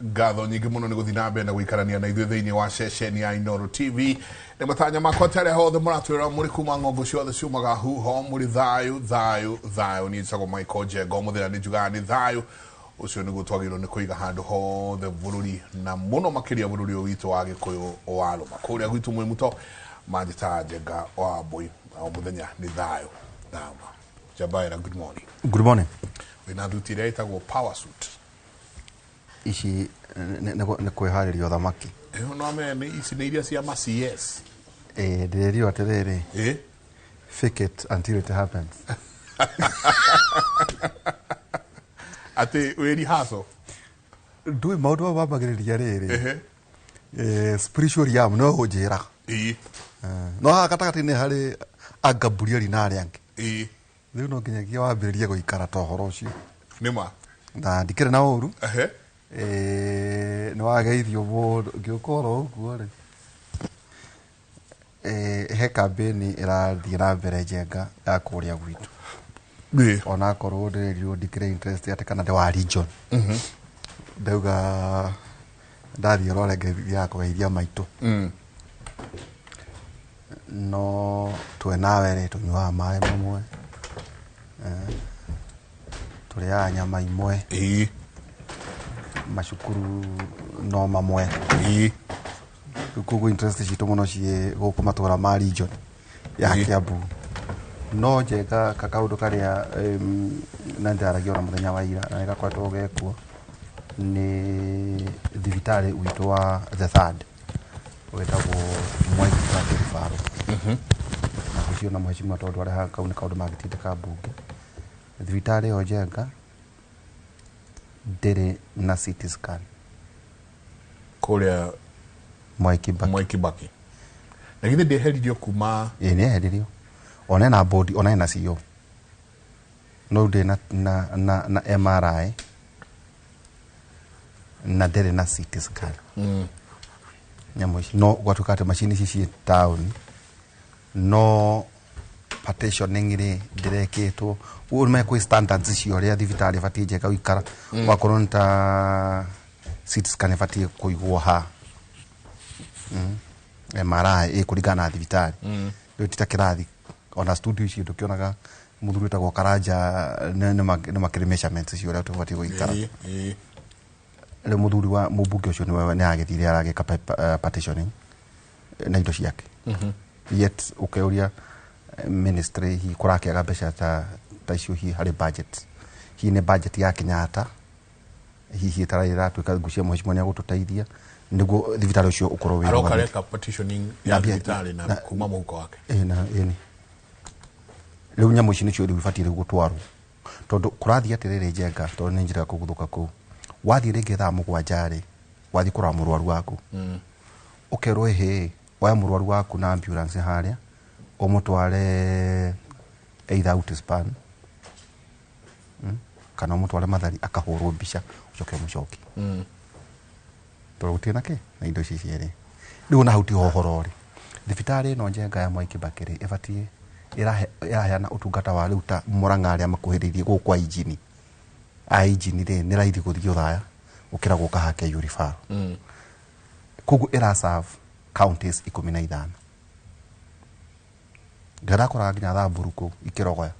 ngatho nyingĩ mũno nĩ gũthiĩ na mbere na gũikarania na ithuĩ thĩinĩ wa ceceni ya Inooro TV nĩ matanya makwa tere hothe mũratwĩra mũrĩ kuma ng'ongo ciothe ciumaga huho mũrĩ thayũ niĩ njĩtagwo Michael Njengo mũthenya nĩ njugaga nĩ thayũ ũcio nĩguo twagĩrĩirwo nĩ kũiga handũ hothe bũrũri na mũno makĩria bũrũri ũyũ witũ wa Gĩkũyũ wa Rũma kũrĩa gwitũ Mwĩmuto manjĩtaga Njenga wa Mbũi o mũthenya nĩ thayũ Jabaira, good morning. Good morning. Wĩna thuti ĩrĩa ĩtagwo power suit. Ici nĩ kwĩharĩria thamaki. No mene ici nĩ iria cia ma CS. Ndĩrĩrio atĩrĩrĩ. Fake it until it happens. Ati wĩri haso. Ndũĩ maũndũ mambagĩrĩria rĩrĩ. Spiritual yam no ũnjĩra. No gatagatĩ-inĩ harĩ angamburiari na arĩa angĩ. Rĩu no nginyagia wambĩrĩrie gũikara ta ũhoro ũcio. Nĩma. Na ndikĩrĩ na ũru. Nĩ wageithio mũndũ ngĩũkora ũguo rĩ. He kambĩni ĩrathiĩ na mbere Njenga ya kũrĩa gwitũ. Ona akorwo ndĩrĩrirwo ndikĩrĩ interest atĩ kana ndĩ wa region. Ndauga ndathiĩ rore ngĩthiaga kũgeithia maitũ. No twĩ nawe rĩ tũnyuaga maĩ mamwe. Tũrĩaga nyama imwe. Macukuru no mamwe. Kuguo interest citũ mũno ciĩ gũkũ matũra ma region ya Kiambu. No Njenga kakaũndũ karĩa na ndaragia ona mũthenya wa ira na gakoretwo gekuo nĩ thibitarĩ witũ wa the third wetagwo Mwaki Bakirifaro. Na kucio na mheshimiwa tondũ arĩa kau nĩ kaũndũ magĩtindĩka mbunge. Thibitarĩ ĩyo Njenga ndĩrĩ na CT scan. Kũrĩa Mwaki Baki. Na githĩ ndĩheririo kuma nĩ eheririo. Ona na body ona na CEO. No ndĩ na MRI na ndĩrĩ na CT scan. Nyamũ ici no gwatuĩka atĩ macini ici ciĩ town no partitioning rĩ ndĩrekĩtwo ũrũme kwĩ standards icio ũrĩa thibitarĩ ĩbatiĩ Njenga gũikara wakorwo nĩ ta CT scan ĩbatiĩ kũigwo ha. MRI kũringana na thibitarĩ. Rĩu ti ta kĩrathi ona studio ici ndũkĩonaga mũthuri wĩtagwo Karanja nĩ makĩrĩ measurements icio ũrĩa tũbatiĩ gũikara. Rĩu mũthuri wa mũmbunge ũcio nĩ agĩthire aragĩka partitioning na indo ciake. Yet ũkĩũria ministry hi kũrakĩaga mbeca ta icio hi harĩ budget. Hi nĩ budget ya Kenyatta. Hihi ĩtaratuĩka ngucia mheshimiwa nĩ agũtũteithia nĩguo thibitarĩ ũcio ũkorwo wĩra. Arokareka partitioning ya thibitarĩ na kuma mũhuko wake. Rĩu nyamũ ici nĩcio rĩu ibatiĩ rĩu gũtwarwo. Tondũ kũrathiĩ atĩrĩrĩ Njenga tondũ nĩ njĩra kũguthũka kũu. Wathiĩ rĩngĩ thaa mũgwanja rĩ wathiĩ kũrora mũrwaru waku. Ũkerwo hĩ oya mũrwaru waku na ambulance harĩa ũmũtware either out span kana ũmũtware Mathari akahũrwo mbica ũcoke mũcoki. Tondũ gũtirĩ na kĩ na indo ici cierĩ. Rĩu na hauti ũhoro rĩ thibitarĩ ĩno Njenga ya Mwaki Baki rĩ ĩbatiĩ ĩraheana ũtungata wa rĩu ta Mũrang'a arĩa makuhĩrĩirie gũkũ kwa injini. Injini rĩ nĩ raithi gũthiĩ Ũthaya ũkĩra gũka hake Referral. Kuguo ĩraserve counties 15. Ndĩrakora nginya Thamburu kũu ikĩrogoya.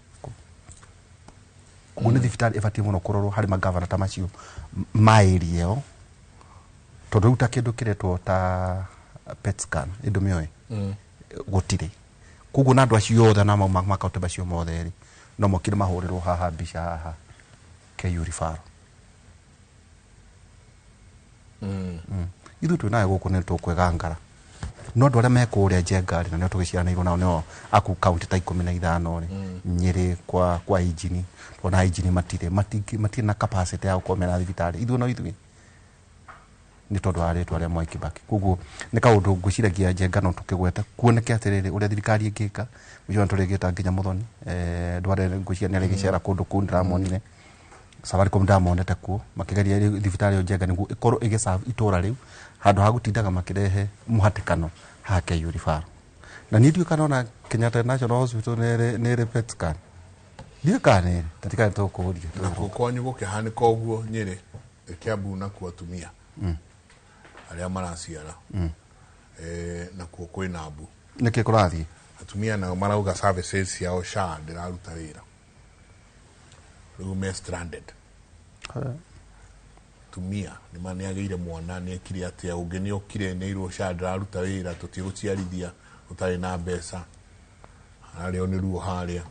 Kuguo nĩ thibitarĩ ĩbatiĩ mũno kũrorwo harĩ magavana ta macio ma area ĩyo. Tondũ rĩu ta kĩndũ kĩretwo ta PET scan ĩndũ mĩoĩ gũtirĩ. Kuguo na andũ acio othe na makaũtĩ macio mothe rĩ no mokire mahũrĩrwo haha mbica haha KU Referral. Ithuĩ twĩ nawe gũkũ nĩ tũkwĩgangara. No andũ arĩa mekũrĩa Njenga rĩ na nĩo tũgĩciaranĩirwo nao nĩo aku kaunti ta 15 rĩ Nyĩrĩ kwa injini. Ona injini matirĩ na capacity ya gũkorwo mena thibitarĩ. Ithuĩ no ithuĩ nĩ tondũ wa rĩtwa rĩa Mwaki Baki. Kuguo nĩ kaũndũ ngwĩciragia Njenga no tũkĩgweta kuoneke atĩrĩrĩ ũrĩa thirikari ĩngĩka mũico tũrĩgĩta nginya Mũthoni. Ndware ngwĩciria nĩ arĩgĩcera kũndũ kũu ndĩramonire. Safaricom ndamonete kuo makĩgeria thibitarĩ Njenga nĩguo ĩkorwo ĩgĩserve itũra rĩu handũ ha gũtindaga makĩrehe mũhatĩkano ha KU Referral. Na niĩ ndiũĩ kana ona Kenyatta National Hospital nĩ ĩrĩ PET scan. Ndiũĩ kana nĩ ĩrĩ tatikane tũkũũria. Na kwanyu gũkĩhanĩka ũguo Nyĩrĩ Kiambu na kuo atumia. aria maraciara na kuo kwina mbu niki kurathie atumia na marauga services ciao sha ndiraruta wira riu me stranded tumia ni maniageire mwana ni ekire atia ungi ni okire ni irwo sha ndiraruta wira tutiguciarithia utari na mbeca ario ni ruo haria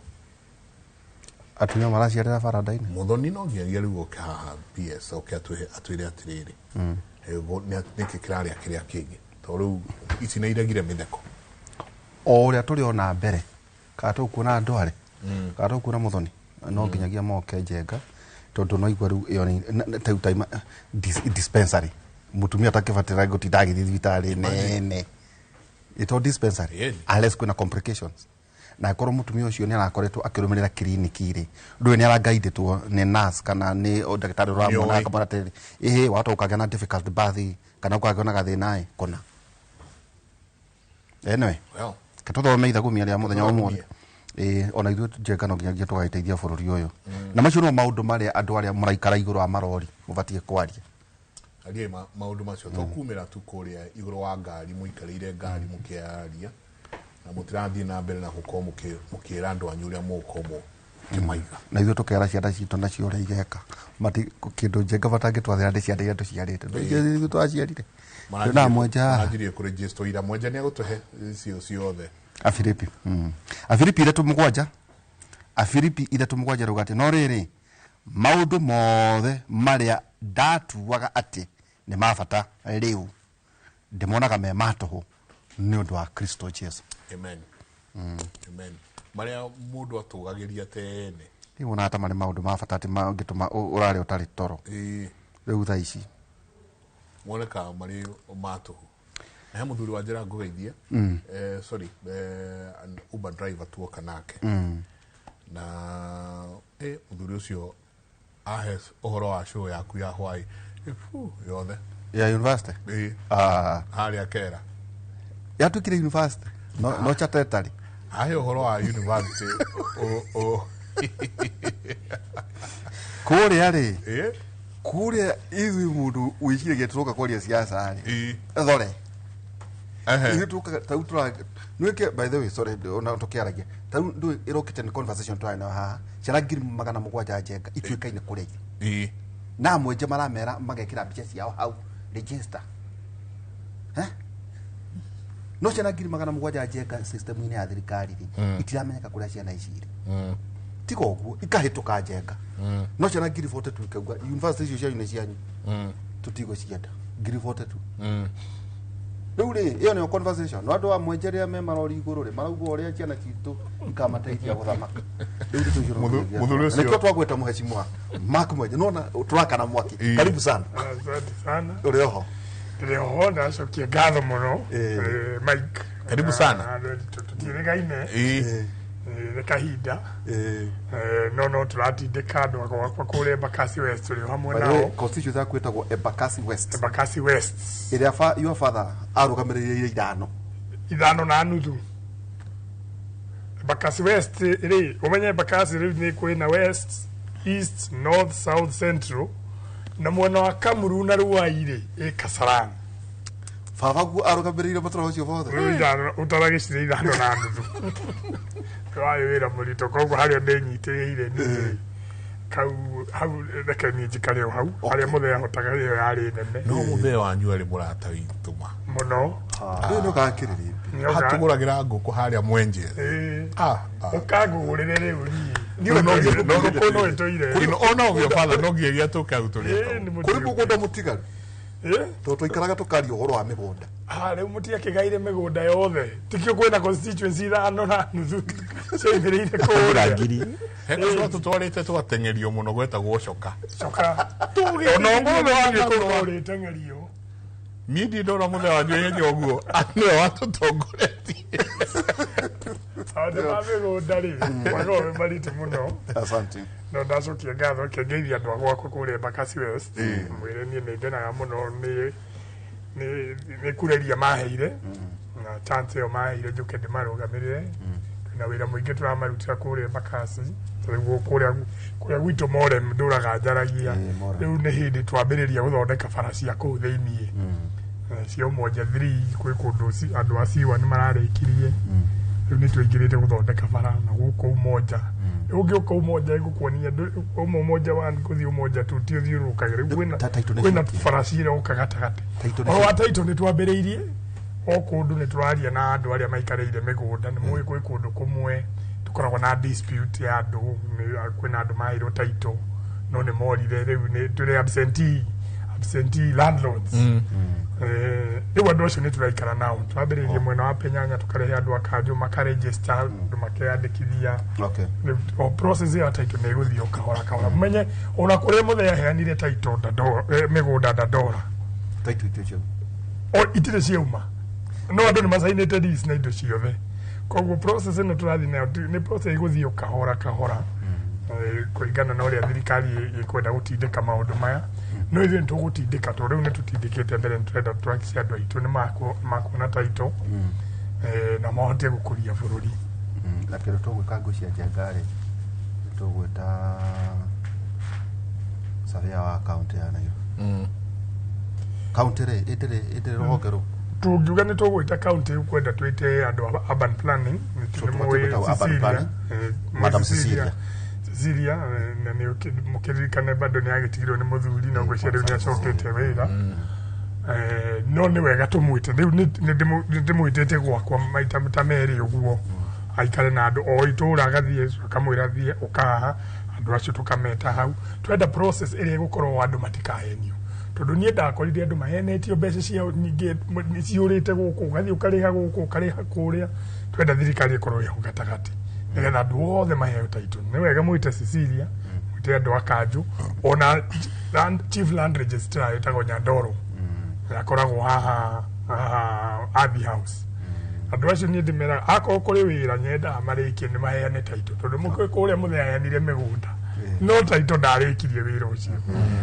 atumia maraciarira baranda-ini muthoni no ngiagia riu oke haha PS oke atwire atiriri niki kiraria kiria kingi to riu ici ni iregire mitheko o uria turi ona mbere ka tukuona andware ka tukuona muthoni no nginyagia moke njenga tondu no igwa riu iyo ni time dispensary mutumia atakibatira gutinda agithii thibitari nene ito dispensary unless kuna complications na korwo mutumia ucio ni arakoretwo akirumirira kliniki ri ndwe ni aragaidetwo ni nurse kana ni ndagitari wa mwana kamara tiri watu ukagĩa na difficult birth kana ukagĩa na gathina kona anyway katuthome ithagumia ria muthenya umwe ona ithuĩ njenga no nginyagia tũgaiteithia bũrũri ũyũ na macio no maũndũ marĩa andũ arĩa mũraikara igũrũ wa marori mũbatiĩ kwaria arie maũndũ macio to kumĩra tu kũrĩa igũrũ wa ngari mũikarĩire ngari mũkĩaria na mũtirathiĩ na mbere na gũkorwo mũkĩra andũ anyu ũrĩa mũgũkorwo mũkĩmaiga na ithuĩ tũkera ciana citũ nacio ũrĩa igeka kĩndũ njenga batangĩtwathĩra ndĩ ciana iria tũciarĩte ithuĩ twaciarire na mwenja maranjirie kũregister ira mwenja nĩ agũtũhe icio ciothe Afilipi Afilipi ile tumugwanja Afilipi ile tumugwanja rugati no riri maundu mothe maria ndatuaga ati ni mabata riu ndimonaga me matuhu ni undu wa Kristo Jesu amen amen maria mundu atugagiria tene ni wona ata mari maundu mabata ati mangituma urare utari toro riu tha ici moneka mari matuhu na muthuri wa njira ngugeithia sorry an Uber driver tuoka nake na muthuri ucio ahes ohoro wa show yaku ya hwai yothe ya university haria kera yatukire university no chatetari ahe ohoro wa university kuria ri kuria ithi mundu wicire geturoka kwaria siasa ri thore Ini tuka tautura nweke by the way sorry ona tokiaragia tau ndu irokite ni conversation twana ha cira ngiri magana mugwanja njenga ituikaine kure na mwenje maramera magekira mbica ciao hau register no cira ngiri magana mugwanja njenga system ine ya thirikari itiramenyeka kuria ciana iciri tiko guo ikahituka njenga no cira ngiri 42 ikauga university icio cia cianyu tutigo cienda ngiri 42 Ruri iyo ni conversation no andu wa mwenjeria me marori iguru ri marauga uria ciana citu ikamateithia guthamaka muthuri ucio niko twagweta muheshimiwa Mark mwenje nona turaka na mwaki karibu sana asante sana urioho ndioho ndacokia ngatho muno Mike karibu sana tutiregaine kahinda no turatindika andu akwa kuria Embakasi West uri hamwe nao constitution za kwetagwo Embakasi West Embakasi West iria your father arugamiririe ithano na nuthu Embakasi West ri umenye Embakasi ri ni kwina West East North South Central na mwena wa Kamuru na Ruai ri Kasarani baba gu arugamiririe matoro cio bothe utaragicire ithano na nuthu kwayo wira murito koguo hario ndinyitiriire ni hau reke ni njikare hau haria muthea hotaga iyo yari nene no muthea wanyu ari murata wituma muno no gakiriri hatuguragira nguku haria mwenje ukangugurire riu ni no itoire ona obyo father no ngiria tukauturia kuri mugunda mutigaru to ikaraga tukari uhoro wa migunda riu mutia kigaire migunda yothe tikio kwina constituency ithano na nuthu cioimirire kuria ngiri heko tutwarite twatengerio muno gwetagwo coka ona ngombe wangikorwo ritengerio midi ndora muthea wanyu yenye oguo niwe watutongoretie ande migunda ri wago marite muno asante no ndacokia ngatho kengeithia andu agwakwa kuria Embakasi West mwire nie ningenaga muno ni kureria maheire na chance yo maheire njuke ndimarugamirire na wira muingi turamarutira kuria Embakasi kuria gwitå more ndå raga njaragia rä u nä hä ndä twambä rä ria gå thondeka bara cia kå u thä iniä cia Umoja 3 kwä kå ndå andå a ciwa nä mararä kirie rä u nä twaingä rä te gå thondeka bara na gå kå Umoja å ngä å ka Umoja gå kuonia uma Umoja 1 gå thiä Umoja 2 ti å thiå rå kagä rä u kwä na bara cirä oka gatagatä o wa taitå nä twambä rä irie o kå ndå nä tå raria na andå arä a maikarä ire mä gå nda nä må ä kwä kå ndå kå mwe koragwo na dispute ya andå kwina andå maheirwo taito no nä morire rä u nä tå rä absentee landlords rä u andå acio nä tå raikara nao twambä rä rie mwena wa Penyanya tå karehe andå a Kanjå makaregister andå makeandä kithia o process ya taito nä gå thiä o kahora kahora menye ona kå rä a må thea heanire taito mä gå nda ndandora itirä ciauma no andå nä macainä te na indo ciothe koguo process ĩno tũrathiĩ nayo nĩ process ĩgũthiĩ kahora kahora kũringana na ũrĩa thirikari ĩkwenda gũtindĩka maũndũ maya no ithuĩ nĩ tũgũtindĩka tondũ rĩu nĩ tũtindĩkĩte mbere nĩ tũrenda twakicia andũ aitũ nĩ makuona taito na mahote gũkũria bũrũri na kĩrĩa tũgwĩka ngũcia njengarĩ tũgwĩta savia wa kaunti ya Nairobi kaunti rĩ ĩndĩrĩ rũhonge rũu tungiuga nä tå gwä ta kauntä kwenda twä te andå a urban planning Cecilia na nä må kä ririkane bado nä agä tigirwo nä må thuri na ngwä cia rä u nä acokä te wä ra no nä wega tå mwä te rä u nä ndä mwä tä te gwakwa maita ta merä å guo aikare na andå o itå ra agathiä akamwä ra thiä å kaha andå acio tå kameta hau twenda process ä rä a ä gå korwo andå matikahenio tondå niä ndakorire andå mahenetio mbeca ciao nyingä nä ciå rä te gå kå gathiä å karä ha gå kå karä ha kå rä a twenda thirikari ä korwo ä hau gatagatä nä getha andå othe maheo taitå nä wega mwä te Cecilia mwä te andå a Kanjå ona chief land registrar ä tagwo Nyandoro akoragwo haha Abbey House andå acio niä ndä meraga akorwo kå rä wä ra nyendaga marä kie nä maheane taitå tondå kå rä a må thea heanire mä gå nda no taito ndarä kirie wä ra å cio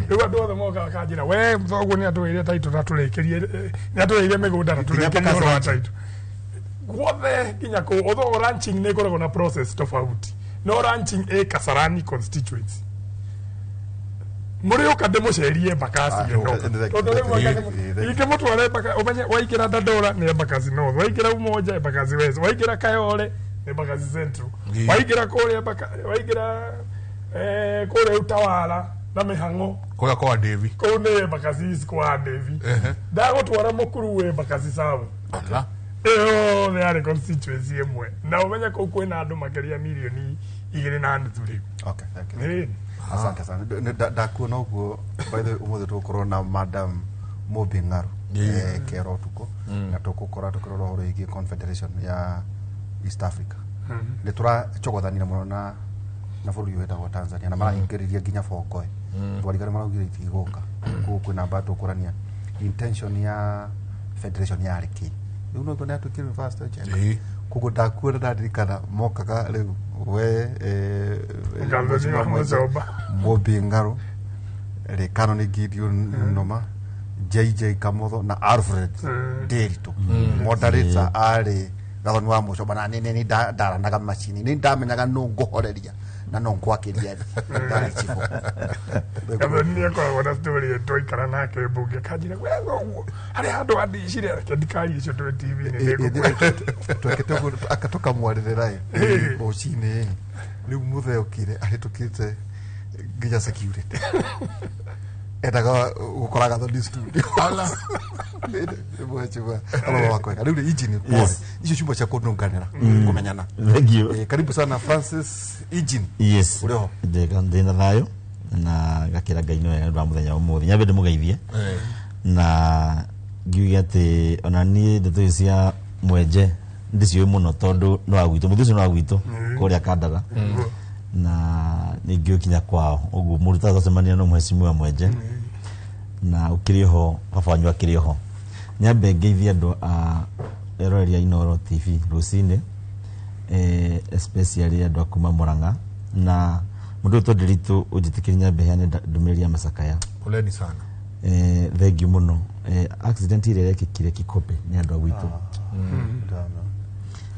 rä u andå othe mokaga kanjä ra we thoguo nä atå ire taito na tå rä kä rie nä atå rä ire mä gå nda na tå rä kä rie å wa taito guothe nginya kå otho ranching nä koragwo na process tofauti no ranching Kasarani constituency må rä å ka ndä må cerie mbakasi ĩno tondå rä u ingä må tware å waingä ra Dandora nä mbakasi north waingä ra Umoja mbakasi west waingä ra Kayole nä mbakasi central waingä ra kå rä a waingä ra kå rä a Utawala na mä hang'o kå rä a kwa Davi kå nä mbakasi kwa Davi ndagå twara må kuru wä mbakasi sabu ĩyo nĩ yarĩ constituency ĩmwe na ũmenye kũu kwĩna andũ makĩria milioni 2.5 rĩu asante sana ndakuona ũguo by the ũmũthĩ tũgũkorwo na madam Mobi Ng'aru kero tuko na tũgũkorwo tũkĩrora ũhoro wĩgiĩ confederation ya East Africa nĩ tũracogothanĩra mũno na bũrũri ũyũ wĩtagwo Tanzania na marahingĩrĩria nginya Bongoe twarigari maraugire itigũka kũu kwĩna mba tũkũrania intention ya federation yarĩ kĩ rĩu no tũnĩ atwĩkire university njenga koguo ndakuona ndandirikana mokaga rĩu we Mobi Ng'aru Rekano nĩ Gideon Noma JJ Kamotho na Alfred Nderitu moderator arĩ gathoni wa mũcoba na nĩ ndaranaga macini nĩ ndamenyaga no ngũhoreria na no ngwakiria ndari chibo gathoni nĩ akoragwo na story twaikara nake mbunge kanjira wega ũguo harĩ handũ andicire reke ndikari icio twĩ TV-inĩ twekete ũguo akatũkamwarĩrĩra rũcinĩ rĩu mũthee ũkire ahĩtũkĩte nginya security endaga gũkora gathoni studio rĩu nĩ injini icio ciumba cia kũnũnganĩra kũmenyana karibu sana Francis Injini ũrĩ ho ndĩna thayũ na gakĩra Ngai nĩ wega nĩ ũndũ wa mũthenya ũmũthĩ nyambe ndĩmũgeithie na ngiuge atĩ ona niĩ ndeto icio cia mwenje ndĩciũĩ mũno tondũ nĩ wa gwitũ mũthĩ ũcio nĩ wa gwitũ kũrĩa Kandaga na ningĩ ũkinya kwao ũguo mũndũ tacemania no mheshimiwa mwenje na ũkĩrĩ ho baba wanyu akĩrĩ ho nyambe ngeithie andũ a eroreria Inoro TV rũcinĩ especially andũ a kuma Mũrang'a na mũndũ ũyũ tondĩritũ ũnjĩtĩkĩrie nyambe heane ndũmĩrĩri ya macakaya poleni sana thengiũ mũno accident ĩrĩa ĩrekĩkire Kĩkombe nĩ andũ a gwitũ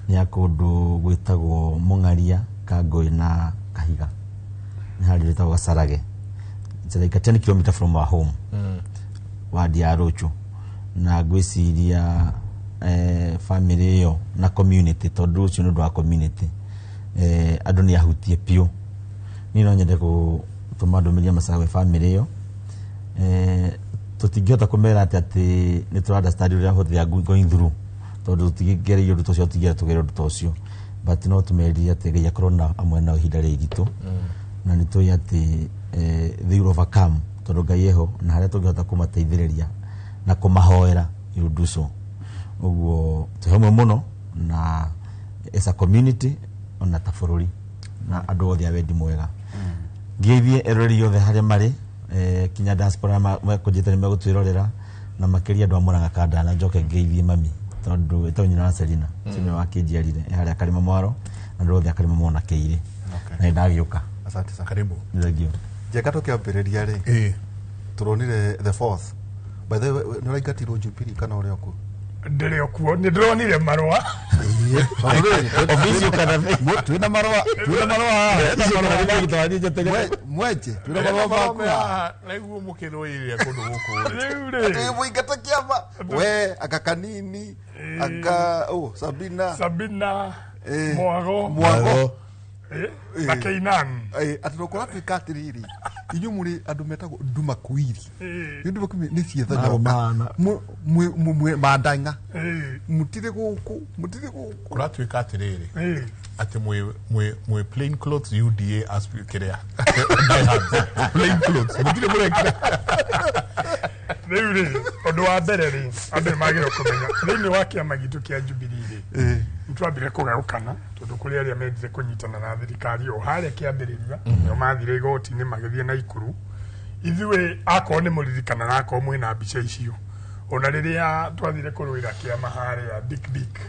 nĩ ya kũndũ gwĩtagwo Mũng'aria Kangũĩ na Kahiga nĩ harĩ rĩtagwo Gasarage. It's like a 10 km from our home. Wadi ya Rocho na ngwĩciria family ĩyo na community tondũ ũcio nĩ ũndũ wa community andũ nĩ ahutie piũ. Niĩ no nyende gũtũma ndũmĩrĩri Masawe family ĩyo tũtingĩhota kũmera atĩ nĩ tũra understand ũrĩa hũthĩra going through tondũ tũtingĩgereire ũndũ ũcio tũgere ũndũ ũcio but no tũmerire atĩ Ngai akorwo na amwe na ihinda rĩritũ na nĩ tũĩ atĩ they will overcome tondũ Ngai eho na harĩa tũngĩhota kũmateithĩrĩria na kũmahoera you do so. Ũguo tũhamwe mũno na as a community ona ta bũrũri na andũ othe a wendi mwega. Ngeithie eroreri othe harĩa marĩ kinya diaspora makũnjĩte nĩ megũtwĩrorera na makĩria andũ a Mũrang'a Kanda na njoke ngeithie mami tondũ ĩtagwo nyina wa Selina cime wakĩnjiarire harĩa Karima Mwaro na andũ othe a Karima mona kĩire na ndagĩũka. Asante sana. Karibu. Nĩthengio. Njega tũkĩambĩrĩria rĩ tũronire the fourth by the way nĩ ũraingatirwo Jubilee kana ũrĩa kuo ndĩrĩ okuo nĩ ndĩronire marũa Ofisi kana twĩna marũa mwenje twĩna marũa maku nĩguo mũkĩrũĩrĩria kũndũ gũkũ rĩu rĩ mũingata kĩama we aka kanini aka Sabina Mwago na Keinan atũkora twĩka atĩrĩrĩ inyu mũrĩ andũ metagwo nduma kuiri nduma kuiri nĩ cietha mwe mandanga mutire gũkũ Kuratwĩka atĩrĩrĩ atĩ mwe plain clothes UDA aspire kĩrĩa plain clothes mutire mũrekĩra rĩu rĩ ũndũ wa mbere rĩ andũ nĩ magĩrĩirwo kũmenya thĩinĩ wa kĩama gitũ kĩa Jubilee rĩ nĩtwambire kũgayũkana tondũ kũrĩ arĩa mendire kũnyitana na thirikari o harĩa kĩambĩrĩria nĩo mathire igoti-inĩ magĩthiĩ na ikuru ithuĩ akorwo nĩ mũririkana na akorwo mwĩna mbica icio ona rĩrĩa twathire kũrũĩra kĩama harĩa Dick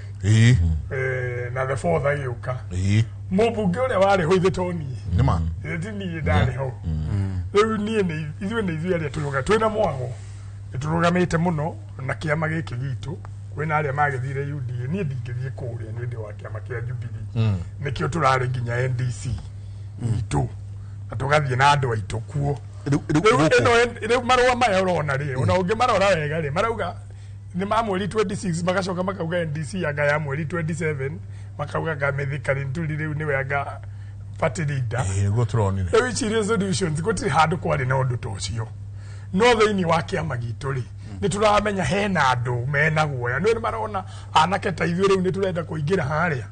na the fourth agĩũka mũmbunge ũrĩa warĩ ho ithe toni nĩma niĩ ndarĩ ho rĩu ithuĩ nĩ ithuĩ arĩa tũrũga twĩna Mwago nĩtũrũgamĩte mũno na kĩama gĩkĩ gitũ kwĩna arĩa magĩthire UDA niĩ ndingĩthiĩ kũrĩa nĩ ũndũ wa kĩama kĩa Jubilee nĩkĩo tũrarĩ nginya NDC itũ na tũgathiĩ na andũ aitũ kuo rĩu marũa maya ũrona rĩ ona ũngĩmarora wega rĩ marauga nĩ ma mweri 26 magacoka makauga NDC anga ya mweri 27 makauga Gamethikari Ntuli rĩu nĩwe anga party leader gũtũronire rĩu ici resolutions gũtirĩ handũ kwarĩ na ũndũ ta ũcio no thĩinĩ wa kĩama gitũ rĩ nĩ tũramenya hena andũ mena guoya nĩ marona anake ta ithuĩ rĩu nĩ tũrenda kũingĩra harĩa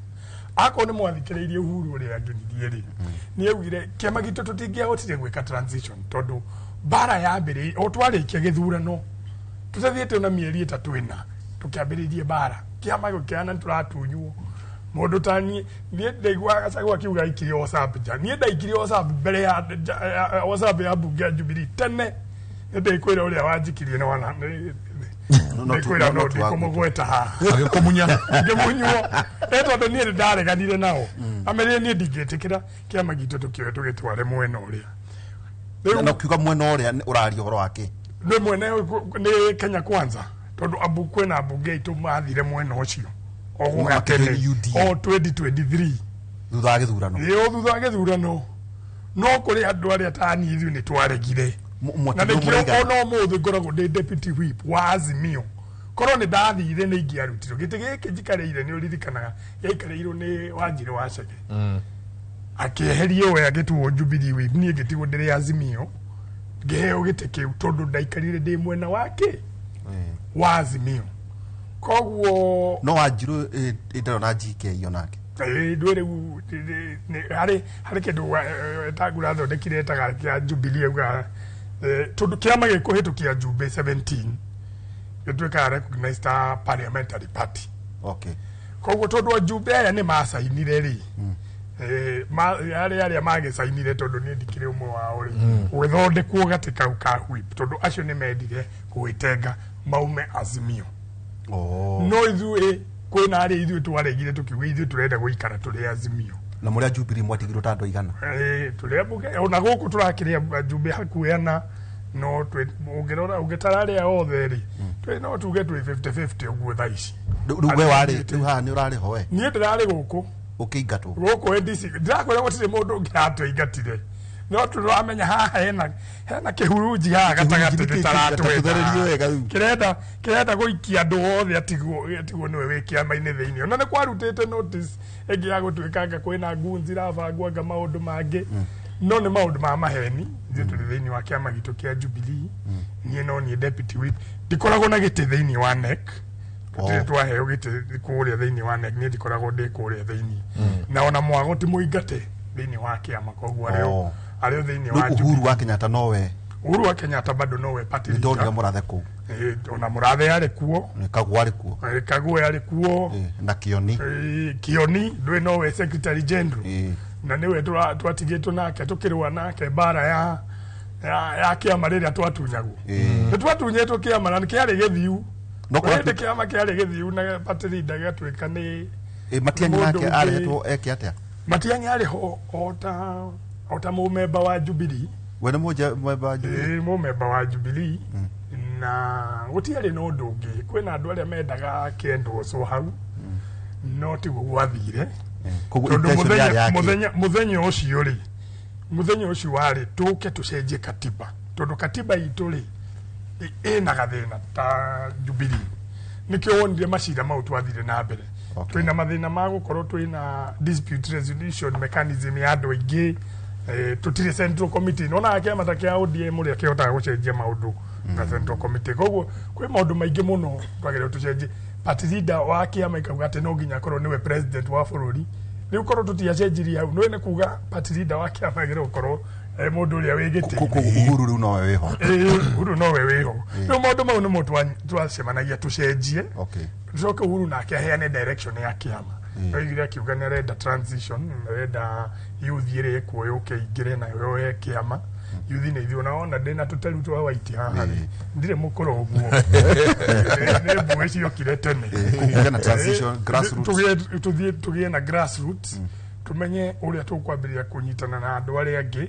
akorwo nĩ mwathikĩrĩirie Uhuru ũrĩa angĩnirie rĩ nĩ augire kĩama gitũ tũtingĩahotire gwĩka transition tondũ bara yambĩrĩirie o twarĩkia gĩthurano tũtathiĩte ona mĩeri ĩtatũ ĩna tũkĩambĩrĩirie bara kĩama gĩkĩana nĩ tũratunywo mũndũ ta niĩ ndaigua Gachagua akiuga aikire WhatsApp nja niĩ ndaikire WhatsApp mbere ya WhatsApp ya mbunge ya Jubilee tene ndĩkwĩra ũrĩa wanjikirie na wana ndĩkwĩra no ndĩkũmũgweta haha agĩkũmunya ngĩmunywo tondũ niĩ ndareganire nao amerie niĩ ndingĩtĩkĩra kĩama gitũ tũgĩtware mwena ũrĩa rĩu no kiuga mwena ũrĩa ũraria ũhoro wake nĩ mwena nĩ Kenya Kwanza tondũ kwĩna ambunge aitũ mathire mwena ũcio o gũgatene o 2023 thutha wa gĩthurano thutha wa gĩthurano no kũrĩ andũ arĩa tani ithuĩ nĩ twaregire na nĩkĩo ona ũmũthĩ ngoragwo ndĩ deputy whip wa Azimio korwo nĩ ndathire nĩ ingĩarutirwo gĩtĩ gĩkĩ njikarĩire nĩ ũririkanaga gĩaikarĩirwo nĩ Wanjirĩ wa Chege akĩeherio we agĩtuo Jubilee whip niĩ ngĩtigwo ndĩrĩ Azimio ngĩheo gĩtĩ kĩu tondũ ndaikarire ndĩ mwena wake wa Azimio koguo no Wanjirũ ĩndarĩ na GK iyo nake ndwĩ rĩu harĩ kĩndũ Wetangula athondekire etaga kĩa Jubilee auga tondũ kĩama gĩkũhĩtũkia Jumbe 17 gĩtuĩkaga recognized parliamentary party koguo tondũ Jumbe aya nĩ macainire rĩ arĩa magĩcainire tondũ nĩ ndikire ũmwe wao rĩ gwĩthondekwo gatĩ kau ka whip tondũ acio nĩ mendire gwĩtenga maume Azimio no ithuĩ kwĩna arĩa ithuĩ twaregire tũkiuga ithuĩ tũrenda gũikara tũrĩ Azimio na mũrĩa Jubilee mwatigirwo ta andũ aigana tũrĩa mbunge ona gũkũ tũrakĩrĩa Jumbe hakuhena no ũngĩtara arĩa othe rĩ no tuge twĩ 50-50 ũguo thaa ici rĩu we warĩ rĩu haha nĩ ũrarĩ ho we niĩ ndĩrarĩ gũkũ Ũkĩingatwo. Gũkũ ndisi ndakwĩra gũtirĩ mũndũ ũngĩratũingatire. No tũramenya haha hena kĩhurunji haha gatagatĩ gĩtaratwenda. Kĩrenda gũikia andũ othe atigwo nĩwe wĩ kĩama-inĩ thĩinĩ. Ona nĩ kwarutĩte notice ĩngĩ ya gũtuĩkanga kwĩna ngunzi irabangwo anga maũndũ mangĩ. No nĩ maũndũ ma maheni. Ithuĩ tũrĩ thĩinĩ wa kĩama gitũ kĩa Jubilee. Niĩ no niĩ deputy whip. Ndikoragwo na gĩtĩ thĩinĩ wa NEC. Twaheo gĩtĩ kũrĩa thĩinĩ wa NEC. Niĩ ndikoragwo ndĩ kũrĩa thĩinĩ. Na ona mwago ti mũingate thĩinĩ wa kĩama koguo arĩo thĩinĩ wa Jubilee. Uhuru wa Kenyatta nowe. Uhuru wa Kenyatta bado nowe party leader. Ndonire Mũrathe kũu. Ona Mũrathe arĩ kuo. Kagwe arĩ kuo. Kagwe arĩ kuo. Na Kioni. Kioni ndwe nowe secretary general. Na niwe twatigĩtwo nake tũkĩrũa nake mbara ya kĩama rĩrĩa twatunyagwo. Nĩ twatunyĩtwo kĩama na kĩarĩ gĩthiu. Kwende kĩama kĩarĩ gĩthiu na party leader gĩatuĩka nĩ Matiang'i nake arehetwo eke atĩa? Matiang'i arĩ ho ota mũmemba wa Jubilee. We nĩ mũmemba wa Jubilee? Mũmemba wa Jubilee. Na gũtiarĩ na ũndũ ũngĩ. Kwĩna andũ arĩa mendaga kĩendwo hau. No tiguo gwathire. Mũthenya ũcio rĩ, mũthenya ũcio warĩ tũke tũcenjie katiba. Tondũ katiba itũ rĩ ĩna gathĩna ta Jubilee. Nĩkĩo wonire macira mau twathire na mbere. Twĩna mathĩna ma gũkorwo twĩna dispute resolution mechanism ya andũ aingĩ. Tũtirĩ central committee. Nona kĩama ta kĩa ODM ũrĩa kĩhotaga gũcenjia maũndũ na central committee. Koguo kwĩ maũndũ maingĩ mũno twagĩrĩirwo tũcenjie. Party leader wa kĩama ikauga atĩ no nginya akorwo nĩwe president wa bũrũri. Rĩu korwo tũtiacenjirie hau nĩwe nĩ kuga party leader wa kĩama agĩrĩirwo gũkorwo mũndũ ũrĩa wĩ gĩtĩ-inĩ. Uhuru rĩu nowe wĩho. Uhuru nowe wĩho. Rĩu maũndũ mau nĩmo twacemanagia tũcenjie. Tũcoke Uhuru nake aheane direction ya kĩama. Oigire akiuga nĩ arenda transition, arenda youth ĩrĩa ĩkuo yũke ingĩre nayo yoe kĩama. Youth nĩ ithuĩ ona ndĩna tũteru twa white haha rĩ. Ndirĩ mũkũrũ ũguo. Nĩ mbuĩ ciokire tene. Kũgĩa na transition grassroots. Tũgĩe na grassroots. Tũmenye ũrĩa tũkwambĩrĩria kũnyitana na andũ arĩa angĩ.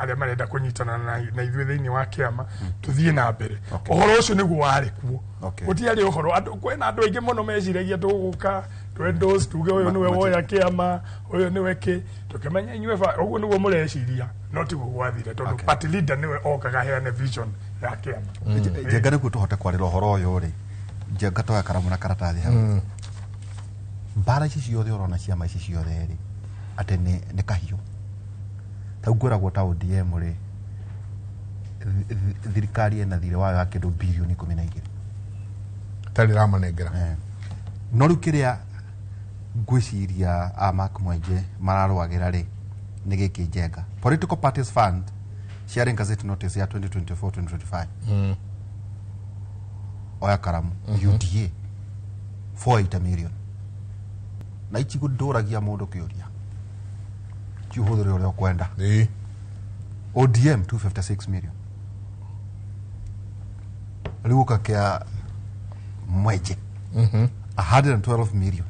Arĩa marenda kũnyitana na ithuĩ thĩinĩ wa kĩama tũthiĩ na mbere. Ũhoro ũcio nĩguo warĩ kuo. Gũtiarĩ ũhoro kwĩna andũ aingĩ mũno meciragia tũgũka twendos tuge ũyũ nĩwe woya kĩama ũyũ nĩwe kĩ tũkĩmenya inyuĩ ũguo nĩguo mũreciria no tiguo gwathire tondũ party leader nĩwe okaga heane vision ya kĩama. Njenga nĩguo tũhote kwarĩra ũhoro ũyũ rĩ, Njenga toya karamu na karatathi hau. Mbara ici ciothe ũrona ciama ici ciothe rĩ atĩ nĩ kahiũ. Ta ngwĩragwo ta ODM rĩ thirikari ĩna thirĩ wayo ya kĩndũ birioni 12. Tarĩ ramanengera. No rĩu kĩrĩa ngwĩciria Mark Mwenje mararũagĩra rĩ nĩ gĩkĩ Njenga. Political Parties Fund sharing gazette notice ya 2024-2025. Oya karamu UDA 480 million. Na ichigo ndũragia mũndũ kĩũria. Kĩũhũthĩre ũrĩa ũkwenda. ODM 256 million. Rĩu ũkakĩa Mwenje 112 million.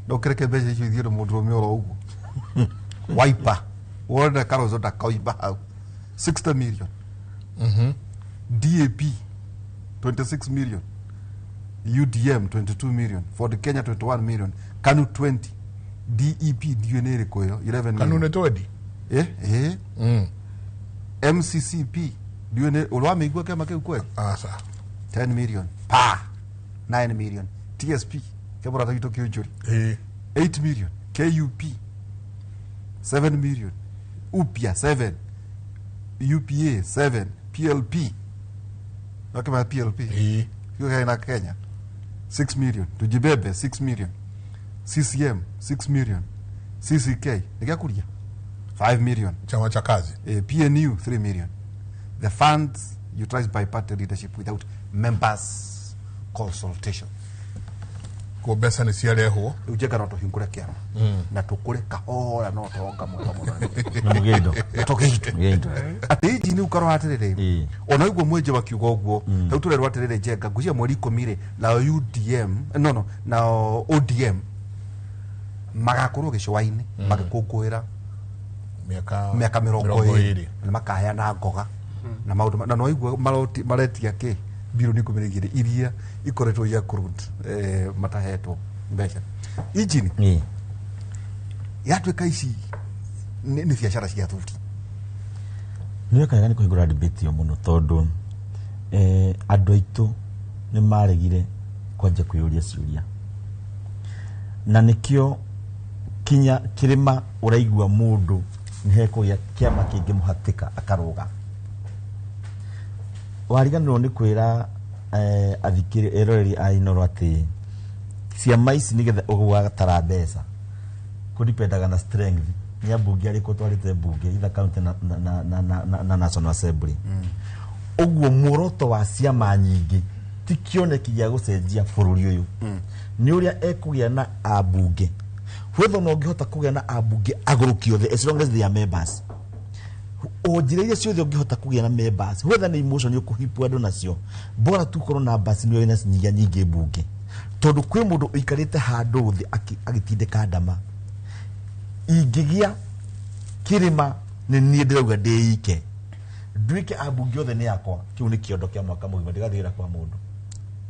No kereke mbeca icio ithiĩ mũndũ ũmwe oro ũguo. Wiper wona Karozo ndakaoimba hau 60 million. DAP 26 million. UDM 22 million. Ford Kenya 21 million. KANU 20. DEP DNA koyo 11 million. KANU ne 20? MCCP DNA ulwa meigwa kama ke kweli. Sa 10 million. Pa 9 million. TSP kebora ta kitokyo njuri 8 million. KUP 7 million. UPIA 7. UPA 7. PLP wakama PLP yuko na Kenya 6 million. Tujibebe 6 million. CCM 6 million. CCK nikakuria 5 million. Chama cha kazi. PNU 3 million. The funds utilized by party leadership without members consultation. Ko besa ni ciare ho. Ujeka no tuhingure kiama. Na tukure kahora no tonga muno muno. Na mugendo. Tugendo. Ati ni ukaro atirire. Ona igwo Mwenje wakiuga uguo. Tau turerwa atirire Njenga ngucia mweri 10 na UDM na ODM magakorwo gicwaini magikungwira miaka 20 na makaya na ngoga na maundu na no igwo maretia ki biro ni kumirigire iria ikoretwo ya kurut matahetwo mbeca injini yatuĩka ici nĩ biacara cia thuti nĩ wekaga nĩ kũhingũra debate yo mũno tondũ andũ aitũ nĩ maregire kwanja kwĩyũria ciũria na nĩkĩo kinya kĩrĩma ũraigua mũndũ nĩ hekũgĩa kĩama kĩngĩ mũhatĩka akaroga wariganĩrwo nĩ kwĩra eroreri a Inooro atĩ ciama ici nĩgetha ũgũgatara mbeca kũdipendaga na strength nĩ ambunge arĩkũ twarĩte mbunge either county na National Assembly ũguo muoroto wa ciama nyingĩ ti kĩoneki gĩa gũcenjia bũrũri ũyũ nĩ ũrĩa ekũgĩa na ambunge whether no ũngĩhota kũgĩa na ambunge agũrũki othe as long as they are members njĩra iria ciothe ũngĩhota kũgĩa na members whether nĩ emotion ũkũhipu andũ nacio bora tu korwo na basi nĩ wĩna nyingĩ mbunge tondũ kwĩ mũndũ ũikarĩte handũ thĩ agĩtindĩka ndama ingĩgĩa kĩrĩma nĩ niĩ ndĩrauga ndĩike nduĩke ambunge othe nĩ yakwa kĩu nĩ kĩondo kĩa mwaka mũgima ndĩgathĩra kwa mũndũ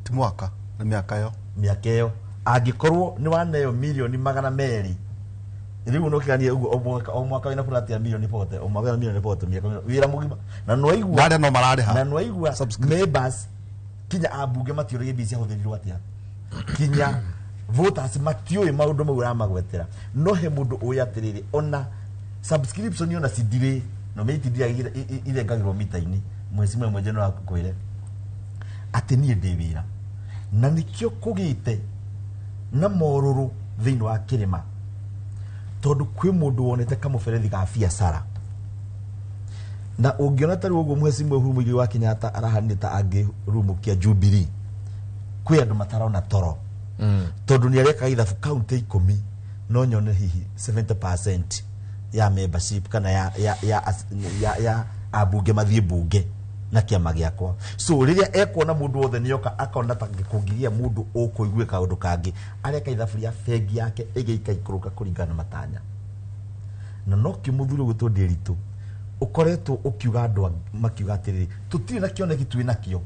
ti mwaka na mĩaka ĩyo angĩkorwo nĩ waneo milioni 200 rĩu no kĩganie ũguo o mwaka wĩna kũratia milioni 40 o mwaka wĩna milioni 40 mĩaka wĩra mũgima na no igua no mararĩha na no igua members kinya ambunge matiũrĩgie mbica hũthĩrirwo atĩa kinya voters matiũĩ maũndũ mau ramagwetera no he mũndũ ũĩ atĩrĩrĩ ona subscription ona cidirĩ no meitithia irengagĩrwo mita-inĩ mwecimu mwenje no akwĩre atĩ niĩ ndĩ wĩra na nĩkĩo kũgĩte na morũrũ thĩinĩ wa kĩrĩma tondũ kwĩ mũndũ wonete kamũberethi ga biacara na ũngĩona tarĩ ũguo mwecimu Uhuru Mũigai wa Kenyatta arahanire ta angĩ rumu kia Jubilee kwĩ andũ matarona toro tondũ nĩ areka ithabu county 10 no nyone hihi 70% ya membership kana ya abunge mathiĩ bunge na kĩama gĩakwa so rĩrĩa ekuona mũndũ wothe nĩoka akona ta kũngĩgĩa mũndũ ũkũigua kaũndũ kangĩ areka ithabu rĩa bengi yake ĩgĩika ikũrũka kũringana na matanya na no kĩmũthuri gwĩtwo Ndĩritũ ũkoretwo ũkiuga andũ makiuga atĩrĩrĩ tũtirĩ na kĩoneki twĩ nakĩo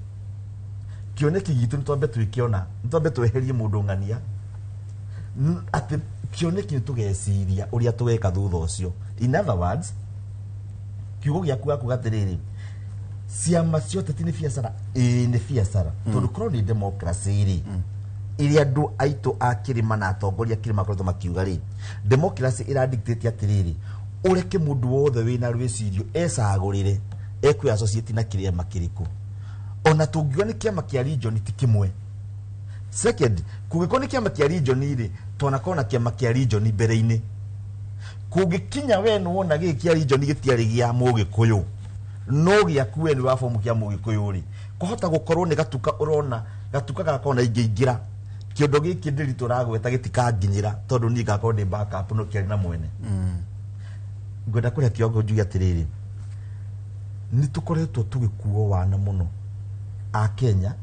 kĩoneki gitũ nĩtwambe twĩkĩona nĩtwambe tweherie mũndũ ng'ania atĩ kĩoneki nĩtũgeciria ũrĩa tũgeka thutha ũcio in other words kiugo gĩaku gakuga atĩrĩrĩ ciama ciothe ti nĩ biacara nĩ biacara tondũ korwo nĩ democracy rĩ iria andũ aitũ a kĩrĩma na atongoria kĩrĩma koretwo makiuga rĩ democracy ĩradictate atĩrĩrĩ ũreke mũndũ wothe wĩna rwĩcirio ecagũrĩre ekwĩ associate na kĩrĩama kĩrĩkũ ona tũngiuga nĩ kĩama kĩa region ti kĩmwe second kũngĩkorwo nĩ kĩama kĩa region rĩ tũnakorwo na kĩama kĩa region mbere-inĩ kũngĩkinya we nĩ wona gĩkĩ kĩa region gĩtiarĩ gĩa Mũgĩkũyũ no gĩaku we nĩ wa fomu kĩa Mũgĩkũyũ rĩ kũhota gũkorwo nĩ gatuka ũrona gatuka gakona ingĩingĩra kĩondo gĩkĩ Ndĩritũ ragweta gĩtikanginyĩra tondũ niĩ ngakorwo ndĩ backup no kĩarĩ na mwene ngwenda kũrĩa kĩongo njuge atĩrĩrĩ nĩ tũkoretwo tũgĩkuo wana mũno a Kenya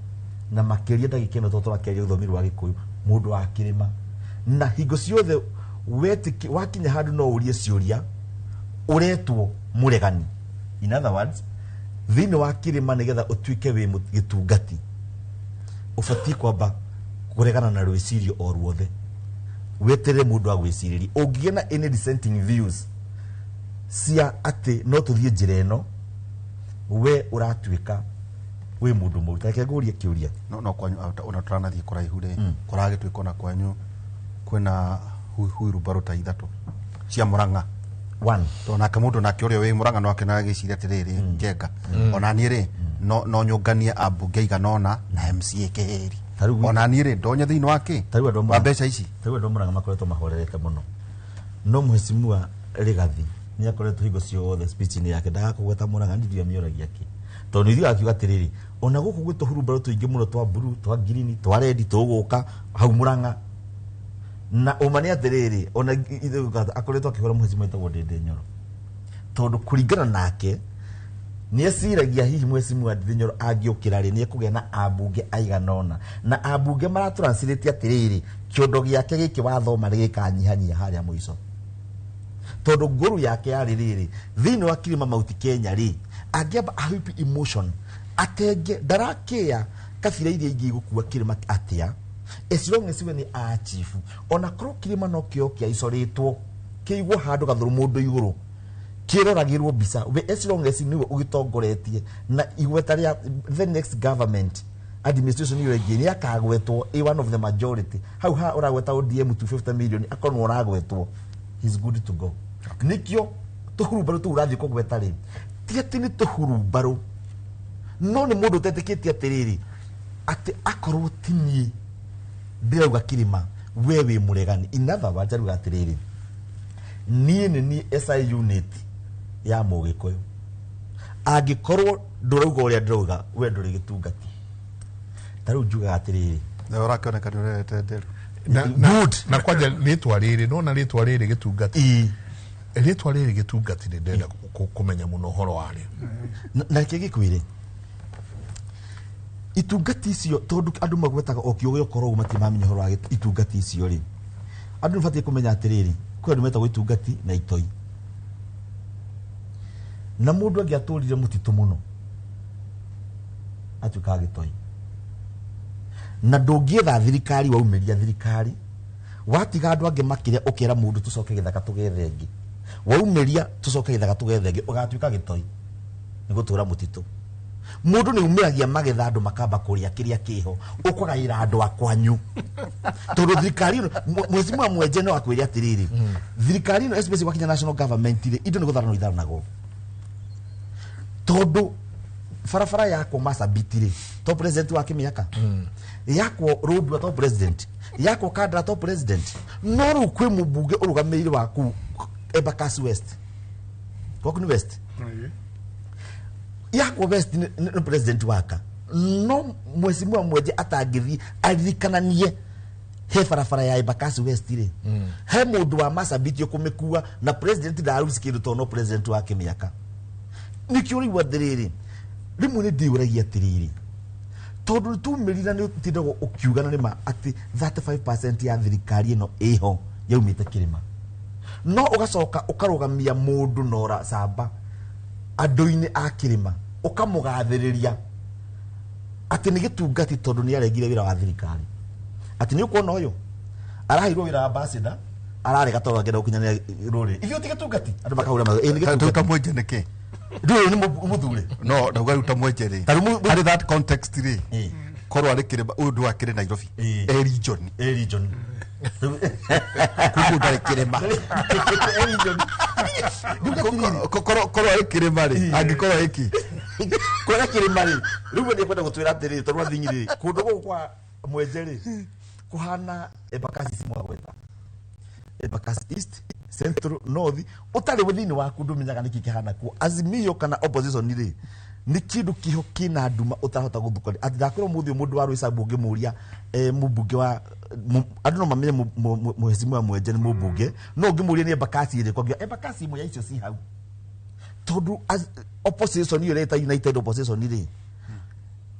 na makĩria ndagĩka ĩno tondũ tũrakĩaria ũthomi rwa Gĩkũyũ mũndũ wa kĩrĩma na hingo ciothe wakinya handũ no ũrie ciũria ũretwo mũregani in other words thĩinĩ wa kĩrĩma nĩgetha ũtuĩke wĩ gĩtungati ũbatiĩ kwamba kũregana na rwĩcirio o ruothe weterere mũndũ agwĩcirĩrie ũngĩgĩa na any dissenting views cia atĩ no tũthiĩ njĩra ĩno we ũratuĩka wĩ mũndũ mũru reke ngũrie kĩũria no kwanyu ona tũranathiĩ kũraihu rĩ kũragĩtuĩka ona kwanyu kwĩna huirubaro ta ithatũ cia Mũrang'a one tonake mũndũ nake ũrĩa wĩ Mũrang'a no akenaga gĩciria atĩrĩrĩ njenga ona niĩ rĩ no nyũnganie ambunge aigana ũna na MCA keheri ona niĩ rĩ ndonye thĩinĩ wa kĩ wa mbeca ici tarĩu andũ Mũrang'a makoretwo mahorerete mũno no mheshimiwa Rigathi nĩ akoretwo hingo ciothe speech-inĩ yake ndagakũgweta Mũrang'a ndithia mĩoragia kĩ tondũ ithuĩ akiuga atĩrĩrĩ ona gũkũ gwĩtwo hurumbarũ tũingĩ mũno twa blue twa green twa red tũgũka hau Mũrang'a na ũma nĩ atĩrĩrĩ ona akoretwo akĩhũra mheshimiwa wĩtagwo Ndĩndĩ Nyoro tondũ kũringana nake nĩ eciragia hihi mheshimiwa Ndĩndĩ Nyoro angĩũkĩra rĩ nĩ ekũgĩa na ambunge aigana ũna na ambunge maratranslate atĩrĩrĩ kĩondo gĩake gĩkĩ wathoma nĩ gĩkanyihanyia harĩa mũico tondũ ngũrũ yake yarĩ rĩrĩ thĩinĩ wa kĩrĩma Mount Kenya rĩ angĩamba ahipi emotion atenge ndarakĩya kabira iria ingĩ igũkua kĩrĩma atĩa as long as we nĩ achieve ona korwo kĩrĩma no kĩo kĩa icorĩtwo kiigwo handu gathuru mundu iguru kiroragirwo bisa we as long as niwe ugitongoretie na igweta ria the next government administration iyo ingĩ yakagwetwo one of the majority hau ha uragweta ODM 250 million akorwo uragwetwo he's good to go nikio tuhurumbaru tu urathi kugweta ri ti ati ni tuhurumbaru no ni mundu teteketie atiriri ati akorwo tinie ndirauga Kirima wewe muregani in other words aruga atiriri ni SI unit ya Mũgĩkũyũ angikorwo ndurauga uria ndirauga we nduri gitungati taru juga atiriri na urakioneka ni urete nderu na kwanja ritwa riri nona ritwa riri gitungati ritwa riri gitungati ni ndenda kumenya muno horo wari na kigikwire itungati icio tondu andu magwetaga okio korwo matimamenya horo wa itungati icio ri andu nibati kumenya atiriri kwe andu metagwo itungati na itoi na mundu angiaturire mutitu muno atuka gitoi na ndungietha thirikari waumiria thirikari watiga andu angi makiria ukira mundu tucoke githaka tugethe ngi waumiria tucoke githaka tugethe ngi ugatuika gitoi ni gutura mutitu mundu ni umiragia magetha andu makamba kuria kiria kiho ukagaira andu akwanyu tondu thirikari mwecimu mwenje no akwiria atiriri thirikari no especially wakinya national government ile indo ni gutharano itharanago tondu farafara yako Masabitire top president wa kimiaka yako road wa top president yako kadra top president no rukwe mubunge urugamirire waku Embakasi West kwa kuni West yako West ni president waka no mwesimu mweje atagithi alirikananie he farafara ya Embakasi West ile he mundu wa Masabitire kumekua na president ndarusikiru tono president wa kimiaka nikiuri wadiriri rimwe ni ndiuragia atiriri tondu tumirira ni tindago ukiugana ni ma ati 35% ya thirikari ino iho yaumite Kirima no ugacoka ukarugamia mundu nora samba andu-ini a Kirima ukamugathiriria ati ni gitungati tondu ni aregire wira wa thirikari ati ni ukuona uyu arahirwo wira wa ambassador ararega tondu agenda gukinyania ruri ithio ti gitungati andu makahura ni gitungati tutamwenje niki ndio ni muthure no ndauga utamwenje ri hari that context ri korwo ari Kirima undu wa kire Nairobi region kuko ndari Kirima korwo ari Kirima ri angikorwo iki kora Kirima ri riu ni kwenda gutwira atiri tondu athinyiri kundu gukwa mwenje ri kuhana Embakasi simwagweta Embakasi East Central North utari withini wa kundu menyaga niki kihana ku Azimio kana opposition ri ni kindu kiho kina nduma utahota guthukani ati ndakorwo muthio mundu wa Ruisabu ungimuria mubunge wa andu no mamenye muhesimu wa mwenje ni mubunge no ungimuria ni Embakasi iri kwa Embakasi imwe ya icio si hau tondu opposition iyo reta United opposition ri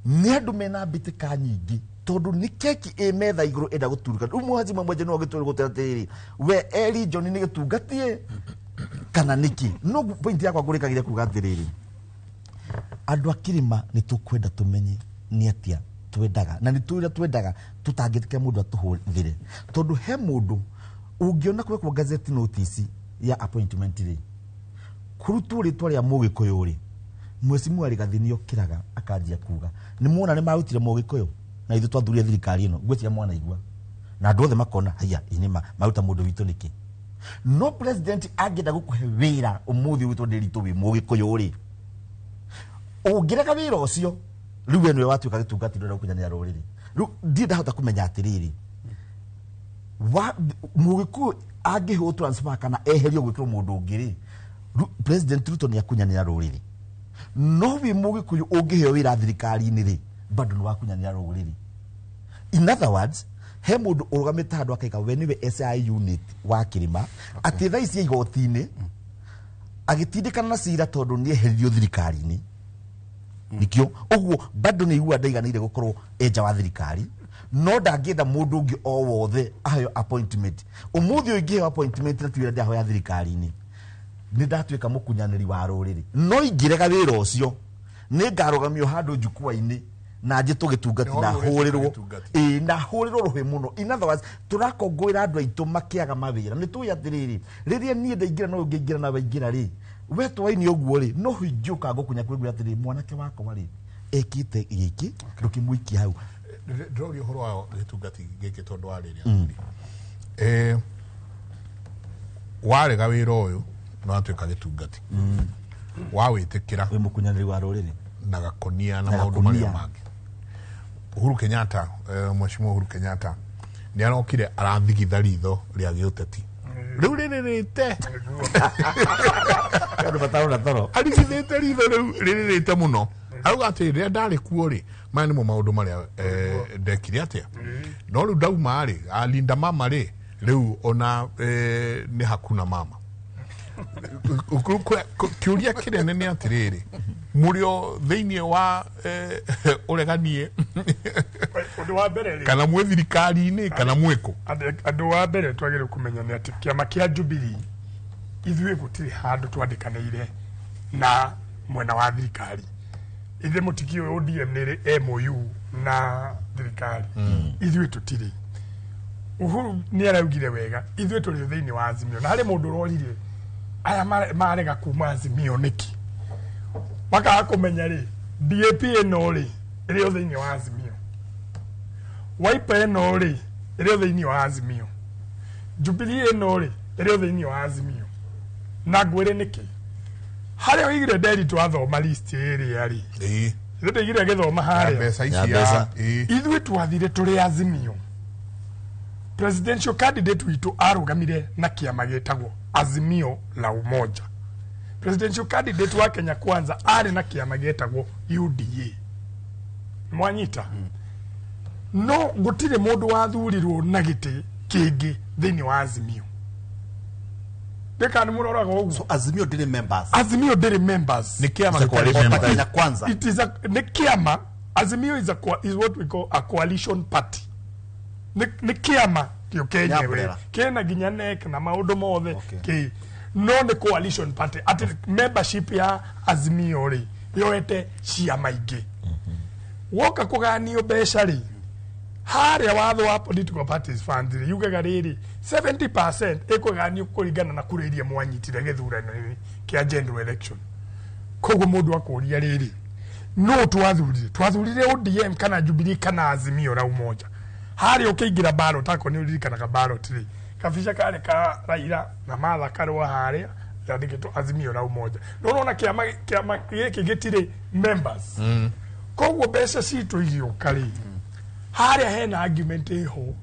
ni andu mena bitika nyingi tondu ni keki metha iguru enda guturuka umuhazimu mwenje no gituri guteratiri we region ni gitungatie kana niki no point yakwa ngurikagire kuga atiriri andu a Kirima ni tukwenda tumenye ni atia twendaga na ni twendaga tutangitike mundu atuhuthire tondu he mundu ungiona kwe kwa gazeti notice ya appointment ri kurutu ritwa ria Mũgĩkũyũ ri mwesimu ari gathinio kiraga akanjia kuga ni muona ni marutire Mũgĩkũyũ na ithu twathuria thirikari ino ngwetia mwana igua na andu othe makona haya inima maruta mundu witu niki no president agenda gukuhe wira umuthi witu ndiritu wi Mũgĩkũyũ ri ungireka wira ucio riu enwe watuika gitungati ndora kunyania ruriri riu ndinda hota kumenya atiriri wa Mũgĩkũyũ angihu transfer kana eherio gwikiro mundu ungiri president Ruto ni akunyania ruriri no wi Mũgĩkũyũ ungiheo wira thirikari ni ri bado ni wakunyania ruriri in other words he mundu urugamite handu akaiga we niwe SI unit wa Kirima ati thaa ici igoti-ini agitindikana na cira tondu ni eheririo thirikari-ini nikio uguo bado ni igua ndaiganire gukorwo enja wa thirikari no ndangienda mundu ungi o wothe ahayo appointment umuthi uingiheo appointment na tiwira ndaho ya thirikari-ini ni ndatuika mukunyaniri wa ruriri no ingirega wira ucio ni ngarugamio handu njukua-ini na nje tugitungati na hurirwo na hurirwo ruhe muno in other words turakongoira andu aitu makiaga mawira ni tuya atiriri riria nie ndaingira no ngingira na baingira ri we twaini oguo ri no hingiuka ngukunya kwigura atiriri mwanake wako wari ekite giki ndukimuikia hau ndori horo wa gitungati giki tondu wariria warega wira uyu no atuika gitungati wawitikira we mukunyaniri wa ruriri na gakonia na maundu maria mangi Uhuru Kenyatta mheshimiwa Uhuru Kenyatta ni arokire arathigitha ritho ria giuteti riu riririte kandu batarona toro arigithite ritho riu riririte muno auga ati ria ndari kuo ri maya nimo maundu maria ndekire atia no riu ndauma ri alinda mama ri riu ona ni hakuna mama kiuria kinene ni atiriri murio thiini wa ureganie undu wa mbere kana mwe thirikari-ini kana mwiko andu wa mbere twagire kumenya ni ati kiama kia Jubilee ithuĩ gutiri handu twandikaniire na mwena wa thirikari ithe mutiki uyu ODM niri MOU na thirikari ithuĩ tutiri Uhuru ni araugire wega ithuĩ turi thiini wa Azimio na hari mundu urorire aya marega kuma Azimio niki maka kumenya ri DAP eno ri iri thiini wa Azimio Wiper eno ri iri thiini wa Azimio Jubilee eno ri iri thiini wa Azimio na ngwire niki hari oigire nderi twathoma list iri ari ndigire githoma hari mbeca ici ya ithuĩ twathire turi Azimio presidential candidate witu arugamire na kiama gitagwo Azimio la Umoja presidential candidate wa Kenya Kwanza ari na kiama gitagwo UDA mwanyita no gutire mundu wathurirwo na giti kingi thiini wa Azimio dekani muroraga uguo so Azimio did members ni kiama Kenya Kwanza it is a ni kiama Azimio is what we call a coalition party ni kiama kio Kenya we kena ginyanek na maundu mothe ki no ni coalition party at membership ya Azimio ri yoete ciama ingi woka kuganio mbeca ri haria watho wa political parties funds ri yugaga riri 70% ikuganio kuringana na kuriria mwanyitire githurano kia general election koguo mundu akuria riri no twathurire ODM kana Jubilee kana Azimio la Umoja hari ukiingira ballot ako ni uririkanaga ballot ri kabisha kale ka Raila na Martha Karua haria yandikitwo Azimio la Umoja no kiama giki gitire members koguo mbeca citu igioka ri haria hena argument iho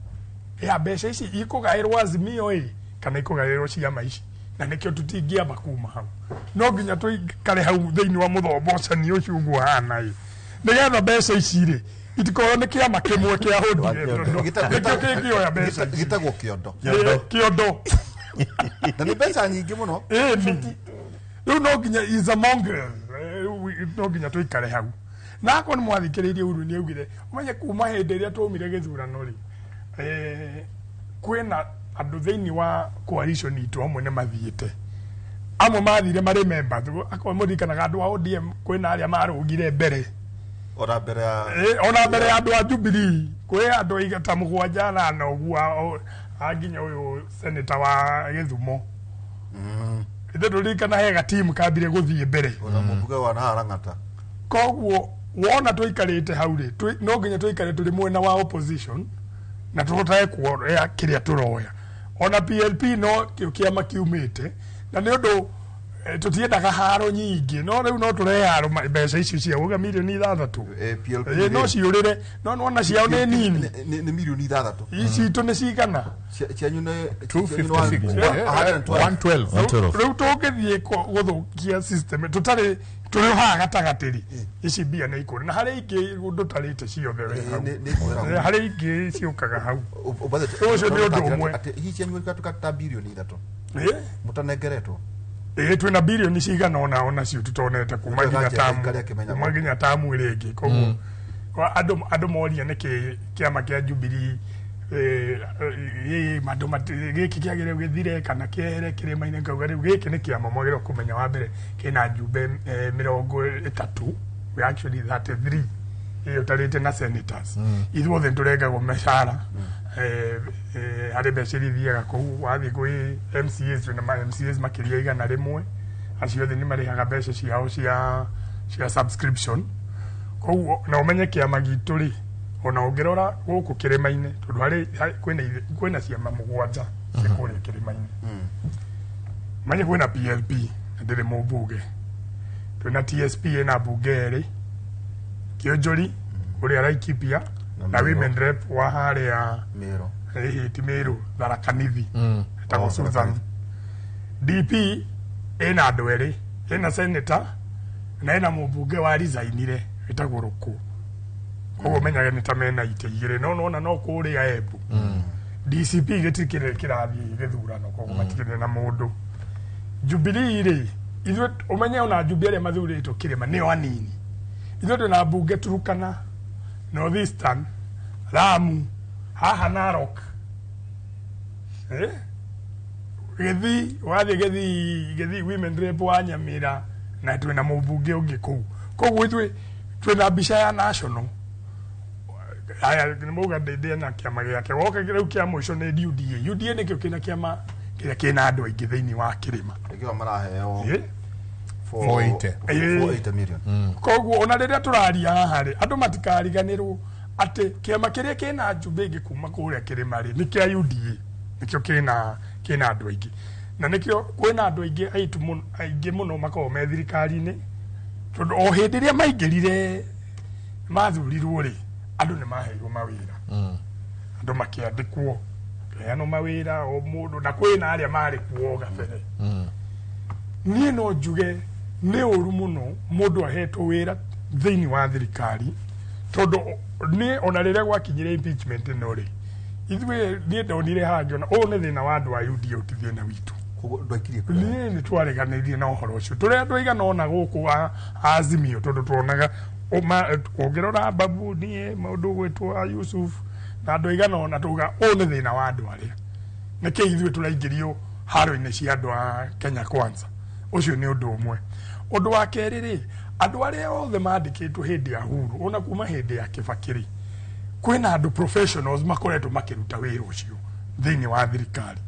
ya mbeca ici ikugairwo Azimio kana ikugairwo ciama ici na nikio tutingia bakuma hau no nginya tuikare hau thiini wa muthombocanio ucio uguo hana nigetha mbeca ici ri itiko ni kiama kimwe kia hodi gitagwo mbeca gitagwo kiondo na ni mbeca nyingi muno riu no nginya is among no nginya tuikare hau na ako ni mwathikiririe uru ni augire umenye kuma hindi ria twomire githurano ri kwina andu thiini wa coalition itu amwe ni mathiite amwe mathire mari members ako muthikanaga andu wa ODM kwina aria marugire mbere ona mbere ya andu a Jubilee kwe andu igata mugwanja na noguo aginya uyu senator wa Githumo ithe turirikana hega team kambire guthie mbere ona mubuge wana harangata koguo wona tuikarite hau ri no nginya tuikare turi mwena wa opposition na tuhotae kuoya kiria turoya ona PLP no kiama kiumite na ni undu tutiendaga haro nyingi no riu no turehe haro mbeca icio cia uga milioni 6 PLP no ciurire no nona ciao ni nini ni milioni 6 ici tu ni cigana cianyu ni 112 riu tungithie guthukia system tutari turi ha gatagatiri ici bia ni ikuri na hari ingi ndutarite ciothe we hari ingi ciukaga hau ucio ni undu umwe hici cianyu katuka bilioni 3 mutanengeretwo twina bilioni cigana ona cio tutonete kuma nginya tamu iri ingi koguo andu moria niki kiama kia Jubilee giki kiagire githire kana kiere kirima-ini ngauga riu giki ni kiama mwagire kumenya wa mbere kina njumbe 30 we actually 33 utarite na senators ithuothe nturengagwo meshara harĩ mbeca iria ithiaga kũu wathiĩ kwĩ MCAs na MCAs makĩria igana rĩmwe acio othe nĩ marĩhaga mbeca ciao cia subscription koguo na ũmenye kĩama gitũ rĩ ona ũngĩrora gũkũ kĩrĩma-inĩ tondũ harĩ kwĩna ciama mũgwanja cikũrĩa kĩrĩma-inĩ manye kwĩna PLP ndĩrĩ mũmbunge twĩna TSP na mbunge erĩ Kĩonjori ũrĩa Laikipia na women rep wa harĩa Meru Tharaka Nithi etagwo Susan DP ena andũ erĩ ena senator na ena mũmbunge wa resignire etagwo Rũkũ koguo menyaga nĩ ta mena ite igĩrĩ no kũrĩa Embu DCP gĩtikĩrĩ kĩrathiĩ gĩthurano koguo matikĩrĩ na mũndũ Jubilee rĩ ithuĩ ũmenye ona Jubilee arĩa mathurĩtwo kĩrĩma nĩo anini ithuĩ twĩna mbunge Turukana North Eastern Lamu haha Narok Gĩthii wathiĩ Gĩthii women rep wa Nyamira na twĩna mũmbunge ũngĩ kũu koguo ithuĩ twĩna mbica ya national aya nĩ mauga ndĩndĩ na kĩama gĩake woka rĩu kĩa mũico nĩ UDA nĩkĩo kĩna kĩama kĩrĩa kĩna andũ aingĩ thĩinĩ wa kĩrĩma nĩkĩo maraheo 480 million koguo ona rĩrĩa tũraria haha rĩ andũ matikariganĩrwo atĩ kĩama kĩrĩa kĩna njumbe ingĩ kuma kũrĩa kĩrĩma rĩ nĩ kĩa UDA nĩkĩo kĩna andũ aingĩ na nĩkĩo kwĩna andũ aingĩ mũno makoragwo me thirikari-inĩ tondũ o hĩndĩ ĩrĩa maingĩrire mathurirwo rĩ andũ nĩ maheirwo mawĩra andũ makĩandĩkwo kĩheanwo mawĩra o mũndũ na kwĩna arĩa marĩ kuo gabere niĩ no njuge nĩ ũru mũno mũndũ ahetwo wĩra thĩinĩ wa thirikari tondũ niĩ ona rĩrĩa gwakinyire impeachment ĩno rĩ ithuĩ niĩ ndonire hangĩ ona ũũ nĩ thĩna wa andũ a UDA ti thĩna witũ niĩ nĩ twareganĩirie na ũhoro ũcio tũrĩa andũ aigana ona gũkũ Azimio tondũ tuonaga ũngĩrora Babu niĩ maũndũ gwĩtwo Yusuf na andũ aigana ona tuga ũũ nĩ thĩna wa andũ arĩa nĩkĩ ithuĩ tũraingĩrio haro-inĩ cia andũ a Kenya Kwanza ũcio nĩ ũndũ ũmwe ũndũ wa kerĩ rĩ andũ arĩa othe mandĩkĩtwo hĩndĩ ya huru ona kuma hĩndĩ ya Kibaki kwĩna andũ professionals makoretwo makĩruta wĩra ũcio thĩinĩ wa thirikari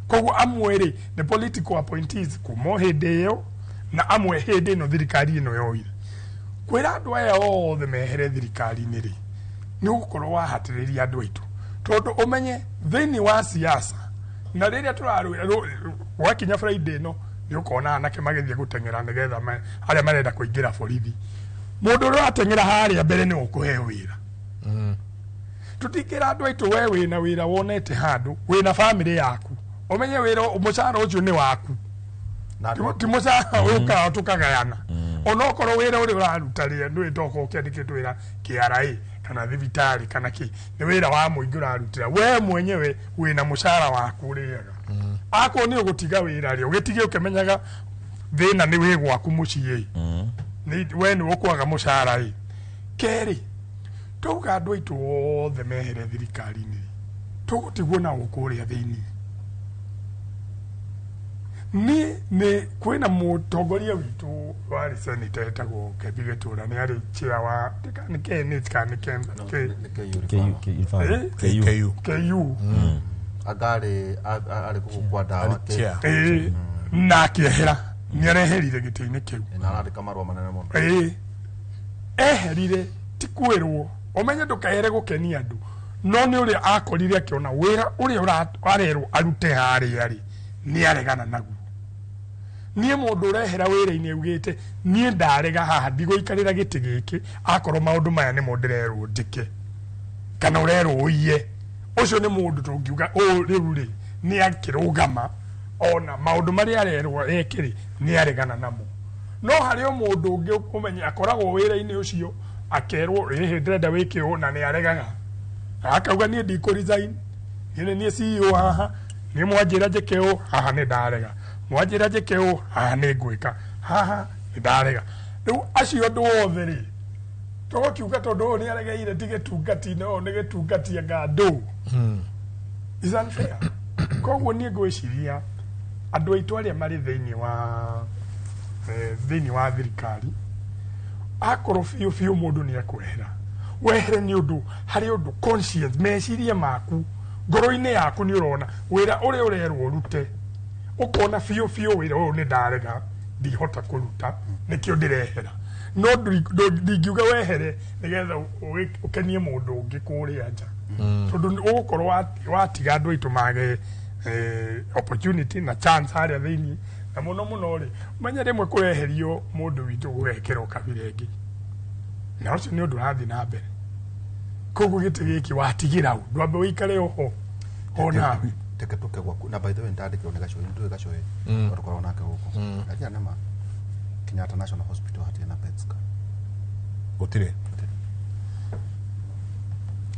koguo amwe rĩ nĩ political appointees kuma hĩndĩ ĩyo na amwe hĩndĩ ĩno thirikari ĩno yoire kwĩra andũ aya othe mehere thirikari-inĩ rĩ nĩ gũkorwo wahatĩrĩria andũ aitũ tondũ ũmenye thĩinĩ wa siasa na rĩrĩa tũrarũĩra gwakinya Friday ĩno nĩ ũkona anake magĩthiĩ gũteng'era nĩgetha arĩa marenda kũingĩra borithi mũndũ ũrĩa ateng'era harĩa mbere nĩ ũkũheo wĩra tũtingĩra andũ aitũ we wĩna wĩra wonete handũ wĩna bamĩrĩ yaku ũmenye wĩra mũcara ũcio nĩ waku ti mũcara ũkaga tũkagayana onokorwo wĩra ũrĩa ũraruta rĩ ndũĩ toka ũkĩandĩkĩtwo wĩra KRA kana thibitarĩ kana kĩ nĩ wĩra wa mũingĩ ũrarutĩra we mwenyewe wĩna mũcara waku ũrĩaga akorwo nĩ ũgũtiga wĩra rĩ ũgĩtige ũkĩmenyaga thĩna nĩ wĩ gwaku mũciĩ we nĩ ũkwaga mũcara ĩ kerĩ tũuga andũ aitũ othe mehere thirikari-inĩ tũgũtigwo na gũkũrĩa thĩinĩ nĩ kwĩna mũtongoria witũ warĩ seneta etagwo Kĩambi Gĩtũra nĩ arĩ chair wa KU arĩ gũkwa ndawa na akĩehera nĩ areherire gĩtĩ-inĩ kĩu na arandĩka marũa manene mũno eherire ti kwĩrwo ũmenye ndũkahere gũkenia andũ no nĩ ũrĩa akorire akĩona wĩra ũrĩa arerwo arute harĩa rĩ nĩ aregana naguo niĩ mũndũ ũrehera wĩra-inĩ augĩte niĩ ndarega haha ndigũikarĩra gĩtĩ gĩkĩ akorwo maũndũ maya nĩmo ndĩrerwo njĩke kana ũrerwo ũiye ũcio nĩ mũndũ tũngiuga rĩu rĩ nĩ akĩrũgama ona maũndũ marĩa arerwo ekĩrĩ nĩ aregana namo no harĩ o mũndũ ũngĩ ũmenye akoragwo wĩra-inĩ ũcio akerwo ĩhĩ ndĩrenda wĩke ũũ na nĩ aregaga akauga niĩ ndikũ-resign niĩ CEO haha niĩ mwanjĩra njĩke ũũ haha nĩ ndarega mwanjĩra njĩke ũũ haha nĩ ngwĩka haha nĩ ndarega rĩu acio andũ othe rĩ tũgũkiuga tondũ ũũ nĩ aregeire ti gĩtungati no nĩ gĩtungatia ngandũ is unfair koguo niĩ ngwĩciria andũ aitũ arĩa marĩ thĩinĩ wa thirikari akorwo biũ mũndũ nĩ ekwehera wehere nĩ ũndũ harĩ ũndũ conscience meciria maku ngoro-inĩ yaku nĩ ũrona wĩra ũrĩa ũrerwo ũrute ũkona biũ wĩra ũyũ nĩ ndarega ndihota kũruta nĩkĩo ndĩrehera no ndingiuga wehere nĩgetha ũkenie mũndũ ũngĩ kũrĩa nja tondũ ũgũkorwo watiga andũ aitũ mage opportunity na chance harĩa thĩinĩ na mũno rĩ manya rĩmwe kũreherio mũndũ witũ gũgekĩrwo kabira ĩngĩ na ũcio nĩ ũndũ ũrathiĩ na mbere koguo gĩtĩ gĩkĩ watigĩra u ndwambe ũikare ho nawe teke tuke gwaku na by the way ndandĩkĩrwo nĩ gacoĩ nĩtũĩ gacoĩ tũkorwo nake gũkũ lakini nema Kenyatta National Hospital hatirĩ na pets ka gũtirĩ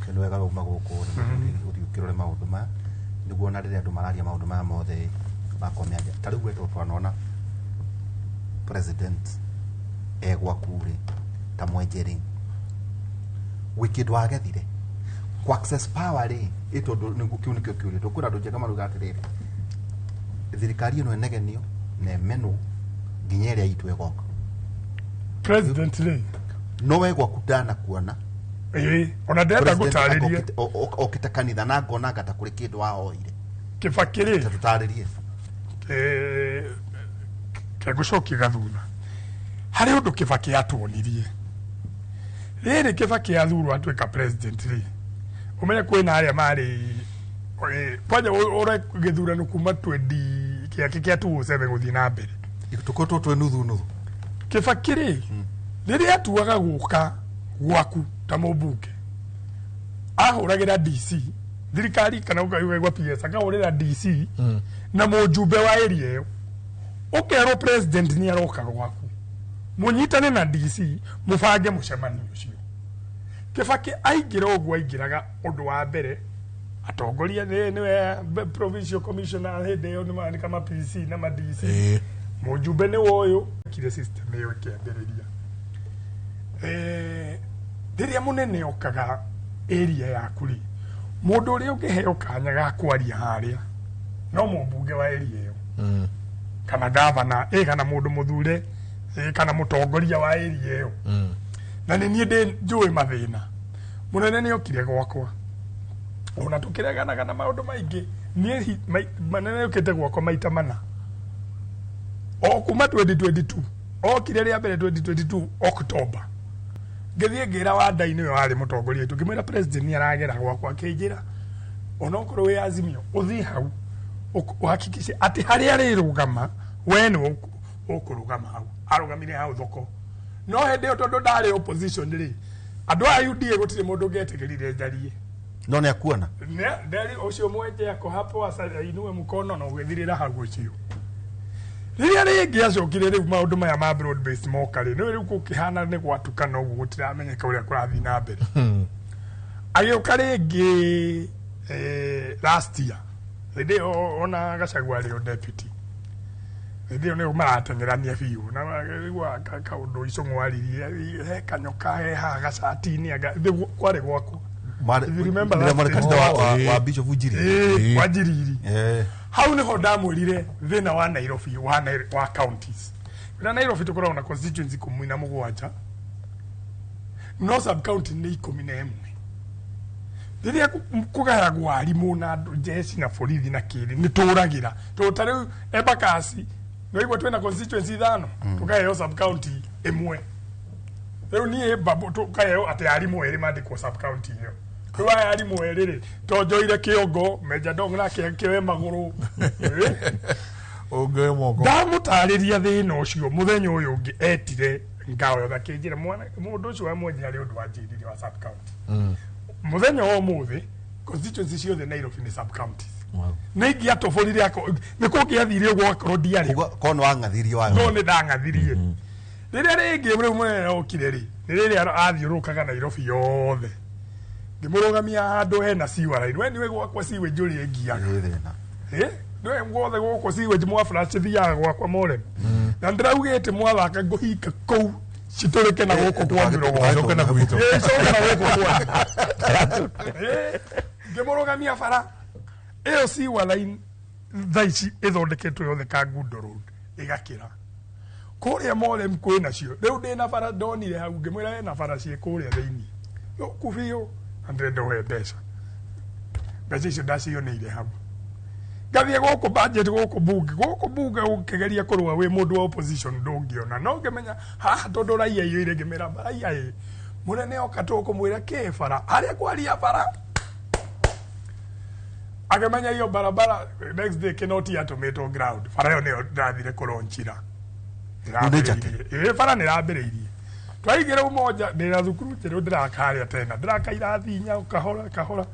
kĩndũ wega uma gũkũ ũkĩrore maũndũ maya nĩguo na rĩrĩa andũ mararia maũndũ maya mothe bakomia ta rĩu gwetwo twanona president gwaku rĩ ta mwenjeri wikid wagethire kwa access power rĩ ĩtondũ nĩguo kiu nĩkĩo kĩũrĩtwo kwĩna andũ njega maruga atĩrĩrĩ thirikari ĩno ĩnegenio na ĩmenwo nginya ĩrĩa itũ ĩgoka president rĩ no we gwaku ndanakuona ona ndenda gũtarĩrie okĩte kanitha na ngona ngata kũrĩ kĩndũ wahoire Kĩbakĩ rĩ tũtarĩrie kegũcokia gathuna harĩ ũndũ Kĩbakĩ atwonirie rĩrĩ Kĩbakĩ athurwo atuĩka president rĩ ũmenye kwĩna arĩa marĩ kwanja ũrĩa gĩthurano kuma 20 kĩake kĩa 2007 gũthiĩ na mbere tũkotwo twĩ nuthu Kĩbakĩ rĩ rĩrĩa atuaga gũka gwaku ta mũmbunge ahũragĩra DC thirikari kana ũkaigwa PS akahũrĩra DC na mũjumbe wa area ĩyo ũkerwo president nĩ aroka gwaku mũnyitane na DC mũbange mũcemanio ũcio Kĩbakĩ aingĩra ũguo aingĩraga ũndũ wa mbere atongoria nĩwe provincial commissioner hĩndĩ ĩyo nĩmaandĩka ma PC na ma DC mũjumbe nĩ woyũ kire system ĩyo ĩkĩambĩrĩria rĩrĩa mũnene okaga area yaku rĩ mũndũ ũrĩa ũngĩheo kanya ga kwaria harĩa no mũmbunge wa area ĩyo kana gavana kana mũndũ mũthure kana mũtongoria wa area ĩyo na nĩ niĩ njũĩ mathĩna mũnene nĩ okire gwakwa ona tũkĩreganaga na maũndũ maingĩ niĩ manene ũkĩte gwakwa maita mana o kuma 2022 okire rĩa mbere 2022 October ngĩthiĩ ngĩra wa ndainĩ we warĩ mũtongoria witũ ngĩmwĩra president nĩ aragera gwakwa akĩnjĩra ona okorwo wĩ Azimio ũthiĩ hau ũhakikishe atĩ harĩa arĩrũgama we nĩ ũkũrũgama hau arũgamire hau thoko no hĩndĩ ĩyo tondũ ndarĩ opposition rĩ andũ a UDA gũtirĩ mũndũ ũngĩetĩkĩrire njarie no nĩ akuona ndari ũcio mwenje ako hapo asainue mkono na ũgĩthirĩra hau ũcio rĩrĩa rĩngĩ acokire rĩu maũndũ maya ma broad based moka rĩ nĩ rĩu gũkĩhana nĩ gwatukana ũguo gũtiramenyeka ũrĩa kũrathiĩ na mbere agĩũka rĩngĩ last year hĩndĩ ĩyo ona Gachagua arĩ o deputy hĩndĩ ĩyo nĩo marateng'erania biũ na rĩu kaũndũ icũng'waririe he kanyoka he haha gacati-inĩ kwarĩ gwakwa wa Bishop Wanjiriri hau niho ndamwĩrire thĩna wa Nairobi wa counties na Nairobi tũkoragwo na constituency 17 no sub county nĩ 11 rĩrĩa kũgayagwo arimũ na jeshi na borithi na kĩrĩ nĩ tũragĩra ta rĩu Embakasi no igua twĩna constituency 5 tũkaheo sub county ĩmwe rĩu niĩ babu tũkaheo atĩ arimũ erĩ mandĩkwo sub county ĩyo kwa arimũ erĩ rĩ tonjoire kĩongo Meja Dong na kĩoe magũrũ ũngĩoe moko ndamũtarĩria thĩna ũcio mũthenya ũyũ ũngĩ etire ngao yothe akĩnjĩra mũndũ ũcio wa mwenje harĩ ũndũ wa njĩrire wa sub county mũthenya wa ũmũthĩ constituency ciothe Nairobi nĩ sub counties nĩ ingĩatoborire nĩ kũngĩathire ũguo akorwo ndiarĩ kono wang'athirie wayo no nĩ ndang'athirie rĩrĩa rĩngĩ rĩu mũnene okire rĩ nĩ rĩrĩa athiũrũkaga Nairobi yothe ngĩmũrũgamia handũ hena siwara we niwe gwakwa siwe njũrĩ engiaga niwe gwothe gũkũ siwe mwa flash thiaga gwakwa more na ndĩraugĩte mwathaka ngũhinga kũu citũrĩke na gũkũ kwa mĩrogo na gwitũ ngĩmũrũgamia bara ĩyo siwara thaa ici ĩthondeketwo yothe Kangundo Road ĩgakĩra kũrĩa more kwĩna cio rĩu ndĩna bara ndonire hau ngĩmwĩra hena bara ciĩ kũrĩa thĩinĩ kufio andrenda we mbeca icio ndacioneire hamwe gathie gũkũ budget gũkũ bunge ũkĩgeria kũrũa wĩ mũndũ wa opposition ndũngĩona no ngĩmenya haha tondũ raia iyo irĩ ngĩmera raia mũnene oka tũkũmwĩra kĩ bara harĩa kwaria bara agemanya hiyo barabara next day cannot yatũmĩtwo ground bara ĩyo nĩyo ndathire kũronchira bara nĩrambĩrĩirie twaigire umoja ndĩna thukuru njerũ ndĩrakarĩa tena ndĩrakaira thinya kahora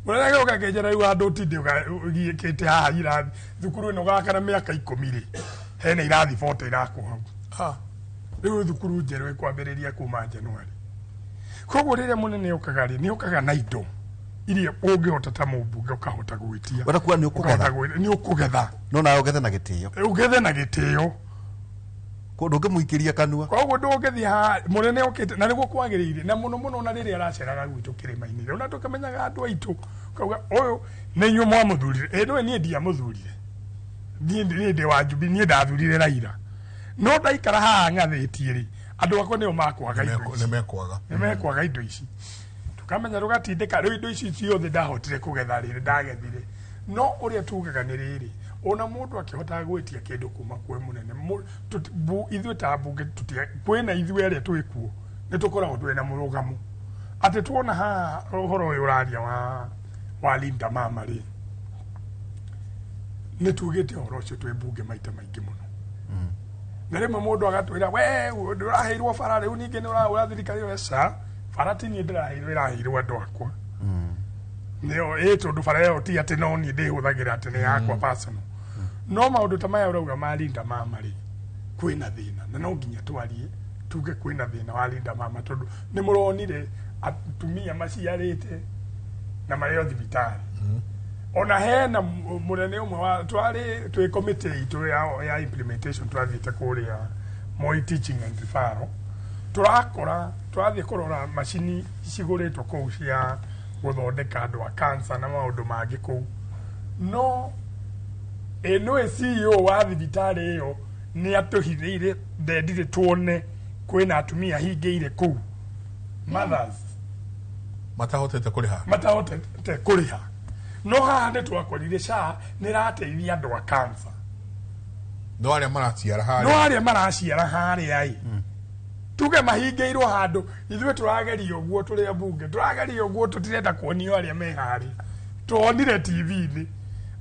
mũnene gũka kĩnjera rĩu andũ tindĩ ũgiĩkĩte haha irathi thukuru ĩno gakana mĩaka 10 hena irathi 40 irakwo hau rĩu thukuru njerũ ĩkwambĩrĩria kuma January koguo rĩrĩa mũnene ũkaga rĩ nĩũkaga na indo iria ũngĩhota ta mũmbunge ũkahota gwĩtia wanakuwa nĩ ũkũgetha no na ũgethe na gĩtĩo kũndũ ngĩmũikĩria kanua koguo ndũngĩthiĩ haha mũnene ũkĩte na nĩguo kwagĩrĩire na mũno na rĩrĩa araceraga gwitũ kĩrĩma-inĩ rĩu na tũkamenyaga andũ aitũ kauga ũyũ nĩ inyuĩ mwamũthurire nĩwe niĩ ndiamũthurire niĩ ndĩ wa Jubilee niĩ ndathurire Raila no ndaikara haha ngathĩtie rĩ andũ akwa nĩo makwaga indo ici tukamenya rũgatindĩka rĩu indo ici ciothe ndahotire kũgetha rĩrĩ ndagethire no ũrĩa tugaga nĩ rĩrĩ ona mũndũ akĩhota gwĩtia kĩndũ kuma kwĩ mũnene ithuĩ ta mbunge kwĩna ithuĩ arĩa twĩkuo nĩ tũkoragwo twĩna mũrũgamo atĩ tuona haha ũhoro ũyũ ũraria wa Linda Mama rĩ nĩ tugĩte ũhoro ũcio twĩ mbunge maita maingĩ mũno na rĩmwe mũndũ agatwĩra we ndũraheirwo bara rĩu ningĩ nĩ ũrathirikari weca bara ti niĩ ndĩraheirwo ĩraheirwo andũ akwa nĩyo tondũ bara ĩyo ti atĩ no niĩ ndĩhũthagĩra atĩ nĩ yakwa personal no maũndũ ta maya ũrauga ma Linda Mama rĩ kwĩna thĩna na no nginya twarie tuge kwĩna thĩna wa Linda Mama tondũ nĩ mũronire atumia maciarĩte na marĩ o thibitarĩ ona hena mũnene ũmwe wa twĩ committee itũ ya implementation twathiĩte kũrĩa Moi teaching and referral twathiĩ kũrora macini cigũrĩtwo kũu cia gũthondeka andũ a cancer na maũndũ mangĩ kũu no nĩwe CEO wa thibitarĩ ĩyo nĩ atũhithĩire ndendire tuone kwĩna atumia hingĩire kũu mothers matahotete kũrĩha no haha nĩ twakorire SHA nĩ rateithia andũ a cancer no arĩa maraciara harĩa tuge mahingĩirwo handũ ithuĩ tũrageria ũguo tũrĩ mbunge tũrageria ũguo tũtirenda kuonio arĩa me harĩ tuonire TV-inĩ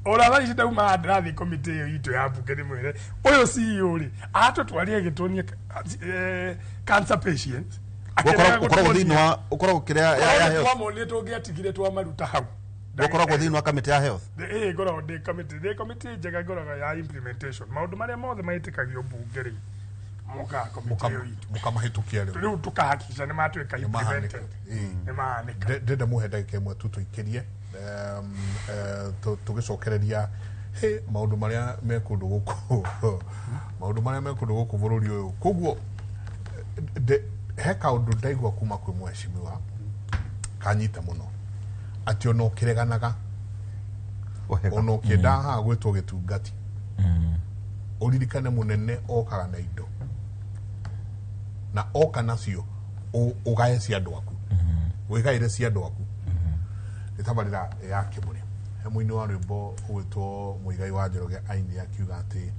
ora thaa ici ndauma ndĩrathiĩ komite ĩyo itũ ya mbunge nĩ mwĩre ũyũ CEO rĩ atũtwarie gĩtũnie cancer patients ũkoragwo kĩrĩa ya health twamone tũngĩatigire twamaruta hau ũkoragwo thĩinĩ wa kamĩtĩ ya health ngoragwo ndĩ kamĩtĩ njega ngoragwo ya implementation maũndũ marĩa mothe maĩtĩkagio mbunge rĩ mukamahĩtũkia rĩu tũkahakikisha nĩ matuĩka implemented nĩ mahanĩka ndĩrenda mũhe ndagĩka ĩmwe tu tũikĩrie tũgĩcokereria maũndũ marĩa me kũndũ gũkũ bũrũri ũyũ koguo he kaũndũ ndaigua kuma kwĩ mheshimiwa kanyita mũno atĩ ona ũkĩreganaga ona ũkĩenda haha gwĩtwo gĩtungati ũririkane mũnene okaga na indo na oka nacio ũgae cia andũ aku wĩgaĩre cia andũ aku nĩ tabarĩra ya kĩmũrĩ he mũini wa rwĩmbo ũgwĩtwo Mũigai wa Njoroge aini akiuga atĩ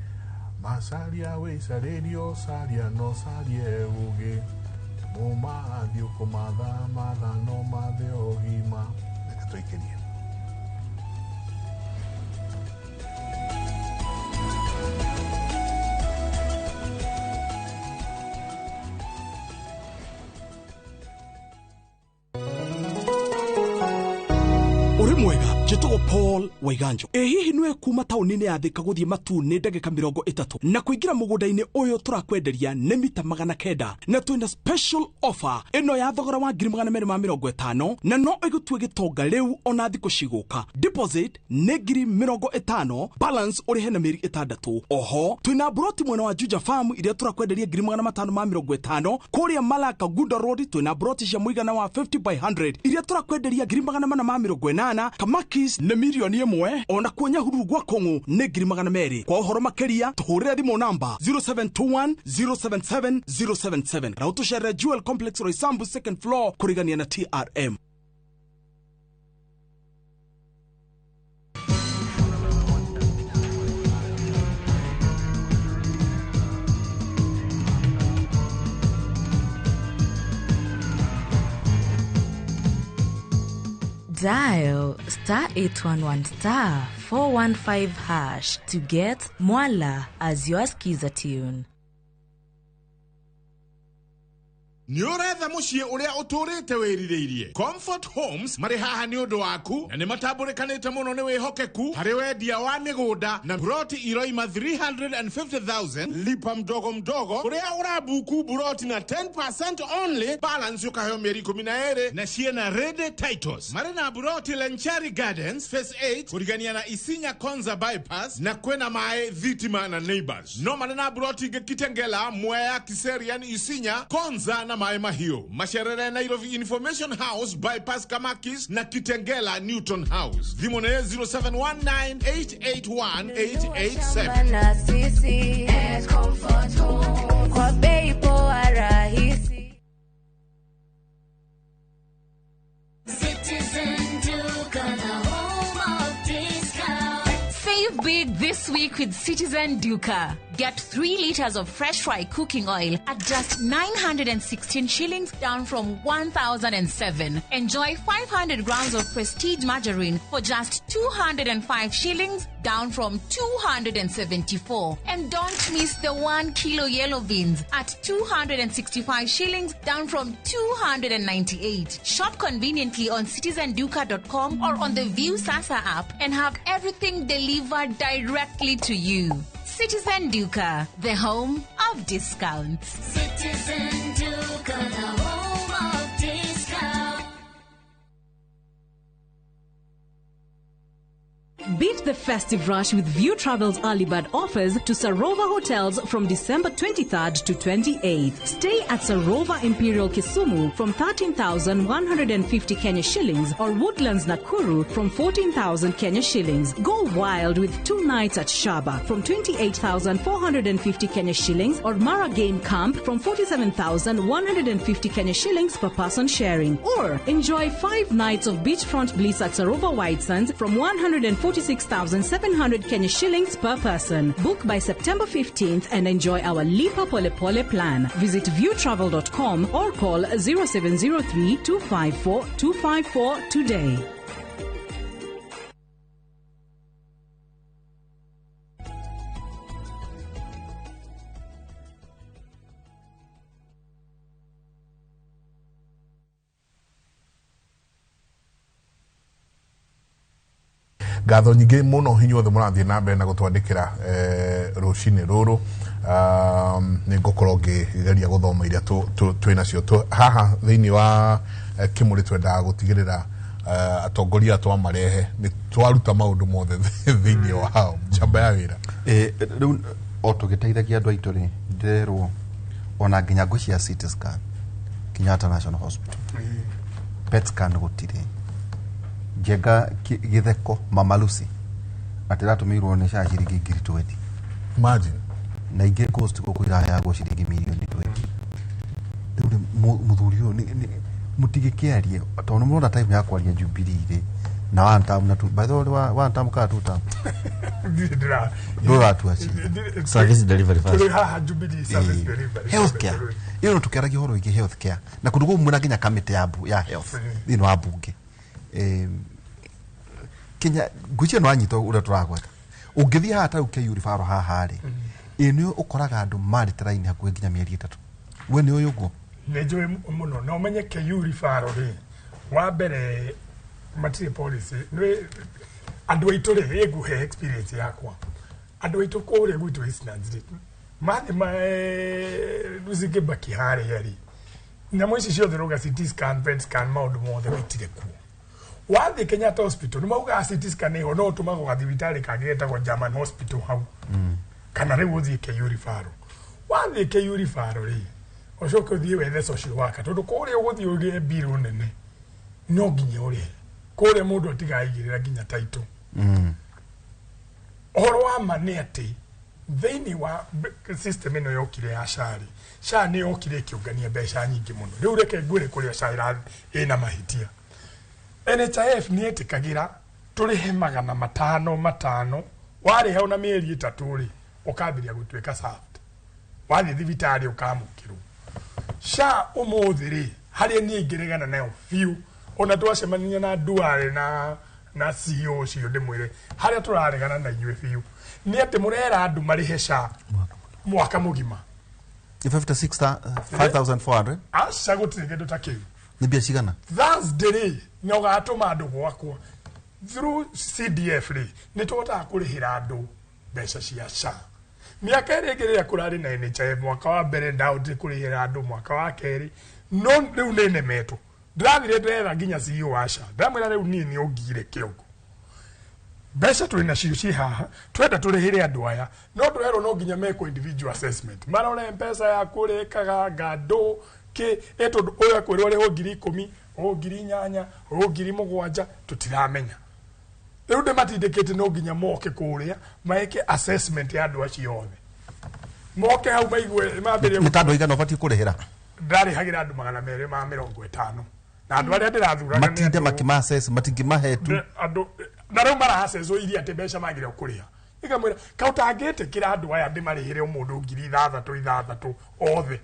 macaria wĩcarĩrio caria no carie ũgĩ mũmathiĩ ũkũmatha no mathe ũgima reke tũikĩrie uri mwega njĩtagwo Paul Waiganjo hihi nĩwe kuma taũni-inĩ ya Thika gũthiĩ Matune ndagĩka 30 na kũingĩra mũgũnda-inĩ ũyũ tũrakwenderia nĩ mita 900 na twĩna special offer ĩno ya thogora wa 250 na no ĩgũtue gĩtonga rĩu ona thikũ cigũka deposit nĩ 50,000 balance ũrĩhe na mĩeri 6 oho twĩna broti mwena wa Juja Farm iria tũrakwenderia 550 kũrĩa Malaka Gunda Road twĩna broti cia mũigana wa 50 by 100 iria tũrakwenderia 480 Kenya Kamakis nĩ mirioni 1 ona kuonya hururu gwa Kongo nĩ 200,000 kwa ũhoro makĩria tũhũrĩre thimũ namba 0721 077 077 na ũtũcerere Jewel Complex Roysambu second floor kũrigania na TRM. Dial *811*415# to get Mwala as your skiza tune. Nĩũretha mũciĩ ũrĩa ũtũrĩte wĩrirĩirie. Comfort Homes marĩ haha nĩ ũndũ waku na nĩ matambũrĩkanĩte mũno nĩ wĩhokeku harĩ wendia wa mĩgũnda na buroti iroima 350,000 lipa mdogo mdogo ũrĩa ũrabuku buroti na 10% only balance ũkaheo mĩeri 12 na ciena ready titles. Marĩ na buroti Lenchari Gardens Phase 8 kũrigania na Isinya Konza bypass na kwena mae Thitima na Neighbors. No marĩ na buroti Kitengela Mwea Kiserian Isinya Konza na Mae Mahio. Masherere Nairobi Information House bypass Kamakis na Kitengela Newton House. Dhimone 0719881887. Save big this week with Citizen Duca. Get 3 liters of fresh fry cooking oil at just 916 shillings, down from 1,007. Enjoy 500 grams of prestige margarine for just 205 shillings, down from 274. And don't miss the 1 kilo yellow beans at 265 shillings, down from 298. Shop conveniently on citizenduca.com or on the View Sasa app and have everything delivered directly to you. Citizen Duca, the home of discounts. Citizen Duca, the home of discounts. Beat the festive rush with View Travel's early bird offers to Sarova hotels from December 23rd to 28th. Stay at Sarova Imperial Kisumu from 13,150 Kenya shillings or Woodlands Nakuru from 14,000 Kenya shillings. Go wild with 2 nights at Shaba from 28,450 Kenya shillings or Mara Game Camp from 47,150 Kenya shillings per person sharing. Or enjoy 5 nights of beachfront bliss at Sarova White Sands from 146,700 Kenya shillings per person. Book by September 15th and enjoy our Lipa Pole Pole plan. Visit viewtravel.com or call 0703 254 254 today. Ngatho nyingĩ mũno hinyuothe mũrathiĩ na mbere na gũtwandĩkĩra rũcinĩ rũrũ. Nĩ ngũkorwo ngĩgeria gũthoma iria twĩnacio haha thĩinĩ wa kĩmũrĩ twendaga gũtigĩrĩra atongoria twamarehe nĩ twaruta maũndũ mothe thĩinĩ wao. Njamba ya wĩra rĩu o tũgĩteithagia andũ aitũ rĩ ndĩrerwo ona nginya ngũ cia CT scan Kenyatta National Hospital PET scan gũtirĩ. Jega githeko Mama Lucy atira tumirwo ni sha shiringi 20. Imagine na ige cost ko kuira ya go shiringi milioni 20. Ndio muthurio ni mutige kiarie atono murona time ya kwaria Jubilee ri na wantam na tu by the way wantam ka tuta ndo atu achi service delivery fast ha Jubilee service delivery healthcare iyo tukeragia horo iki healthcare na kudugo muna ginya kamite ya health thino abunge Kenya gucie no anyito ura turagweta ungithia hata uke yurifaro haha ri ino ukoraga andu mari train hakuhe nginya mieri 3 we ni uyu guo nejo muno no menye ke yurifaro ri wa mbere matire policy nwe andu aitu ri eguhe experience yakwa andu aitu kore gwitu isnanzi mane ruzige baki hare yari na mwishi cio thiroga CT scan PET scan maundu mothe witire ku wathi Kenyatta Hospital ni mauga CT scan iho no tumago gathibitari kageta go German Hospital hau kana riu uthi ke urifaro wathi ke urifaro ri ocoke uthie wethe social worker tondu kuri uguthie ugie bill nene no nginya uri kore mundu atigaigirira ginya taito oro wa manete thini wa system ino yokire ya shari sha ni yokire kiungania mbeca nyingi muno riu reke ngwire kuria shaira ina mahitia NHIF ni etikagira turihe $500 wari hau na mieri 3 ri ukambiria gutweka saft wathi thibitari ukamukirwo sha umuthiri hari ni ngiregana nayo fiu ona twacemania na duare na CEO cio ndimwire haria turaregana na inywe fiu ni ati murera andu marihe sha mwaka mugima 56,500 asa gutige ndutakiu ni bia cigana Thursday no gatuma andu gwakwa through CDF ri ni tota kurihira andu mbeca cia sha miaka ĩrĩa kurari na NHIF mwaka wa mbere ndauti kurihira andu mwaka wa keri no riu nene metu ndathire ndera nginya CEO wa sha ndamwira riu nini ungire kiongo mbeca tuli na cio ci haha twenda turihire andu aya no ndwero no nginya meko individual assessment marore mpesa ya kurikaga ngado ke eto oya kwirwo riho 10,000 o 8,000 o 7,000 tutiramenya riu ndimatindikite no nginya moke kuria maike assessment ya andu acio othe moke hau maigwe mambire mutando igana obati kurihira ndari hagira andu 250 na andu aria ndirathuraga matinde makima assess matingimahetu andu na riu mara assess o iria ati mbeca magire kuriha ikamwira kautangite kira andu aya ndimarihire mundu 6,000 othe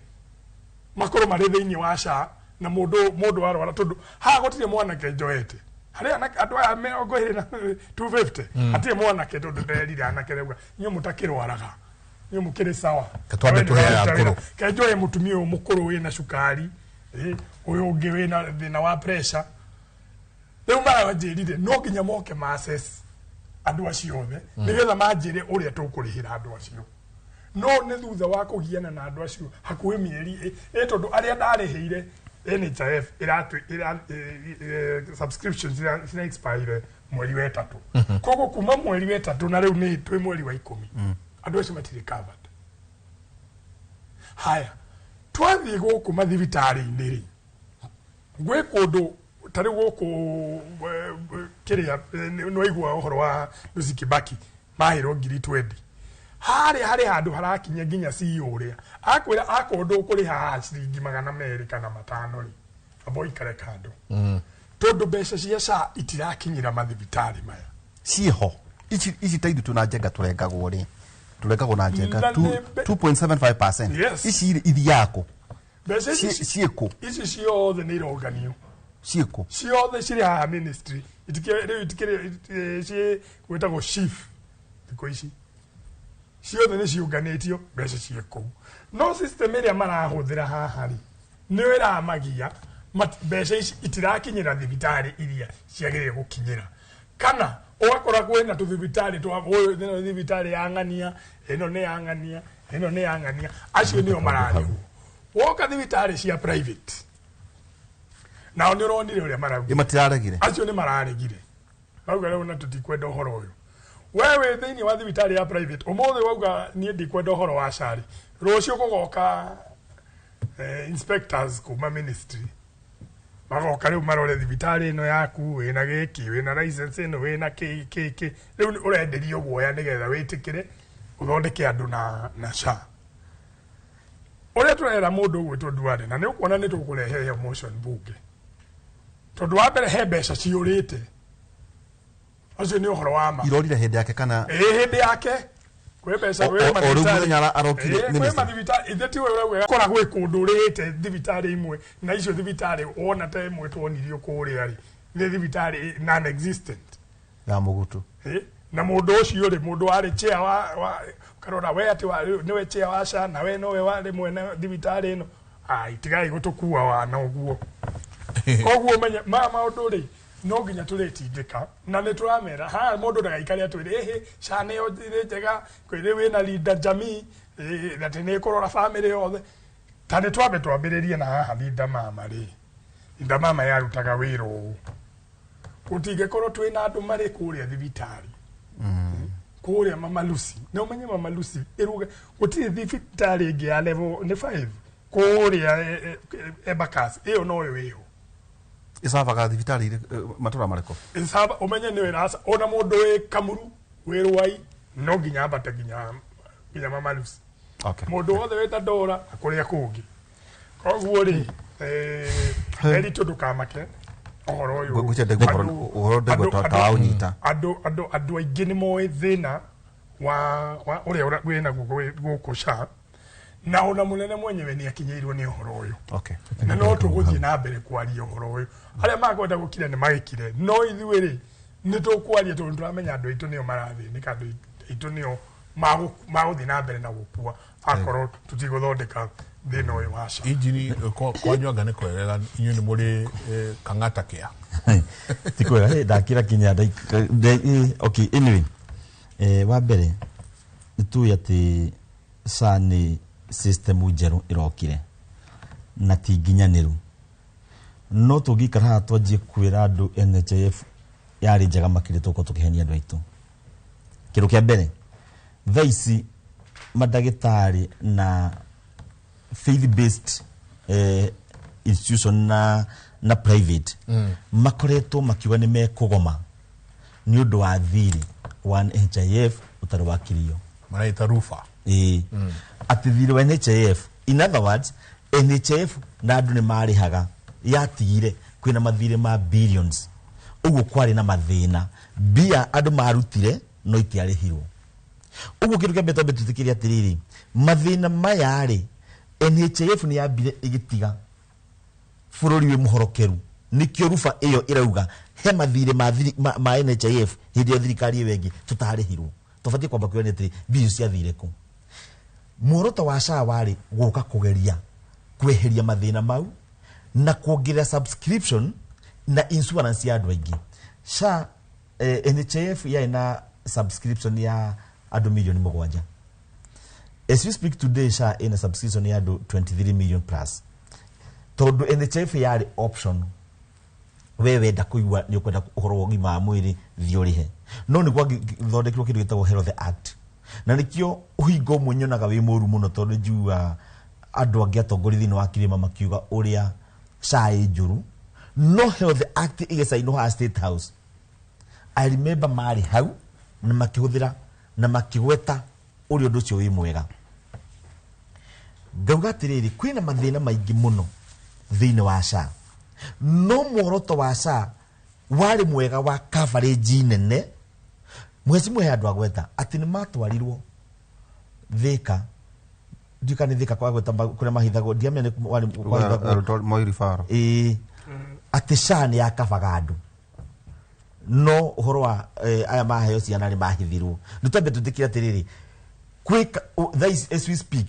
makoro mari thiini wa sha na mundu arwara tondu ha gotire mwana ke njoete hari andu aya meongoire na 250 ati mwana ke tondu nderire anake reuga nyu mutakirwaraga nyu mukire sawa katwambe tuhera akoro ke njoe mutumia mukuru wina shukari uyu ungi wina thina wa pressure riu mara wajirire no nginya moke ma assess andu acio othe nigetha manjire uria tukurihira andu acio no ne thutha wa kugiana na andu acio hakuhi mieri tondu aria ndariheire NHIF subscriptions ina expire mweri wa 3 kogo kuma mweri wa 3 na riu ni twi mweri wa 10 andu acio matire covered haya twathi guku mathibitari-ini ri gwe kundu tari guku kiria no igwa uhoro wa Lucy Kibaki mahiro 2020 hari handu harakinya nginya CEO ria akwira akondu kuri ha ciringi 200 kana 500 ri aboi kare kando tondu mbeca cia sha itirakinyira mathibitari maya ciho ici taidu tunajenga turengagwo ri turengagwo na njenga 2.75%. Ici ithi yako mbeca cieko ici ciothe ni ironganio cieko ciothe ciri ha ministry itikire ci gwetagwo chief thiko ici ciothe ni ciunganitio mbeca cieko no system iria marahuthira haha ri ni iramagia mbeca ici itirakinyira thibitari iria ciagire gukinyira kana ugakora kwena tuthibitari twa uyu thibitari ya ng'ania ino ni ya ng'ania ino ni ya ng'ania acio nio mararigwo woka thibitari cia private nao ni ronire uria marauga matiraregire acio ni mararegire auga leo na tutikwenda uhoro uyu wewe thiini wa thibitari ya private umuthi wauga nie ndikwenda uhoro wa shari rucio gugoka inspectors kuma ministry magoka riu marore thibitari ino yaku wina giki wina license ino wina kiki riu urenderio guoya nigetha witikire uthondeke andu na sha uria turera mundu gwitwo Duale na ni ukuona ni tukurehe emotion bunge tondu wa mbere he mbeca ciurite acio ni uhoro wa ma irorire hindi yake kana hindi yake kwe mbeca we mathibitari arokire minister kwe mathibitari itheti wewe kora gwe kundu urite thibitari imwe na icio thibitari wona ta imwe twonirio kuria ri ni thibitari non existent ya mugutu na mundu ucio ri mundu wari chair wa karora we ati ni we chair wa sha na we no we wari mwene thibitari ino tigai gutukua wana uguo koguo menya maundu ri no nginya turetindika na ni turamera ha mundu ndagaikari atwire sha ne njega kwire wina leader jamii that ni kurora family yothe tani twambiririe na haha leader mama ri leader mama yarutaga wira u kutige koro twina andu mari kuria thibitari kuria mama Lucy no menye mama Lucy iruga gutire thibitari ingi ya level ni 5 kuria ebakas iyo no yo Isavaga thibitari matura mareko. Isava umenye ni wera ona mundu we Kamuru we Rwai no nginya ambate nginya Mama Lucy. Okay. Mundu wothe weta Dora akuria kungi. Koguo ri eri tundu kamake ohoro uyu. Gucia uhoro ndego tawanyita. Andu aingi ni moe thina wa uria wena guku sha na ona munene mwenyewe ni akinyeirwo ni uhoro uyu. Okay. Na no tuguthie na mbere kwaria uhoro uyu. Aria makwenda gukira ni magikire no ithuĩ ri ni tukwaria tondu turamenya andu aitu nio marathinika andu aitu nio maguthie na mbere na gukua akorwo tutiguthondeka thina uyu waca. Injini kwanywaga ni kwegega inyu ni muri kang'ata kia. Tikwega ndakira kinya okay anyway wa mbere tu ati sani system njeru irokire na tinginyaniru no tugikara ha twanjie kwira andu NHIF yari njega makire tuko tukihenia andu aitu. Kiru kia mbere thaici madagitari na faith based institution na private makoretwo makiuga ni mekugoma ni undu wa thiri wa NHIF utari wakirio maraita rufa ati thiri wa NHIF. In other words, NHIF na andu ni marihaga yatigire kwina mathire ma billions uguo kwari na mathina bia andu marutire no itiarihirwo uguo kindu kia beto betutikiria atiriri mathina maya ri NHIF ni yambire igitiga bururi we muhorokeru nikio rufa iyo irauga he mathire ma NHIF hindi thirikari wengi tutarihirwo tufati kwamba kwani atiri billions cia thire ku muoroto wa SHA wari guka kugeria kweheria mathina mau na kuongerera subscription na insurance ya andu aingi. SHA NHIF ya ina subscription ya andu milioni 7. As we speak today, SHA ina subscription ya andu 23 million plus. Tondu NHIF ya option wewe nda kuigua ni ukwenda uhoro ngima wa mwiri thiorihe no ni kwa thondekirwo kindu gitagwo Health Act na nikio uhingo munyonaga wi muru muno tondu njua andu angi atongori thini wa kirima makiuga uria SHA njuru no Health Act igesaino ha State House. I remember mari hau na makihuthira na makigweta uri undu ucio wi mwega ngauga tiriri kwina mathina maingi muno thini wa SHA no muoroto wa SHA wari mwega wa coverage nene mwezi mwe andu agweta ati ni matwarirwo thika ndikani thika kwa gweta kure mahithago ndiamenya ni wari moi faro ati SHA ni yakabaga andu no uhoro wa aya maheo ciana ni mahithirwo ndutambe tutikira tiriri quick as we speak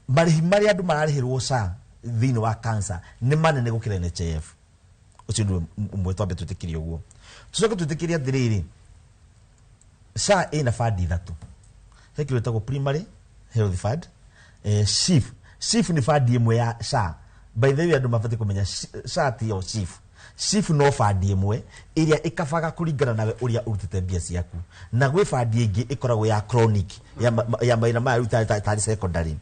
marihi mari andu mararihirwo SHA thini wa cancer ni manene gukira NHIF ucio ndu umwe twambe tutikiria uguo tucoke tutikiria atiriri SHA ina fund ithatu hekiro etagwo primary health fund SHIF ni fund imwe ya SHA by the way andu mabati kumenya SHA ti yo SHIF no fund imwe iria ikabaga kuringana nawe uria urutite mbia ciaku na gwe fund ingi ikoragwo ya chronic ya maina ma tari secondary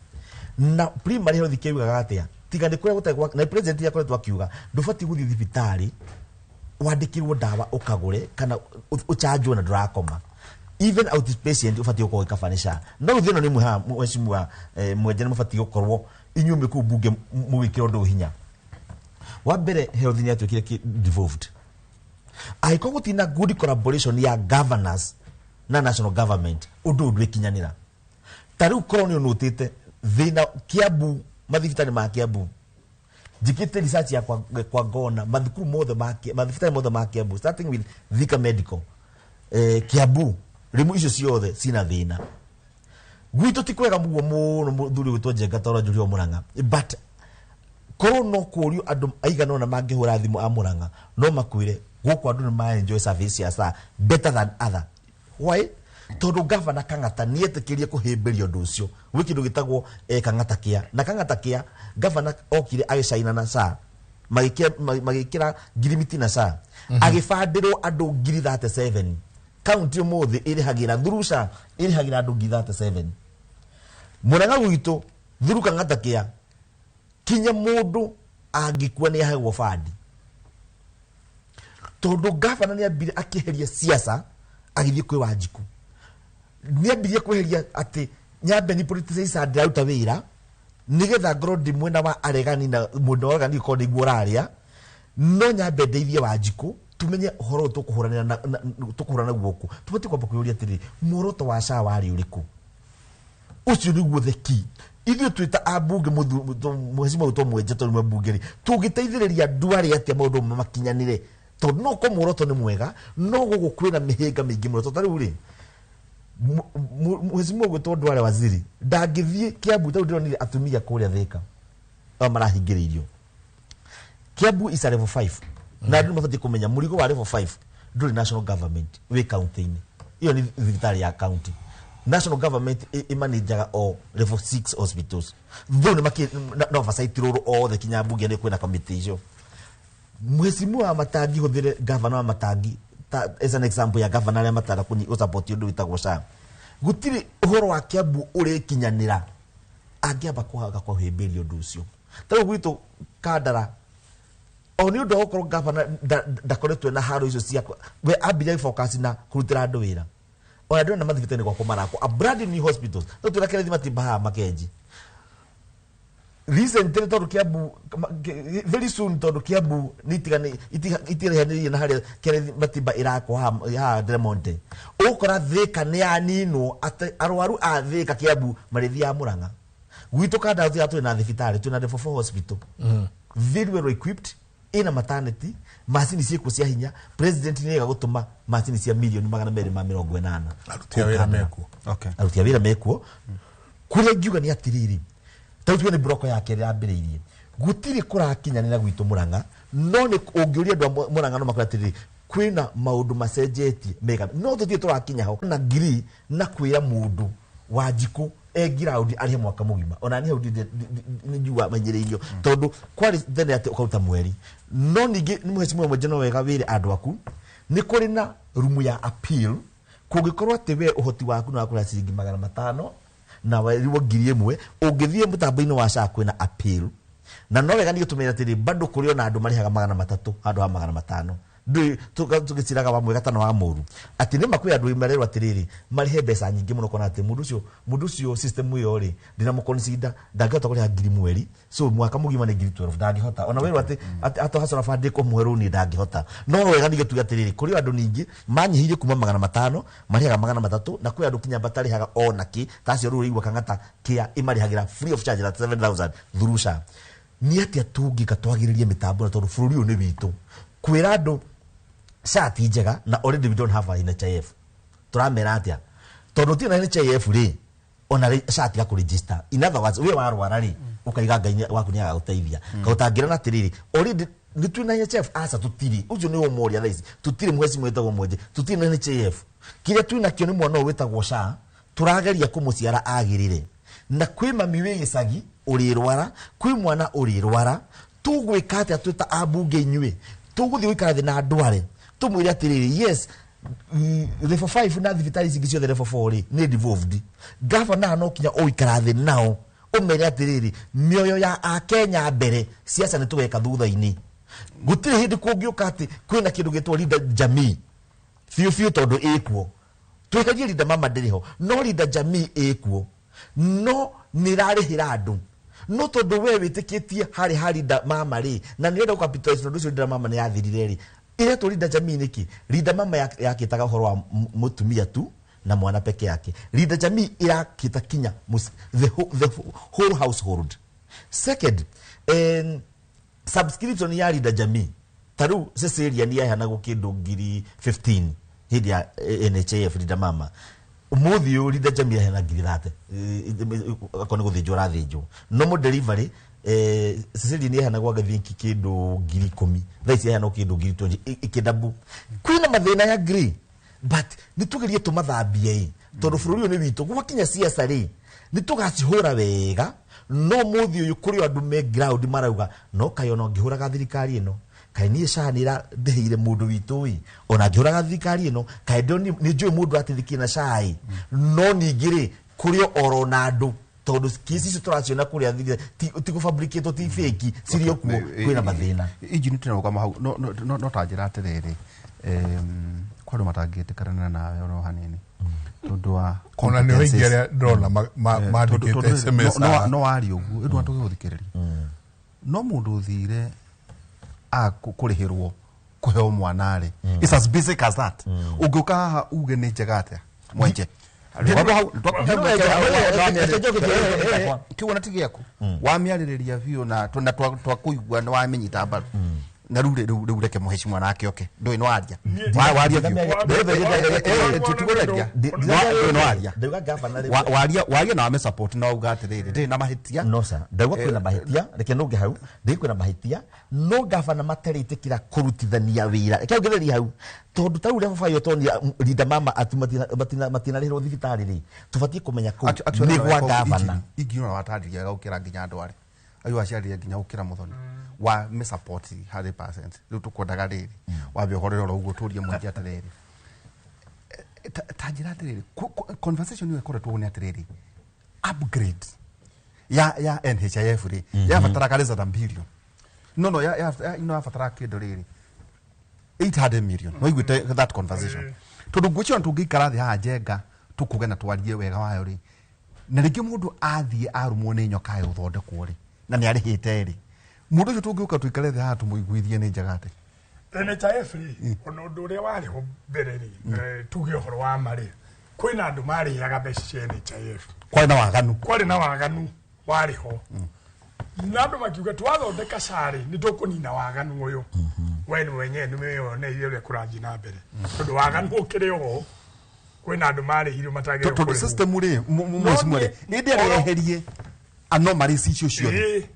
na primary health kiugaga atia tiga ni kuria gutegwa na president yakoretwo akiuga ndubati guthi thibitari wandikirwo ndawa ukagure kana uchanjwo na ndrakoma even outpatient ufati uko ikafanisha no thino ni muha mweshimwa mwenjene mufati ukorwo inyume ku bunge mugikiro ndo hinya wa mbere health ni atwikire devolved aiko gutina good collaboration ya governors na national government undu ikinyanira tari ukorwo ni unutite thina Kiambu mathibitari ma Kiambu jikite research ya kwa Gona mathukuru mothe mathibitari mothe ma Kiambu starting with Thika Medical Kiambu rimu icio ciothe sina thina gwito tikwega mugo muno muthuri witwa Njenga tora njuri o Murang'a but korwo no kurio andu aigana ona mangihura thimu a Murang'a no makwire guku andu ni ma enjoy service ya SHA better than other why tondu governor Kang'ata ni etikirie kuhimbiria undu ucio wikindu gitagwo Kang'ata kia na Kang'ata kia governor okire agicaina na SHA magikira ngirimiti na SHA agifandirwo andu 37 county mothe irihagira through SHA irihagira andu 37 Murang'a gwitu through Kang'ata kia kinya mundu angikua ni ahegwo fandi tondu gavana ni ambire akiheria siasa agithie kwi Wanjiku ni ambire kweheria ati nyambe ni politicize aruta wira nigetha ngoro ndi mwena wa aregani na mundu aregani ko ndi guoraria no nyambe ndeithie Wanjiku tumenye horo tukuhurana guoku tubati kwamba kuyuria atiri muoroto wa SHA wari uriku ucio niguo theki ithuĩ twĩta ambunge mheshimiwa Ruto mwenje tondũ mbungeri tũngĩteithĩrĩria andũ arĩa atia maũndũ makinyanire tondũ no ko muoroto nĩ mwega no gũgũ kwĩna mĩhĩnga mĩingĩ mũno tondũ rĩu rĩ mheshimiwa gwĩtwo Ndwale waziri ndangĩthiĩ Kiambu tondũ ndĩronire atumia kũrĩa Thika marahingĩrĩirio Kiambu is a level 5 na andũ mabatiĩ kũmenya mũrigo wa level 5 ndũrĩ national government wĩ county-inĩ iyo ni thibitarĩ ya county national government imanajaga o level 6 hospitals though no oversight role all the Kinyambunge ni kwena committee icio mheshimiwa Matangi huthire governor Matangi as an example ya governor ya Matara kuni support undu witagwo SHA gutiri uhoro wa Kiambu uri kinyanira angiamba kuhaga kwa himbirio undu ucio tawo gwitu Kandara oni undu okoro governor ndakoretwe na haro icio cia we ambire focus na kurutira andu wira ona ndio na mathibitani kwa kumarako a brand new hospitals to turakere thima timba makenji recently to Kiambu very soon to Kiambu nitigane itirehanirie na hari kere matiba irako ha Dremonte ukora Thika ni anino arwaru a Thika Kiambu marithia Muranga gwitu kada atu na thibitari tuna level 4 hospital very well equipped ina maternity macini ciku cia hinya president ni gagutuma macini cia milioni 280 arutia wira mekuo arutia wira mekuo kuria ngiuga ni atiriri tawtu ni broko yake yambiriirie gutiri kurakinyanira gwitu Muranga no ni ungiuria andu Muranga no makora atiriri kwina maundu macenjetie mega no tutie turakinya ho na ngiri na kwira mundu Wanjiku ground ari mwaka mugima ona ni hudi ni jua manyireirio tondu kwari thene ati ukauta mweri no ningi ni mheshimiwa mwenje no wega wire andu aku ni kuri na rumu ya appeal kungikorwa ati we uhoti waku no akura ciringi 500 na weriwo ngiri imwe ungithie mutambo-ini wa SHA kwina appeal na no wega ni gutumira ati bado kuri ona andu marihaga 300 andu ha 500 ndu tugiciraga wa mwega tano wa muru ati ni makwi andu imererwa atiriri marihe mbeca nyingi muno kona ati mundu ucio system iyo ri ndina muconsider ndangihota kuri ngiri mweri so mwaka mugima ni ngiri 12 ndangihota ona weru ati hasora fund ko mweru ni ndangihota no wega ni gituga atiriri kuri andu ningi manyihirie kuma 500 marihaga 300 na kwi andu kinya batari haga ona ki tacio ru igwa kangata kia imarihagira free of charge at 7000 through SHA ni ati atungi katwagiririe mitambo na tondu bururi uyu ni witu kwira andu SHA ti njega na already we don't have a NHIF turamera atia tondu ti na NHIF ri ona SHA ti ku register in other words we warwara ri ukaiga ngai waku ni agaguteithia kautangira na tiriri already ni tu na NHIF asa tutiri ucio ni umoria thaisi tutiri mwezi mwetagwo mwenje tutiri na NHIF kiria tu na kio ni mwana wetagwo SHA turageria kumuciara agirire na kwi mami we gicagi urirwara kwi mwana urirwara tugwika atia twita ambunge inywe tuguthi wikara thina Ndwale tumwire atiriri yes level 5 na thibitari cigicio level 4 ri ni devolved governor no kinya oikara thi nao umere atiriri mioyo ya Akenya mbere siasa ni tugeka thutha-ini gutiri hindi kungiuka ati kwina kindu gitwo leader jamii fiu tondu ikuo twikagie leader mama ndiriho no leader jamii ikuo no nirarihira andu no tondu we witikitie hari leader mama ri na nirenda capitalize tondu cio leader mama ni yathirire ri ile to leader jamii niki leader mama yakitaga uhoro wa mutumia tu na mwana peke yake leader jamii irakita kinya the whole household second subscription ya leader jamii taru Cecilia ni yana gukindu ngiri 15 hindi ya NHIF leader mama umuthi u leader jamii yana ngiri 30 akone guthinjwo rathinjwo no mo delivery Cecilia ni yana gwa gathinki kindu ngiri 10 thaisi yana kindu ngiri 20 ikidabu kwina mathina ya ngiri but nitugerie tumathambie tondu bururi uyu ni witu gwakinya siasa ri nitugacihura wega no muthi uyu kuri andu me ground marauga no kayo no ngihuraga thirikari ino kai ni SHA nira ndeheire mundu witu wi ona ngihuraga thirikari ino kai ndo ni njui mundu atithiki na SHA no ningiri kuri oro na andu tondu kisi icio turaciona kuria ti gufabricate ti fake cirio kuo kwina mathina injini tena kwa mahau no tanjira atiriri kwa ndo matangitikarana nawe no hanini tondu wa kona ni wengere ndona mandikite SMS no wari ugu ndu atuguthikiriria no mundu uthire kurihirwo kuheo mwanare it's as basic as that ugiuka haha uge ni njega atia mwenje kiwona tigiaku wamiaririria biu na twakuigua ni wamenyita mbaru na riu reke muheshimiwa nake oke ndui no aria waria na wame support na uga atiriri ndi na mahitia no sa ndagwa kwina mahitia reke nunge hau ndi kwina mahitia no gavana mataritikira kurutithania wira reke ngereria hau tondu ta ure fayo toni linda mama matina rihiro thibitari ri tubatie kumenya ku ni gwa gavana ingiona watadiria gaukira nginya andwari ayu aciarire nginya ukira muthoni wa me support 100% riu tukwendaga riri wambe uhorera uguo turie mwingi atiriri tanjira atiriri conversation yo ikoretwo ni atiriri upgrade ya NHIF ri ya fatara kaleza ta billion no ya fatara kido riri 800 million no igwite that conversation tondu gwicho ntungikara thi ha jenga tukugena twarie wega wayo ri na ringi mundu athie arumwo ni nyoka yo thondekwo ri na ni arihite ri mundu ucio tungiuka tuikare thi ha tumuiguithie ni njagate NHIF ri ono ndure wari ho mbere ri tuge horo wa mari kwina andu mari yaga mbeca cia NHIF kwari na waganu wari ho nando makiuga twathondeka cari ni tukunina waganu uyu wenu wenye ni meyo ne ile kuraji na mbere tondu waganu ukiri ho kwina andu mari hiru matage tondu system ri mwezi ni ndi areherie anomalies icio ciothe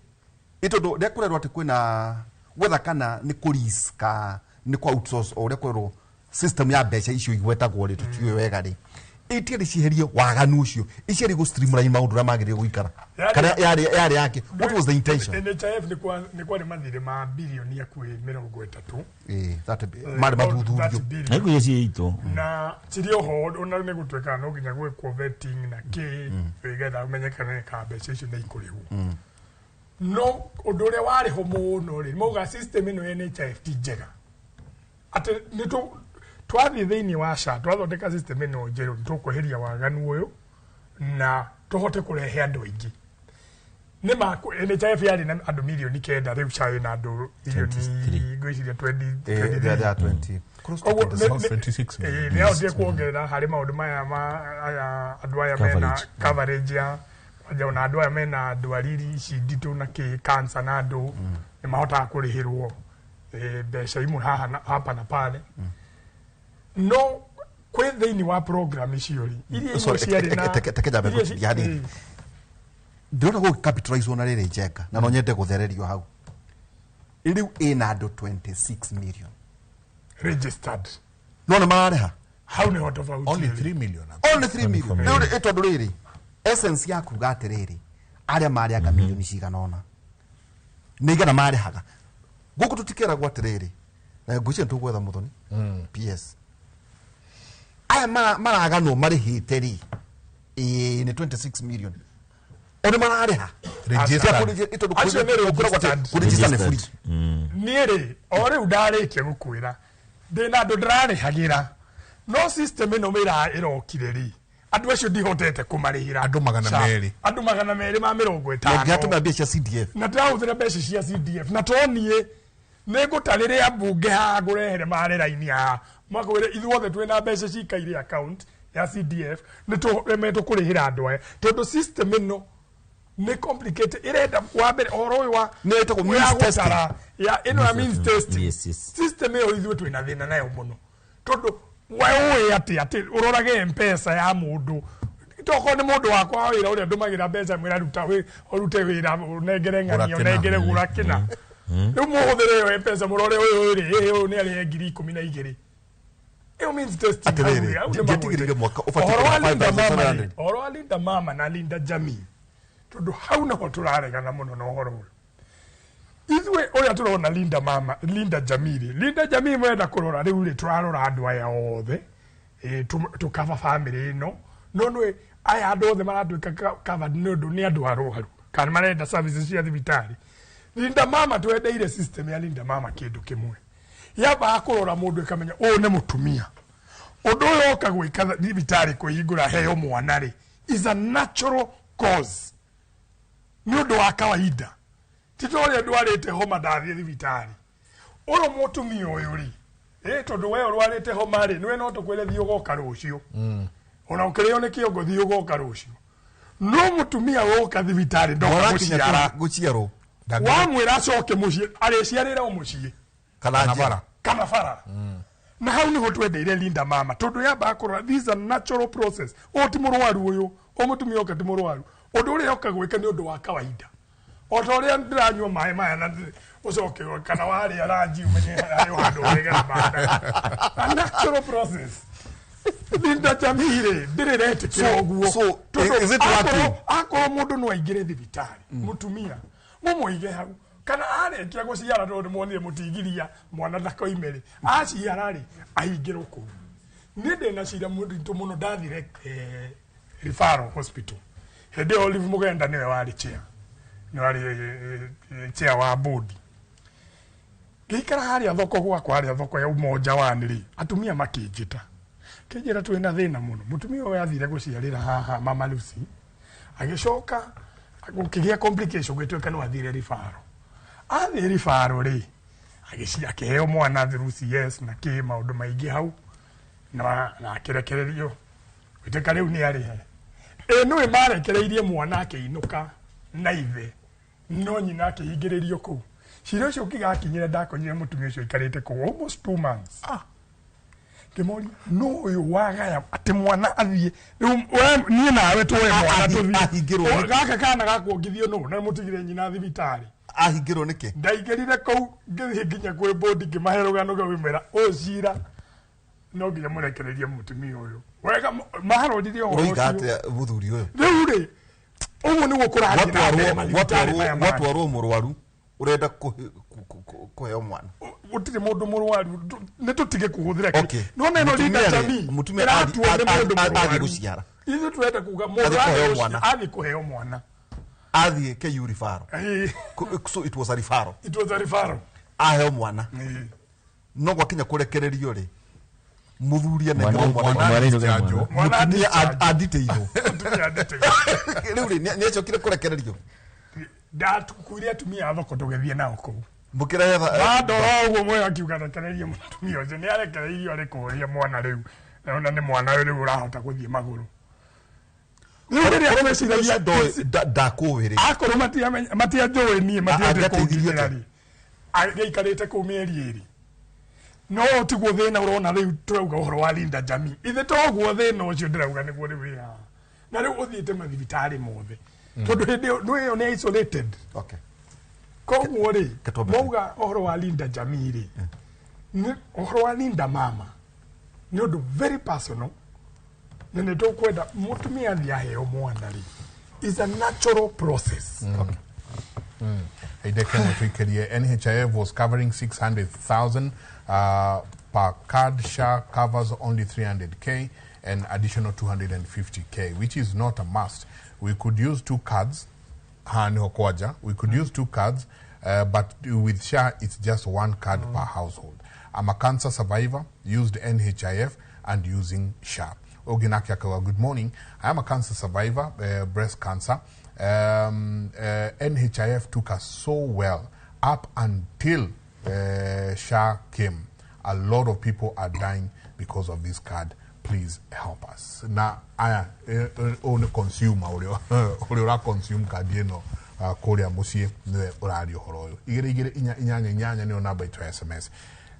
itondo ndekurerwo ati kwina whether kana ni kuriska ni kwa outsource o rekorwo system ya mbeca icio igwetagwo ri tutiwe wega ri itiri ciherie waganu ucio iciri go streamline maundu ra magire guikara kana yari yake what was the intention NHIF ni kwa mathire ma bilioni ya kwi 30 that mari mathuthurio niko yesi ito na cirio ho ona ne gutweka no ginya gwe vetting na ke wegeda umenyekane ka mbeca icio ni ikurihu no odore wari ho muno ri muga system ino NHIF tijega ate nito twathi thiini wa sha twathondeka system ino njeru tukuheria waganu uyu na tuhote kurehe andu aingi ni ma NHIF yari na andu milioni kenda riu chai na andu milioni gwiciria 20 26 ni audio kuongerera hari maundu maya ma andu aya mena coverage ya aja na andu aya mena ndwariri ici nditu na ki cancer na andu ni mahota kurihirwo mbeca imwe hapa na pale no kwe thiini wa program icio ri iria ciari na tekeja be yani ndona go capitalize ona riri njeka na no nyende guthererio hau iriu ina andu 26 million registered no na mareha how ni hot of only 3 million riu itondu riri essence ya kuga atiriri aria mari aka milioni ciganona nigana marehaga guku tutikera gwa atiriri na ngucie ntugwetha muthoni PS aya maraga no marihite ri ni 26 million ona marareha register free niere ore udarikia gukwira ndina andu ndirarehagira no system ino mira irokire ri andu acio ndihotete kumarihira andu 200 andu 200 ma 50 ngatuma mbeca CDF na tawuthira mbeca cia CDF na tonie negutariria ambunge ha ngurehere mare raini ha makwire ithuothe twina mbeca cikaire account ya CDF nituremetwo kurihira andu aya tondu system ino ni complicated irenda wa mbere oro wa neto ko means testing ya ino means testing system yo ithu twina thina nayo muno tondu wewe ati urorage mpesa ya mundu toko ni mundu wakwa wira uria ndumagira mbeca mwira ruta we urute wira unengere ngani unengere gurakina riu muhuthire yo mpesa murore uyu ri ni ari 12,000 it means testing ngetigirire mwaka ufati 5,700 oro alinda mama na linda jamii tondu hau naho turaregana muno no horo ithwe uria turona linda mama linda jamii mwenda kurora riu ri turarora andu aya othe tukava family ino no aya andũ othe maratwĩka covered nĩ andũ arũaru kana marenda services cia thibitarĩ. Linda Mama twendeire system ya Linda Mama kĩndũ kĩmwe yamba kũrora mũndũ ikamenya ũũ nĩ mũtumia ũndũ ũyũ oka gwĩka thibitarĩ kũhingũra heo mwana rĩ is a natural cause nĩ ũndũ wa kawaida titore ndwarĩte homa ndathiĩ thibitarĩ ũyũ mũtumia ũyũ rĩ tondũ we ũrwarĩte homa rĩ nĩwe no tũkwĩre thiĩ ũgoka rũciũ ona ũkĩrĩo nĩ kĩongo thiĩ ũgoka rũciũ no mũtumia woka thibitarĩ ndoka gũciarwo wamwĩra acoke mũciĩ arĩciarĩra o mũciĩ kana bara na hau nĩho twendeire Linda Mama tondũ yamba kũrora this is a natural process o ti mũrwaru ũyũ o mũtumia oka ti mũrwaru ũndũ ũrĩa oka gwĩka nĩ ũndũ wa kawaida o ta ũrĩa ndĩranyua maĩ maya na ucoke kana warĩa ranji umenye ayo handũ wegera banda a natural process Linda Jamire ndireretikira ũguo is it working akorwo mũndũ no aingĩre thibitarĩ mũtumia mũmũige hau kana arĩkia gũciara tondũ muonire mũtigiria mwana ndakoimere aciara rĩ ahingĩrwo kũu nĩ ndĩna cira mũndũ mũno ndathire referral hospital hĩndĩ ĩyo Olive Mugenda nĩwe warĩ chair wa board gĩikara harĩa thoko gwakwa harĩa thoko ya Umoja wanĩrĩ atumia makĩnjĩta kĩnjĩra twĩna thĩna mũno mũtumia ũyũ athire gũciarĩra haha Mama Lucy agĩcoka gũkĩgĩa complication gwĩtwĩka no athire referral athire referral rĩ akĩheo mwana through CS na kĩ maũndũ maingĩ hau na akĩrekererio gwĩtwĩka rĩu nĩ arĩhe nĩwe marekereirie mwana akĩinũka na ithe no nyina akĩhingĩrĩrio kũu cira ũcio ũkĩgakinyire ndakonyire mũtumia ũcio aikarĩte kũu almost 2 months kĩmoni no ũyũ wagaya atĩ mwana athiĩ rĩu niĩ nawe twoe mwana tũthiĩ gaka kana gakuongithio no na mũtigire nyina thibitarĩ ahingĩrwo nĩkĩ ndaingĩrire kũu ngĩthiĩ nginya kwĩ bondi ngĩmahe rũgano gawĩmera ũcira no nginya mũrekererie mũtumia ũyũ wega maharũrire ũhoro ũcio atĩa mũthuri ũyũ rĩu rĩ ũguo nĩguo kũrathiĩ watwarwo mũrwaru urenda kuheo mwana gũtirĩ mũndũ mũrwaru nĩ tũtige kũhũthĩra no neno Linda Jamii mũtumia athiĩ gũciara ithuĩ twende kuga mũndũ athiĩ kũheo mwana athiĩ KU referral so it was a referral aheo mwana no gwakinya kũrekererio rĩ mũthuri anengero mwana anditeirwo rĩu rĩ nĩacokire kũrekererio ndatukuire atumia thoko tũgethie nao kũu mũkĩrehetha ndoro ũguo mwe akiuga rekererie mũtumia ũcio nĩ arekereirio arĩ kũũria mwana rĩu na nĩ mwana rĩu ũrahota gũthiĩ magũrũ ndakũwĩrĩ akorwo matianjũĩ niĩ matianjũĩ gĩikarĩte kũu mĩeri ĩrĩ no tiguo thĩna ũrona rĩu tũrauga ũhoro wa Linda Jamii ithe toguo thĩna ũcio ndĩrauga nĩguo rĩu wĩ haha na rĩu ũthiĩte mathibitarĩ mothe tondũ hĩndĩ ĩyo nĩ isolated koguo rĩ mauga ũhoro wa Linda Jamii rĩ ũhoro wa Linda Mama nĩ ũndũ very personal na nĩ tũkwenda mũtumia athiĩ aheo mwana rĩ is a natural process Kenya tuikerie NHIF was covering 600,000 per card. SHA covers only 300k and additional 250k, which is not a must. We could use 2 cards. We could use 2 cards, but with SHA, it's just 1 card per household. I'm a cancer survivor, used NHIF and using SHA. Oginaki Akawa, good morning. I am a cancer survivor, breast cancer. NHIF took us so well up until SHA came. A lot of people are dying because of this card. Please help us. Na aya only consumer uri consume card ino kuria mucie niwe urari uhoro uyu igire inyanya ni namba itu SMS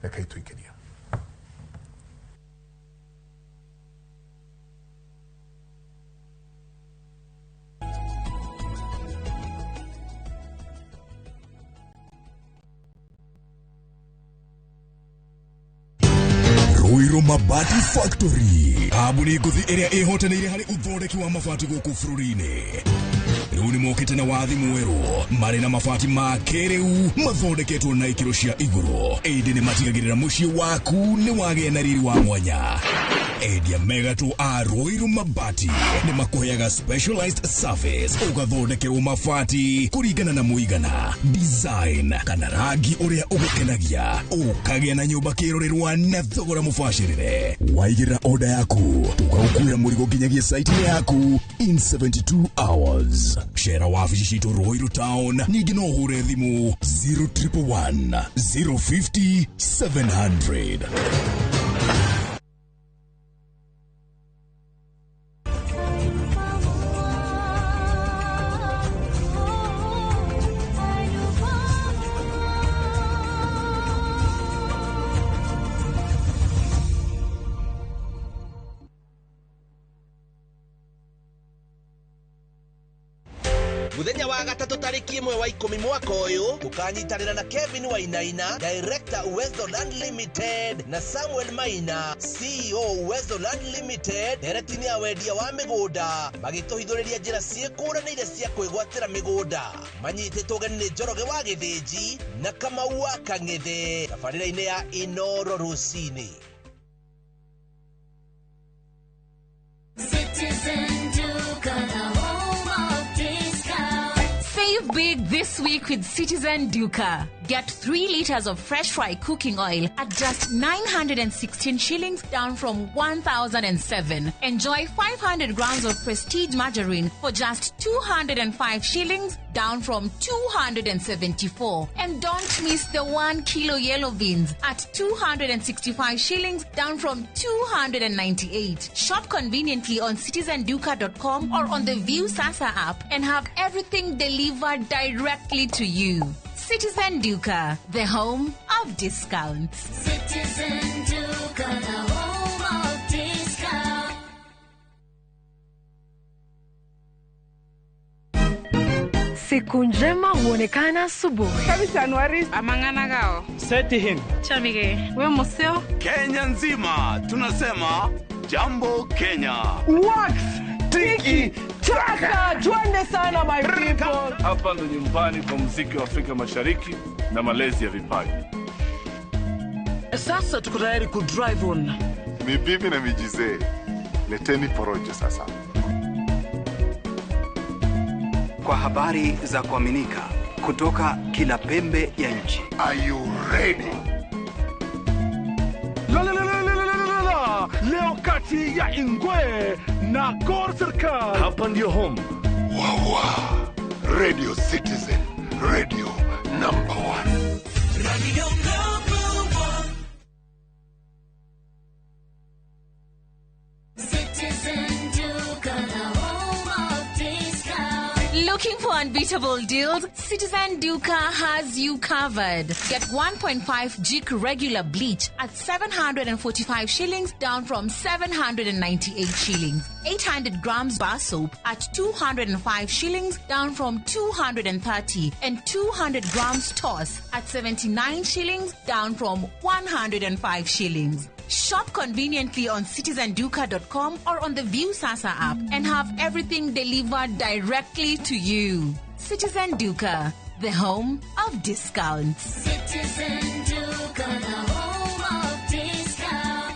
reka itwikiria. Ruiro Mabati Factory abuni nguthi iria ihotanĩire harĩ uthondeki wa mabati gũkũ bũrũri-inĩ. Rĩu nĩ mokĩte na wathi mwerũ marĩ na mabati ma kĩrĩu mathondeketwo na ikĩro cia igũrũ. Ĩndĩ nĩ matigagĩrĩra mũciĩ waku nĩ wagĩa na riri wa mwanya. Edia Megato Aroiru Mabati ni makoyaga specialized service ugathondekerwo mabati kurigana na muigana design kana rangi uria ugukenagia ukagĩa na nyumba kirorerwa na thogora mubashirire waigira order yaku ugakuira murigo nginyagia site yaku in 72 hours. Share wafici citu Roiru Town ningi no hure thimu 0111 050 700. Muthenya wa gatatu tariki 1 wa 10 mwaka uyu tukanyitanira na Kevin Wainaina, Director Ũtongoria Limited, na Samuel Maina, CEO Ũtongoria Limited, deretini ya wendia wa migunda magituhithuriria njira ciekuranire cia kwigwatira migunda manyititwo ũgeni ni Njoroge wa Githĩnji na Kamau wa Kang'ethe tabarĩra-inĩ ya Inoro Rusini. Save big this week with Citizen Duca. Get 3 liters of fresh fry cooking oil at just 916 shillings, down from 1,007. Enjoy 500 grams of prestige margarine for just 205 shillings, down from 274. And don't miss the 1 kilo yellow beans at 265 shillings, down from 298. Shop conveniently on citizenduca.com or on the View Sasa app and have everything delivered directly to you. Citizen Duca, the home of discounts. Citizen Duca, the home of discounts. Siku njema huonekana asubuhi. Kabisa Januari amangana gao. Seti him. Chamige, we museo. Kenya nzima tunasema jambo Kenya. Wax, tiki, taka, twende sana my people. Hapa ndo nyumbani kwa muziki wa Afrika Mashariki na malezi ya vipaji. Sasa tuko tayari ku drive on. Mibibi na mijize, leteni porojo sasa. Kwa habari za kuaminika kutoka kila pembe ya nchi. Are you ready? Leo kati ya Ingwe na Gor Serikali. Hapa ndio home. Wawa. Radio Citizen, radio number 1. Radio number 1. Citizen Duca, the home of discounts. Looking for unbeatable deals? Citizen Duca has you covered. Get 1.5 Jik regular bleach at 745 shillings, down from 798 shillings. 800 grams bar soap at 205 shillings, down from 230. And 200 grams toss at 79 shillings, down from 105 shillings. Shop conveniently on citizenduca.com or on the View Sasa app and have everything delivered directly to you. Citizen Duca, the home of discounts. Citizen Duca, the home of discounts.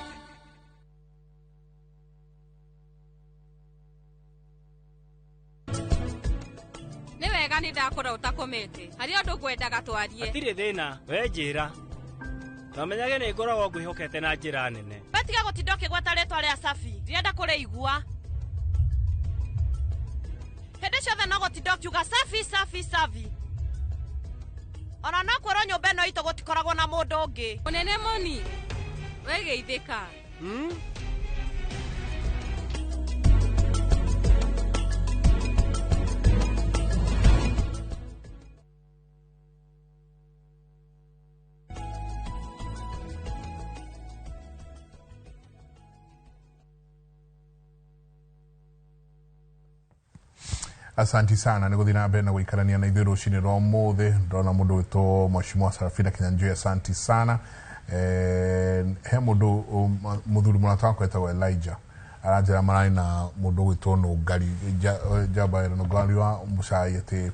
Ni wega ni ndakora utakomete. Hari andu kwendaga twarie. Atire thina, we njira. Twamenyage ni ngoragwo ngwihokete na njira nene. Batiga gutinda ukigweta ritwa ria Safi. Ndirenda kureigua. Hende ciothe no gutinda ukiuga Safi, Safi, Safi. Ona no kwĩrwo nyũmba ĩno itũ gũtikoragwo na mũndũ ũngĩ. Mũnene Moni, we geithĩka. Asanti sana ni guthina mbere na guikarania na ithuĩ rũcinĩ rwa ũmũthĩ. Ndona mũndũ wĩtwo Mheshimiwa Sarafina Kinyanjui, asanti sana. He mũndũ mũthuri mũrata wakwa etagwo Elijah aranjĩra mararĩ na mũndũ wĩtwo Nũngari, njamba ĩno Nũngari wa Mũcai, atĩ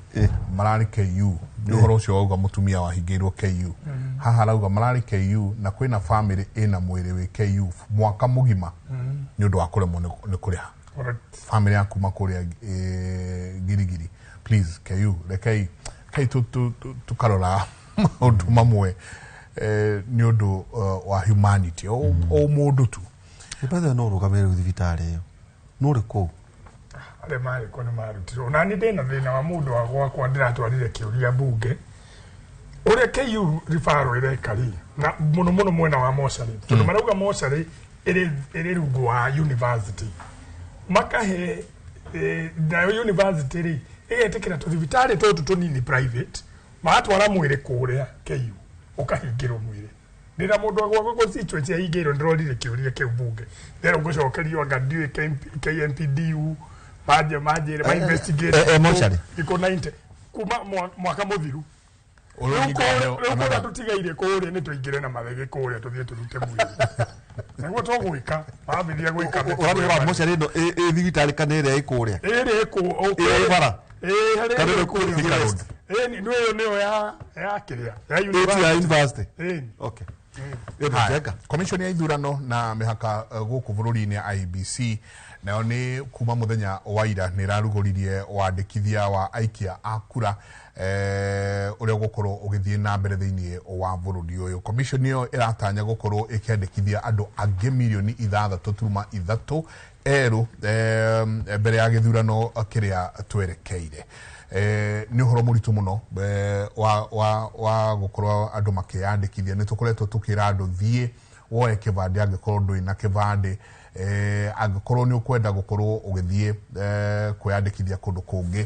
mararĩ KU. Nĩ ũhoro ũcio wauga mũtumia wahingĩirwo KU. Haha arauga mararĩ KU na kwĩna family ĩna mwĩrĩ wĩ KU mwaka mũgima ni undu wa kuremwo ni kuriha family yaku makuria girigiri please kayu rekai tukarora maundu mamwe ni undu wa humanity o mundu tu ibadha no rugamire thibitari yo no riko ale mali kono marutiro na ni ndina thina wa mundu wa gwakwa ndiratwarire kiuria bunge ore KU rifaro ile kali na muno mwena wa moshari tondu marauga moshari iri rungu wa university makahe na university ri igetikira tuthibitari tutu tunini private matwara mwire kuria KU ukahingirwo mwire ndira mundu agwa constituency ahingirwo ndirorire kiuria kiu bunge ndero ngucokerio ngadue KMPDU majire ma investigate moshari iko 90 kuma mwaka muthiru Rukora tutigaire kuria ni tuingire na mathege kuria tuthie turute mwiri niguo tugwika babithia gwika wari wa moshari no thibitari kanere ikuria iri ku bara hari kuria ni ndio ya kiria ya university okay Commission ya ithurano na mihaka guku bururi-ini ya IBC nayo ni kuma muthenya wa ira ni rarugoririe wandikithia wa aikia a kura uria gukorwo ugithie na mbere thiini wa bururi uyu. Commission iyo iratanya gukorwo ikiandikithia andu angi milioni 6.3 eru mbere ya githurano kiria twerekeire. Ni uhoro muritu muno wa gukorwo andu makiyandikithia ni tukoretwo tukira andu thie woe kibande angikorwo ndui na kibande angikorwo ni ukwenda gukorwo ugithie kwiyandikithia kundu kungi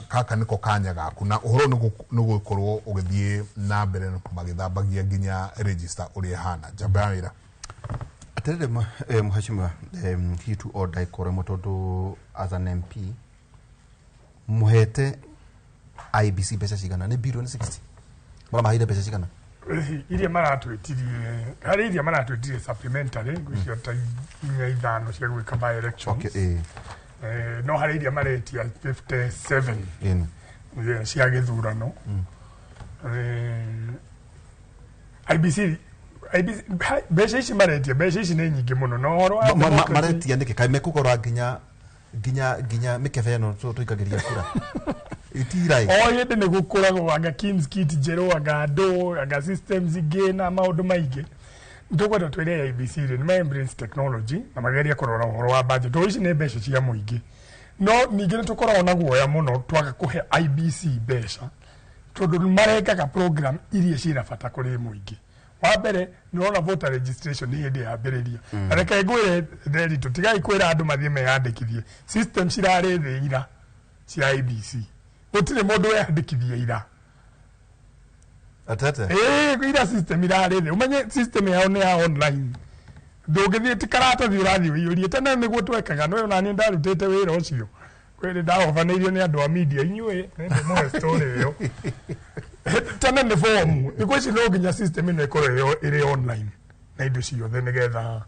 kaka niko kanya gaku na uhoro ni gukorwo ugithie na mbere magithambagia nginya register uri hana jabawira atere muhashima hitu order ikore mutondo as an MP muhete IBC pesa cigana ni billion 60 mara mahire pesa cigana iria maratwitirie hari iria maratwitirie supplementary gucio ta inya ithano cia gwika by elections okay no hari iria maretia 57 cia githurano IBC beca ici maretia beca ici ni nyingi muno no horo maretia ndike kai mekukora ginya mikebe no tuikagiria kura itirai yende ne gukoragwo anga Kings Kit Jero anga do anga systems igena maundu maingi ntukwenda twire IBC ni membranes technology na mageria kurora uhoro wa budget ici ne mbeca cia muingi no ningi ni tukoragwo na guoya muno twaga kuhe IBC mbeca tondu marekaga program iria cira bata kuri muingi wa mbere ni ona voter registration ni hindi ya mbiriria reke ngwire theri tutigai kwira andu mathie meyandikithie system cirari thiira cia IBC gutire mundu weyandikithie ira atete ira system irari thi umenye system yao ni ya online ndungithie tikaratathi urathi wiyurie tene niguo twekaga no na ni ndarutite wira ucio kwiri ndahobaneirio ni andu a media inyue nende mo story yo tena ni form ni kweci no ginya system ino ikore iri online na indo ciothe nigetha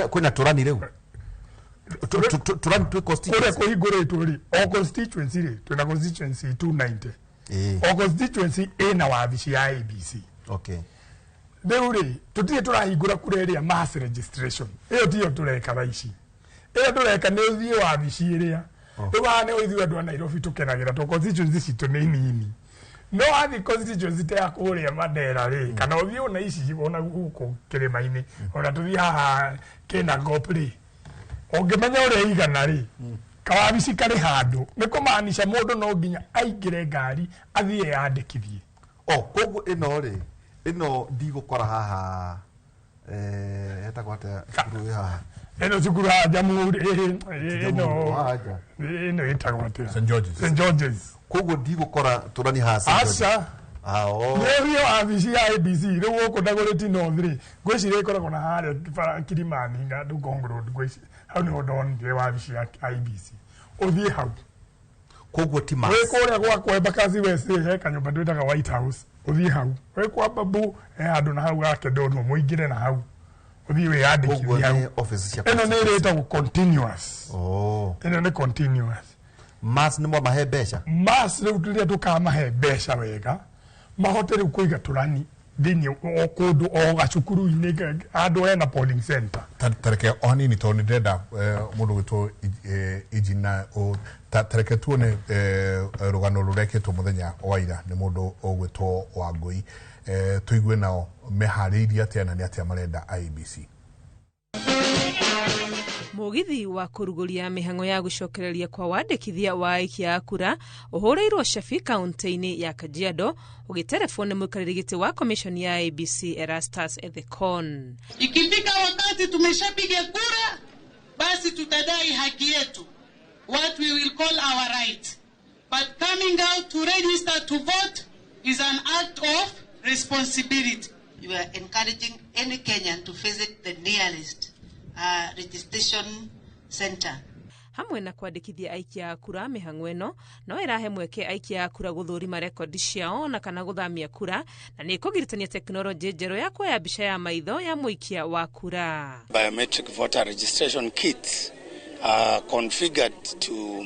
kwina turani riu turani tu constituency kore kuhingũrĩtwo ri o constituency ri twina constituency 290 o constituency ina wabici ya ABC okay rĩu ri tutirĩ turahingũra kura ĩrĩa mass registration ĩyo tiyo tureka thaici ĩyo tureka nĩ ũthiĩ wabici ĩrĩa rĩu haha nĩ ithuĩ andũ a Nairobi tũkenagĩra to constituency citũ nĩ nini no athi constituency te akuria Mandera ri kana uthio na ici ona guko kirima-ini ona tuthi haha kina gopri ongimenya uria igana ri kawabici kari handu ni kumaanisha mundu no nginya aingire ngari athie yandikithie koguo ino ndigukora haha etagwo atia cukuru haha ino cukuru haha Jamhuri ino etagwo atia St George's koguo ndigukora turani hasa acha ndio wabici ya ABC riu guku ndaguriti no 3 ngwiciria ikoragwo na haria Kilimani na Ngong Road ngwici hau ni ndonire wabici ya IBC uthie hau koguo ti mas kuria gwakwa Embakasi West he kanyumba ndwitaga White House uthie hau kwa babu andu na hau ake ndono muingire na hau uthie wiyandikithie hau ino ni iretagwo continuous ino ni continuous mas nimo mahebesha mas riu turia tukamahe besha wega mahote riu kuiga turani thini o kundu o gacukuru-ini andu ena polling center tareke oni ni to ni ndenda mundu gitwo ijina o tareke tuone rugano rureketwo muthenya wa ira ni mundu ogwitwo Wangui tuigue nao mehariirie atia na ni atia marenda IEBC. Mugithi wa kuruguria mihango ya gucokereria kwa wandikithia wa aikia a kura uhureirwo Shafi kaunti-ini ya Kajiado ugitelefone muikariri giti wa commission ya IEBC Erastus Ethekon. Ikifika wakati tumeshapiga kura, basi tutadai haki yetu, what we will call our right. But coming out to register to vote is an act of responsibility. You are encouraging any Kenyan to visit the nearest registration center. Hamwe na kwandikithia aikia a kura mihango eno no irahe mweke aikia a kura guthurima rekodi ciao na kana guthamia kura na ni kugiritania teknoloji njeru ya kuoya mbica ya maitho ya muikia wa kura. Biometric voter registration kits are configured to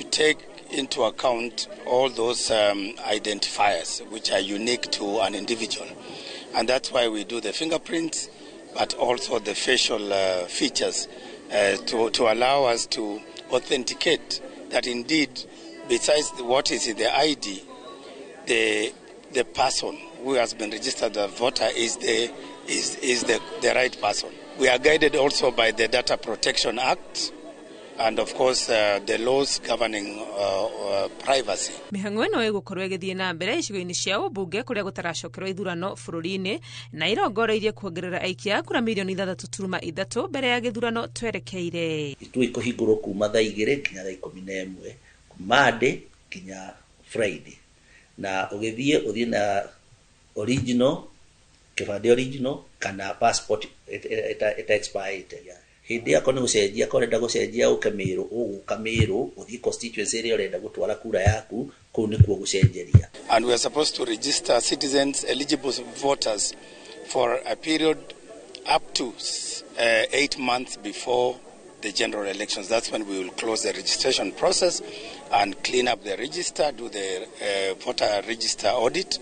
take into account all those identifiers which are unique to an individual, and that's why we do the fingerprints but also the facial features to allow us to authenticate that indeed, besides what is in the ID, the person who has been registered as a voter is the right person. We are guided also by the Data Protection Act and of course the laws governing privacy. Mihango eno igukorwo igithie na mbere icigo-ini cia ubunge kuria gutaracokerwo ithurano bururi-ini na irongoreirie kuongerera aikia a kura milioni 3.3 mbere ya githurano twerekeire. Ikuhingurwo kuma thaa 2 nginya thaa 11 Monday nginya Friday, na uthie na original kibande original kana passport it expired. Hindi yako ni gucenjia ko renda gucenjia ukamiru ukamiru uthi constituency ria renda gutwara kura yaku ku ni kuo gucenjeria. And we are supposed to register citizens eligible voters for a period up to 8 months before the general elections. That's when we will close the registration process and clean up the register, do the voter register audit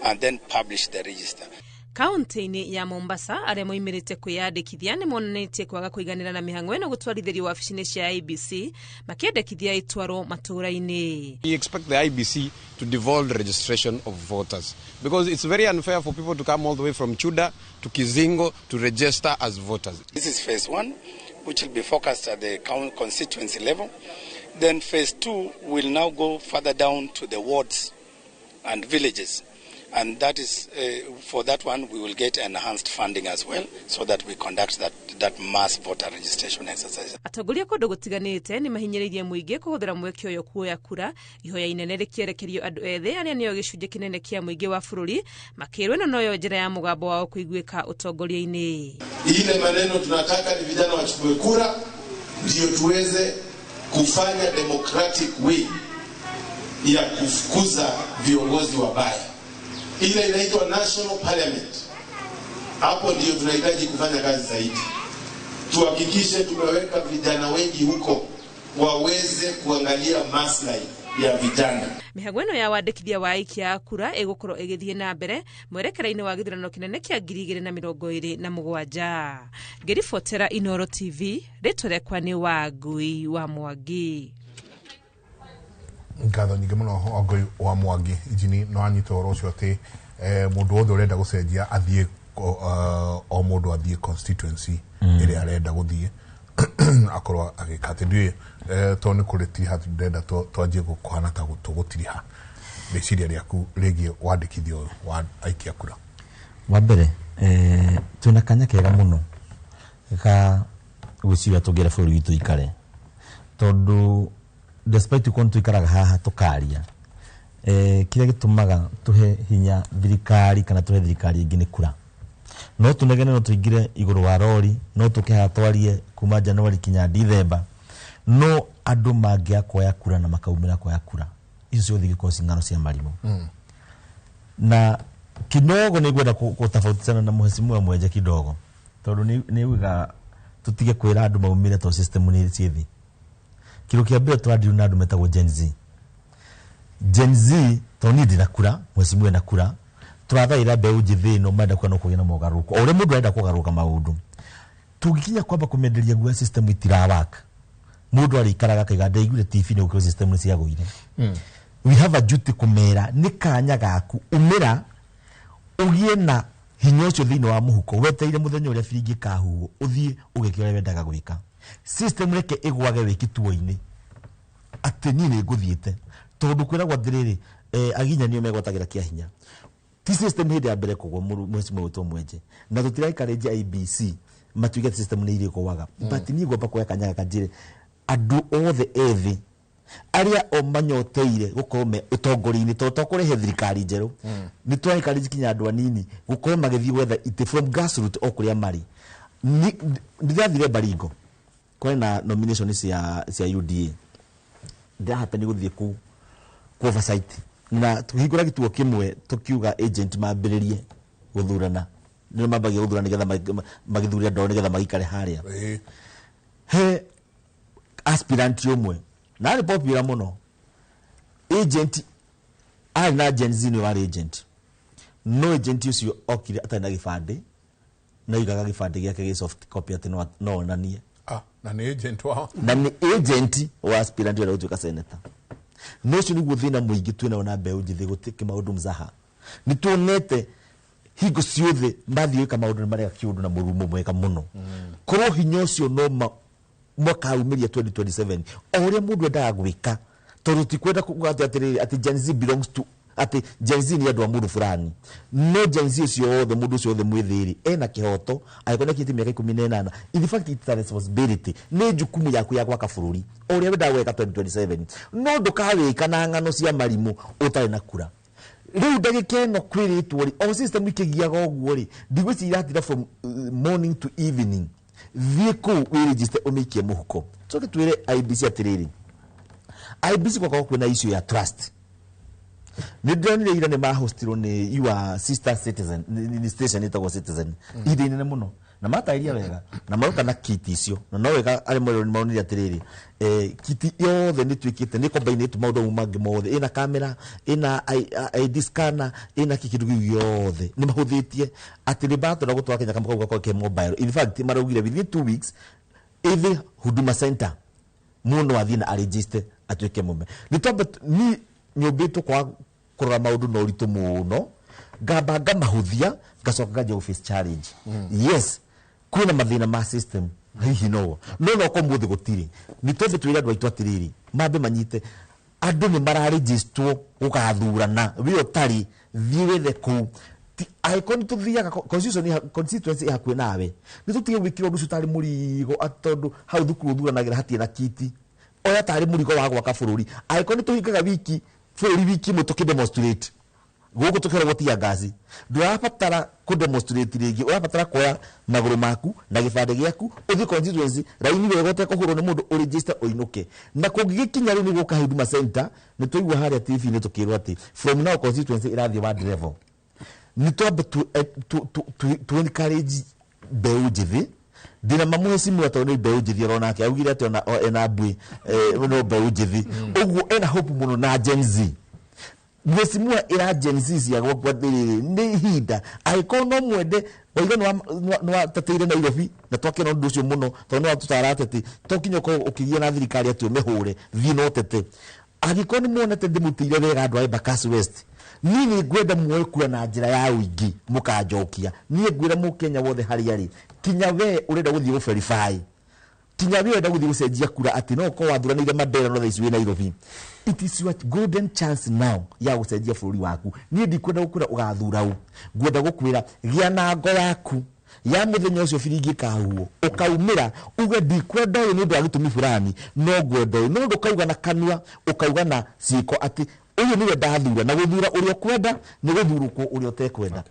and then publish the register. Kaunti-ini ya Mombasa aria moimirite kwiyandikithia ni monanetie kwaga kuiganira na mihango eno gutwarithirio wabici-ini cia IEBC makiendekithia itwaro matura-ini. We expect the IEBC to devolve the registration of voters because it's very unfair for people to come all the way from Chuda to Kizingo to register as voters. This is phase 1, which will be focused at the constituency level. Then phase 2 will now go further down to the wards and villages. And that is, for that one, we will get enhanced funding as well, so that we conduct that mass voter registration exercise. Atongoria kundu gutiganite ni mahinyiririe muingi kuhuthira mweke uyo kuoya kura ihoya inene rikierekerio andu ethi aria nio gicunje kinene kia muingi wa bururi makirwe noyo njira ya mugambo wao kuiguika utongoria-ini. Ile maneno tunataka ni vijana wachukue kura ndio tuweze kufanya democratic way ya kufukuza viongozi wabaya. Ile inaitwa National Parliament. Hapo ndio tunahitaji kufanya kazi zaidi. Tuhakikishe tumeweka vijana wengi huko waweze kuangalia maslahi ya vijana. Mihango eno ya wandikithia wa aikia a kura igukorwo igithie na mbere mwerekera-ini wa githurano kinene kia 2027. Ngiribotera Inoro TV ritwa riakwa ni Wangui wa Mwangi. Ngatho nyingi muno Wangui wa Mwangi ijini no anyita oro ucio ati mundu wothe urenda gucenjia athie o mundu athie constituency iria arenda guthie akorwo agikate ndui to ni kuriti hatu ndenda twanjie gukuhana ta gutugutiriha meciria riaku rigie wandikithio wa aikia kura. Wa mbere tuna kanya kega muno ka guciwa tugere bũrũri witũ ikare tondu despite uko tuikaraga haha tukaria kile gitumaga tuhe hinya thirikari kana tuhe thirikari ingine kura no tunegene no tuingire iguru wa rori no tukiha twarie kuma January kinya December no andu mangia koya kura na makaumira koya kura icio ciothe igiko cingano cia marimo na kidogo ni gwenda kutafautisana na muhesimu mwenje kidogo tondu ni wiga tutige kwira andu maumire to system ni cithi kilo kia mbere twadiru na andu metagwo Gen Z to ni ndina kura mwesimu ena kura turathaira mbeu njithi no menda kuona kugina mogaruko ore mundu enda kugaruka maundu tugikinya kwamba kumenderia gwa system itirawaka mundu ari karaga kaiga igure TV ni ukyo system cia goire we have a duty kumera ni kanya gaku umira ugie na hinya ucio thini wa muhuko weteire muthenya uria biringi kahuo uthie ugekira wendaga gwika system reke igwage wikituo-ini ati ni nguthiete tondu kwira gwa thiriri aginya ni megwatagira kia hinya ti system hindi ya mbere kugwo mwesimu wetu mwenje na tutiraikareje IBC matuge system ni iri kuwaga but ni gwamba kwa kanyaga kanjire andu othe ethi aria o manyoteire gukome utongoria-ini toto kurehe thirikari njeru ni twaikareje kinya andu anini gukome magithii gwetha ite from grassroots o kuria mari ni ndirathire Baringo kwena nomination cia UDA ndahapeni guthie ku oversight na tuhingura gituo kimwe tukiuga agent mambiririe guthurana ni mambagi guthurana nigetha magithuria ndo nigetha magikare haria he aspirant umwe na ni popular muno agent ari na Gen Z ni wari agent no agent ucio okire atana gibande na igaga gibande giake gi soft copy ati no nanie na ni agent wao na ni agent wa aspirant wa utuka senator no cio niguo thina muingi twina ona mbeu njithi gutike maundu mzaha ni tuonete hingo ciothe mbathie ka maundu maria kiundu na murumo mweka muno koro hinya ucio no mwaka umiria 2027 oria mundu endaga gwika tondu ti kwenda kugata ati Gen Z belongs to ati Gen Z ni andu a mundu fulani no Gen Z ucio othe mundu ucio othe mwithiri ena kihoto aikona kiti miaka 18 in fact it's a responsibility ni jukumu yaku ya gwaka bururi oria wenda gweka 2027 no ndukawika na ngano cia marimu utari na kura riu ndagikeno kwiritwo ri o system ikigiaga oguo ri ndigwicira atira from morning to evening thiko we register omikie muhuko toke twire IBC atiriri IBC kwa kwena issue ya trust ni ndonire ira ni mahostiro ni your sister citizen ni station itago citizen ide nene muno na matairia wega na maruka na kiti icio na no wega ari mwero ni maunire atiriri kiti yothe ni twikite ni combine tu maundu mangi mothe ina camera ina ID scanner ina kikindu yothe ni mahuthitie ati ni bato na gutwa Kenya kama kwa ke mobile in fact marugire within 2 weeks either huduma center muno athina a register atwike mume ni tobe ni nyubitu kwa kurora maundu no ritu muno ngamba mahuthia ngacoka ngaje office challenge yes kuna mathina ma system hihi no ko muthi gutiri ni tobe twira andu aitu atiriri mambe manyite andu ni mararegister ugathurana wi utari thiwethe ku icon tuthiaga constituency hakwe nawe ni tutige gwikira undu cutari murigo atondu hau thukuru thuranagira hatie na kiti oya tari murigo wa gwaka bururi icon tuhingaga wiki bururi wiki mutuki demonstrate gugu tukira gotia gazi ndurabatara ku demonstrate ringi urabatara koya maguru maku na gibande giaku uthi constituency raini we gote kuhurwo ni mundu register oinuke na kungikinya ri ni guka huduma center ni tuigwa haria TV ni tukirwa ati from now constituency irathi wa level ni tobe to encourage mbeu njithi ndina mamuhe simu atondu mbeu njithi rona ake augire ati ona ena mbui no mbeu njithi uguo ena hope muno na Gen Z mwesimua ira Gen Z cia gwakwa thiriri ni hinda aikono mwende oiga no tateire na Nairobi na twakena ndu ucio muno tondu atutarate ati tokinyo ko ukigia na thirikari ati umehure thino tete agikoni muonete ndimutire wega andu a Embakasi West nini gwenda muoe kura na njira ya uingi mukanjokia nie ngwira mu Kenya wothe hari ari kinya we urenda guthii verify kinya we urenda guthii gucenjia kura ati no ko wathuranire Mandela no thaici we Nairobi it is your golden chance now ya gucenjia bururi waku nie ndikwenda gukura ugathura u ngwenda gukwira gia na ngo yaku ya muthenya ucio biringi kahuo ukaumira uge ndikwenda uyu ni ndu agitumi fulani no ngwenda no ndukauga na kanua ukauga na ciiko ati uyu niwe ndathura na guthura uria kwenda ni guthurukwo uria utekwenda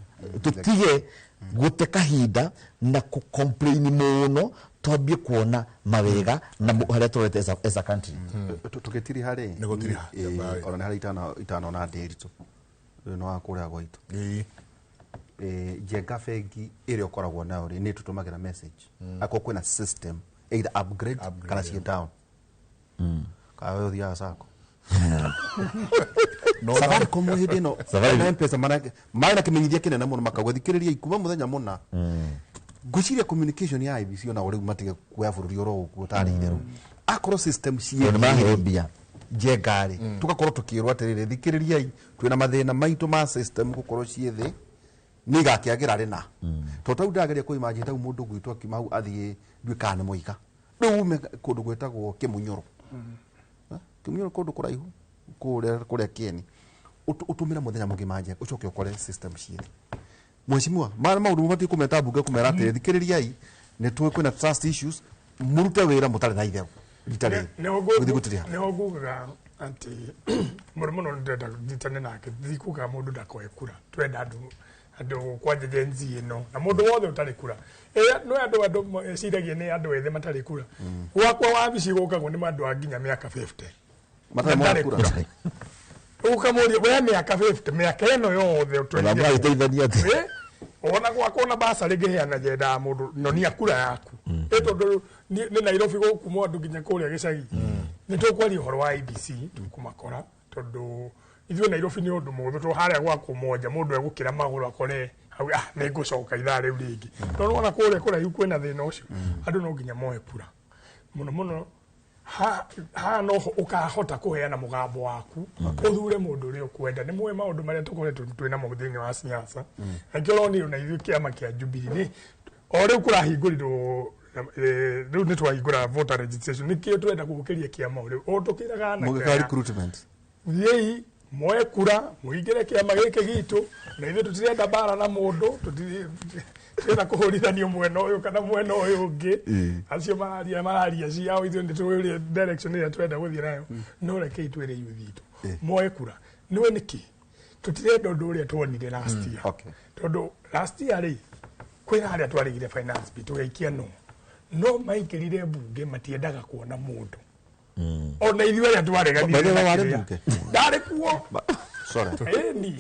tutige gute kahinda na ku complain muno twambie kuona mawega na haria turete as a country tukitiri hari ni gutiri ona ni hari itano na ndiritu no akuria gwaitu jenga fegi iri okoragwo nayo ri ni tutumagira message ako kwina system either upgrade kana shut down kawe thia sako Safaricom hindi no na M-Pesa mana kimenyithia kinene muno makagwithikiriria ikuma muthenya muna guciria communication ya IBC ona uri matige kuya bururi oro uguo tari itheru akoro system cie mahobia jengari tugakorwo tukirwa atiriri thikiririai twina mathina maitu ma system gukorwo cie thi ni gakiagira rina to tau ndageria ku imagine tau mundu gwitwa kimau athie ndwikane muiga riu kundu gwetagwo kimunyoro kimunyoro kundu kuraihu kuria kieni utumira muthenya mungi manje ucoke ukore system cie Mheshimiwa, maundu mubati kumeta bunge kumera atiriri thikiririai ni twi kwina trust issues murute wira mutari na itherũ itari nĩho ngugaga atĩ mũno no ndĩrenda nditane nake thikuga mũndũ ndakoe kura twenda andũ kwanja Gen Z ĩno na mũndũ wothe ũtarĩ kura no andũ ciragia nĩ andũ ethĩ matarĩ kura gwakwa wabici gũkagwo nĩ andũ a nginya mĩaka 50 matarĩ kura ukamũria we mĩaka 50 mĩaka ĩno yothe twendithania atĩ ona gwakwa na basa rĩngĩheana jenda mũndũ no ni akura yaku tondũ nĩ Nairobi gũkuma andũ nginya kũrĩa gĩcagi nĩ tũkwaria ũhoro wa IBC tũkũmakora tondũ ithuĩ Nairobi nĩ ũndũ mũhũthũ to harĩa gwaku moja mũndũ egũkĩra magũrũ akore nĩ ngũcoka ithaa rĩu rĩngĩ no nĩwona kũrĩa kũraihu kwĩna thĩna ũcio andũ no nginya moe kura mũno mũno ha no ukahota kuheana mugambo waku uthure mundu uri ukwenda ni mwe maundu maria tukoretwo twina mo thini wa siasa akiro ni na ithu kiama kia Jubilee ni ore kurahingũrirwo riu ni twahingũra voter registration ni kio twenda gukiria kiama uri utukiraga na mugika recruitment yei moe kura muingire kiama giki gitu na ithu tutirenda bara na mundu twina kuhurithanio mwena uyu kana mwena uyu ungi acio mararia ciao ithuĩ nĩ tũĩ direction ĩrĩa twenda gũthiĩ nayo no rekei twĩre youth itũ moe kura nĩwe nĩkĩ tũtirenda ũndũ ũrĩa tuonire last year tondũ last year rĩ kwĩna harĩa twarĩgire finance bill tũgaikia no maingĩrire mbunge matiendaga kuona mũndũ ona ithuĩ arĩa twareganire ndarĩ kuo sorry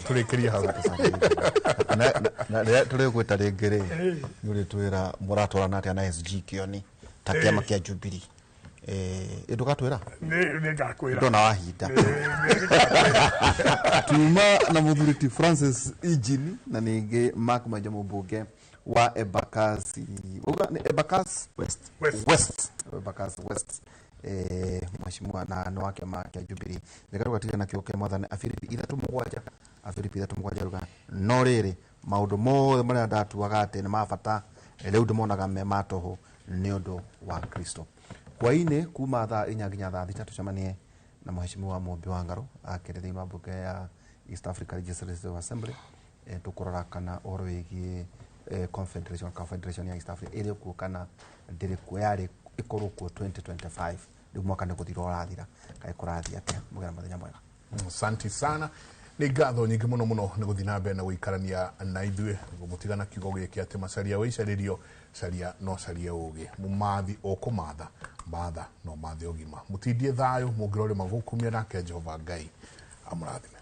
tulikiria hau na tuligweta ringiri nuri twira muratwara atia na SG kioni ta kiama kia Jubilee ndugatwira ni ngakwira ndona wahinda tuma na muthuriti Francis Ijini na ningi Mark Maja mbunge wa Embakasi Embakasi West Embakasi West Mheshimiwa na no wake ma kia Jubilee nigatuga tigana na kioke mwathani afiripi 3 ruga no riri maundu mothe maria ndatuaga ati ni mabata riu ndimonaga me matoho ni undu wa Kristo kwaine kuma thaa 4 nginya thaa 6 tucemanie na Mheshimiwa Mumbi wa Ngaro akire thiini wa bunge ya East Africa Legislative Assembly tukurora kana oro wigie confederation ya East Africa iri ku kana ndiri ku yari ikorwo ku 2025 ndio mwaka nĩ gũthira ũrathira kaĩ kũrathia atia mũgera mũthenya mwega asante sana nĩ ngatho nyingĩ mũno nĩ gũthiĩ na mbere na gũikarania na ithuĩ gũmutigana kiugo gĩkĩ atĩ macaria wĩcarĩrio caria no caria ũgĩ mũmathi ũkũmatha matha no mathe ũgima mũtindie thayũ mũngĩrore magũkumia nake Jehova Ngai amũrathime